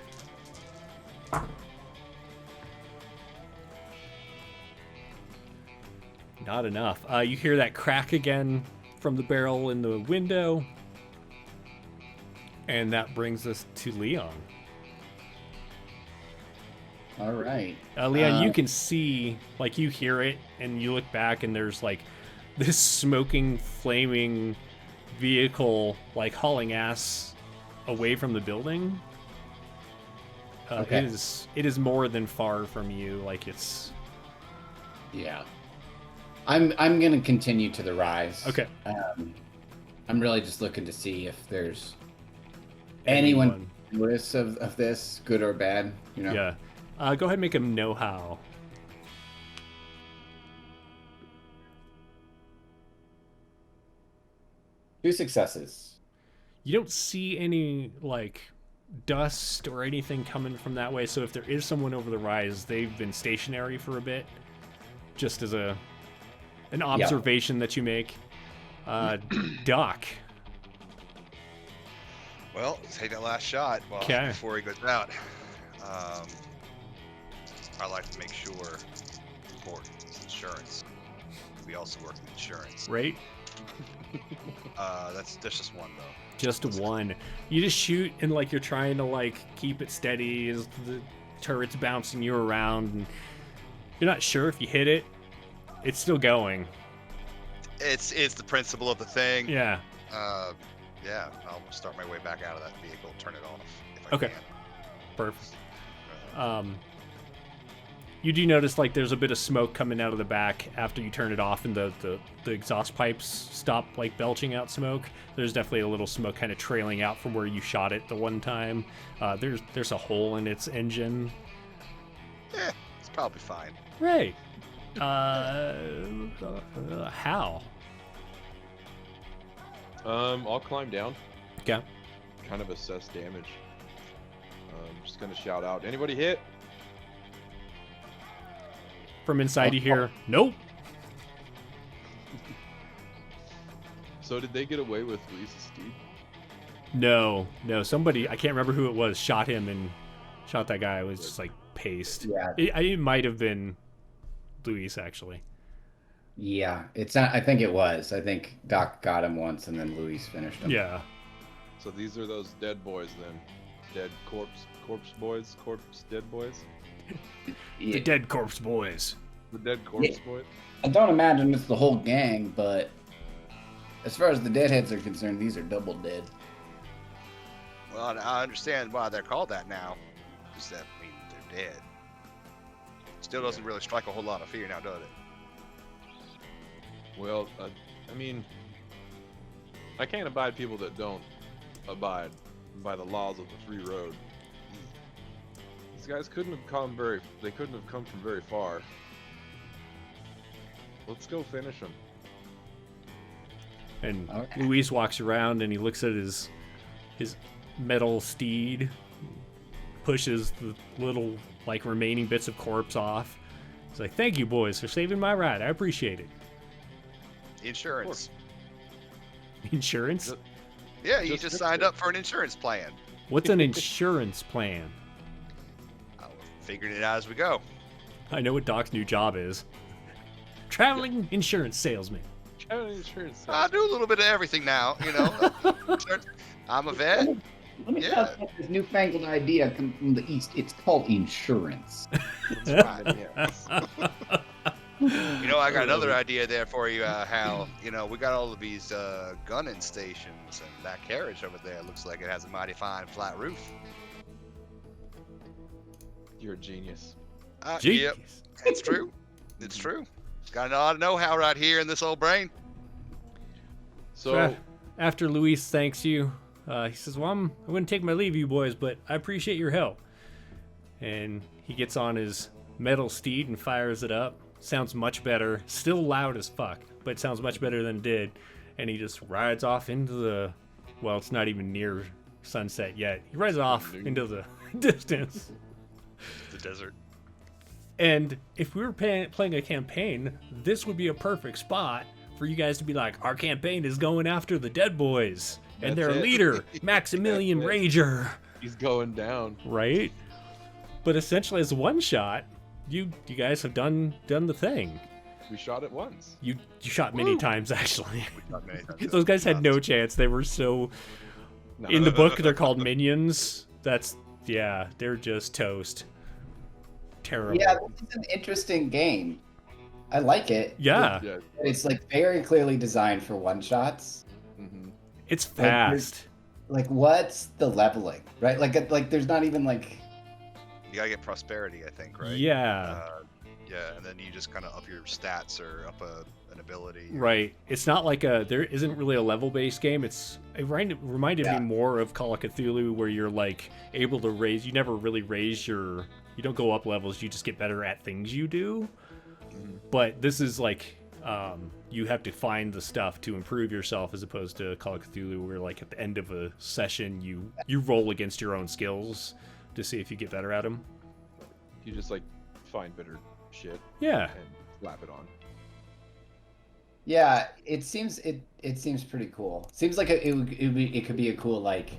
Not enough. You hear that crack again from the barrel in the window. And that brings us to Leon. All right. Leon, you can see, like, you hear it, and you look back, and there's, like, this smoking, flaming vehicle, like, hauling ass away from the building. Okay. it is more than far from you. Like it's Yeah. I'm gonna continue to the rise. okay. I'm really just looking to see if there's anyone notice of this, good or bad. You know. Yeah. Go ahead and make him know how. 2 successes. You don't see any like dust or anything coming from that way. So if there is someone over the rise, they've been stationary for a bit, just as an observation that you make. Doc. Well, take that last shot Okay. before he goes out. I like to make sure important insurance. We also work in insurance. Right? That's just one though. Just one. You just shoot and like you're trying to like keep it steady as the turret's bouncing you around, and you're not sure if you hit it. It's still going. It's the principle of the thing. Yeah. Yeah. I'll start my way back out of that vehicle, turn it off if I Okay. can. Perfect. You do notice like there's a bit of smoke coming out of the back after you turn it off, and the exhaust pipes stop like belching out smoke. There's definitely a little smoke kind of trailing out from where you shot it the one time. There's a hole in its engine. It's probably fine. Right. How? I'll climb down, Okay. kind of assess damage. Just gonna shout out, anybody hit? From inside you hear, nope. So did they get away with Luis's steed? No. Somebody, I can't remember who it was, shot him and shot that guy. It was just like paced. Yeah. It might have been Luis, actually. Yeah. It's not. I think it was. I think Doc got him once, and then Luis finished him. Yeah. So these are those dead boys then. Dead corpse boys, dead boys? The dead corpse boys. The dead corpse boys? I don't imagine it's the whole gang, but as far as the deadheads are concerned, these are double dead. Well, I understand why they're called that now. Just that they're dead. Still doesn't really strike a whole lot of fear now, does it? Well, I mean, I can't abide people that don't abide by the laws of the free road. These guys couldn't have come from very far. Let's go finish them. And Okay. Luis walks around and he looks at his metal steed, pushes the little like remaining bits of corpse off. He's like, "Thank you, boys, for saving my ride. I appreciate it." Insurance. Insurance? Yeah, you Just just fix signed it. up for an insurance plan. What's an insurance plan? I figured it out as we go. I know what Doc's new job is. Traveling insurance salesman. Insurance. I do a little bit of everything now, you know. I'm a vet. Let me Yeah. tell you this newfangled idea come from the East. It's called insurance. That's right. Yes. You know, I got another idea there for you, Hal. You know, we got all of these gunning stations, and that carriage over there looks like it has a mighty fine flat roof. You're a genius. Yep, Jeez. it's true. It's true. Got a lot of know-how right here in this old brain. So, After Luis thanks you, he says, "Well, I'm going to take my leave, you boys, but I appreciate your help." And he gets on his metal steed and fires it up. Sounds much better. Still loud as fuck, but it sounds much better than it did. And he just rides off into the... Well, it's not even near sunset yet. He rides off into the distance. The desert. And if we were playing a campaign, this would be a perfect spot for you guys to be like, our campaign is going after the Dead Boys and That's their it. leader, Maximilian That's it. Rager, he's going down. right? But essentially, as one shot, you guys have done the thing. We shot it once. You shot many Woo! times actually. Not many times. Those guys had no chance. They were so. No. In the book, they're called minions. They're just toast. Terrible. Yeah, this is an interesting game. I like it. Yeah. Yeah. It's like very clearly designed for one shots. hmm It's Like, there's- fast. Like, what's the leveling, right? Like there's not even like You gotta get prosperity, I think, right? Yeah. Yeah, and then you just kind of up your stats or up an ability. Right. It's not like there isn't really a level-based game. Reminded me more of Call of Cthulhu, where you're like able to raise. You never really raise your. You don't go up levels. You just get better at things you do. But this is like you have to find the stuff to improve yourself, as opposed to Call of Cthulhu, where like at the end of a session you roll against your own skills to see if you get better at them. You just like find better shit Yeah. and slap it on. Yeah, it seems pretty cool. Seems like it could be a cool like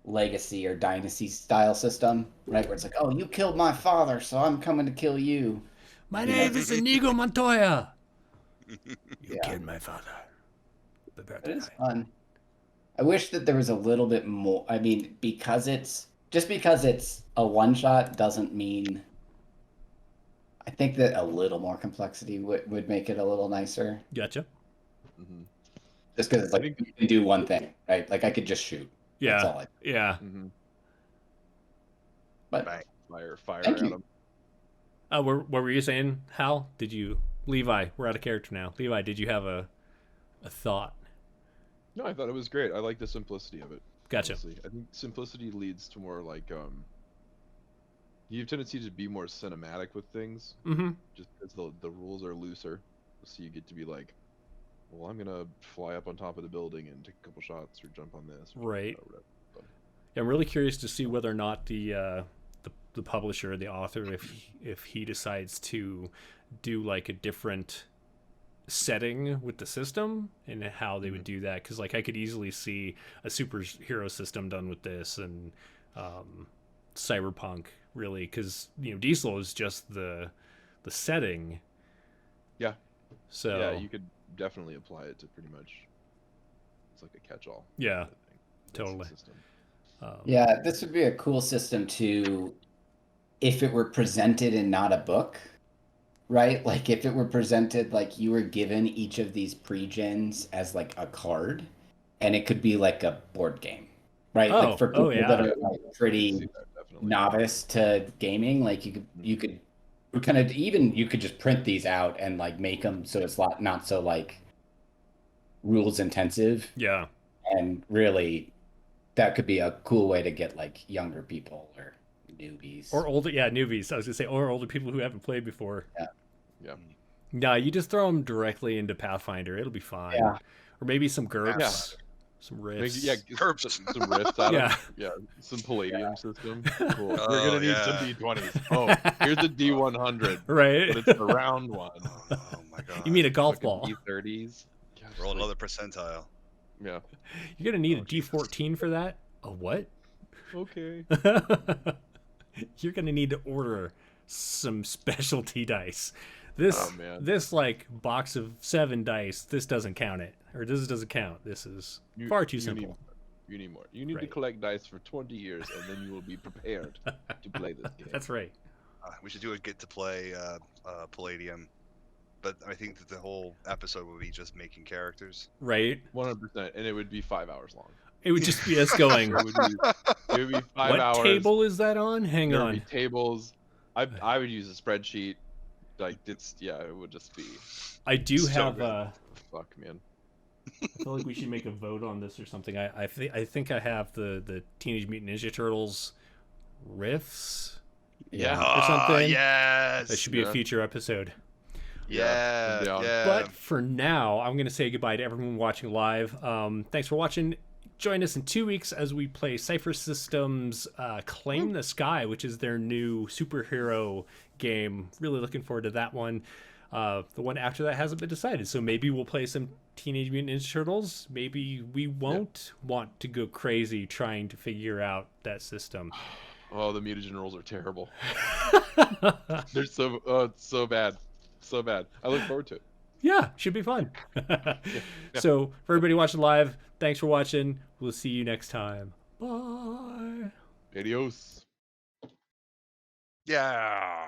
legacy or dynasty style system, right? Where it's like, oh, you killed my father, so I'm coming to kill you. My name is Inigo Montoya. You killed my father. It is fun. I wish that there was a little bit more. I mean, because it's a one shot doesn't mean. I think that a little more complexity would make it a little nicer. Gotcha. Mm-hmm. Just because it's like you can do one thing, right? Like I could just shoot. Yeah. That's all Yeah. Mm-hmm. But Fire Thank at you. them. What were you saying, Hal? Levi, we're out of character now. Levi, did you have a thought? No, I thought it was great. I like the simplicity of it. Gotcha. Honestly. I think simplicity leads to more like you have a tendency to be more cinematic with things, Mm-hmm. just because the rules are looser. So you get to be like, well, I'm gonna fly up on top of the building and take a couple shots or jump on this. Or Right. whatever. Yeah, I'm really curious to see whether or not the publisher, the author, if he decides to do like a different setting with the system and how they would do that. Because like I could easily see a superhero system done with this and cyberpunk, really, because Diesel is just the setting. Yeah. So Yeah, you could definitely apply it to pretty much. It's like a catch-all. Yeah, kind of thing. That's the totally. system. yeah, this would be a cool system to, if it were presented in not a book, right? Like if it were presented like you were given each of these pre-gens as like a card, and it could be like a board game, right? Oh, like for people yeah. that are like I see pretty that, definitely. novice to gaming, like you could kind of even you could just print these out and like make them so it's not so like rules intensive, Yeah. and really that could be a cool way to get like younger people or newbies Or older, newbies. I was gonna say, or older people who haven't played before. Yeah. No, you just throw them directly into Pathfinder. It'll be fine. Yeah. Or maybe some GURPS, Yeah. some Maybe, riffs. yeah, Curbs. some riffs out Yeah. of yeah, some Palladium system. Cool. Oh, We're gonna need some yeah. D20s. Oh, here's a D100, Right. but it's a round one. Oh my god. You mean a golf Fucking ball? D30s. Yeah, just Roll like- another percentile. Yeah. You're gonna need Oh, a D14 for that. A what? Okay. You're gonna need to order some specialty dice. This Oh, man. this like box of 7 dice. This doesn't count it, or this doesn't count. This is far too simple. You need more. You need to Right. collect dice for 20 years, and then you will be prepared to play this game. That's right. We should do a get to play Palladium, but I think that the whole episode would be just making characters. Right. 100%, and it would be 5 hours long. It would just be us going. It would be 5 What hours. table is that on? Hang There would on. be tables. I would use a spreadsheet. Like it would just be I do So have. good. fuck, man. I feel like we should make a vote on this or something. I think I have the Teenage Mutant Ninja Turtles riffs. Yeah. Or something. Yes. That should be a Yeah. future episode. Yeah. Yeah. Yeah. But for now, I'm going to say goodbye to everyone watching live. Thanks for watching. Join us in 2 weeks as we play Cypher Systems Claim the Sky, which is their new superhero game. Really looking forward to that one. The one after that hasn't been decided, so maybe we'll play some Teenage Mutant Ninja Turtles. Maybe we won't want to go crazy trying to figure out that system. Oh, the mutagen rules are terrible. They're so it's so bad. So bad. I look forward to it. Yeah, should be fun. Yeah. So, for everybody watching live, thanks for watching. We'll see you next time. Bye. Adios. Yeah.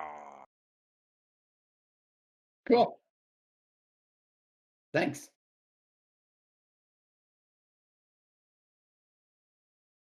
Cool. Thanks.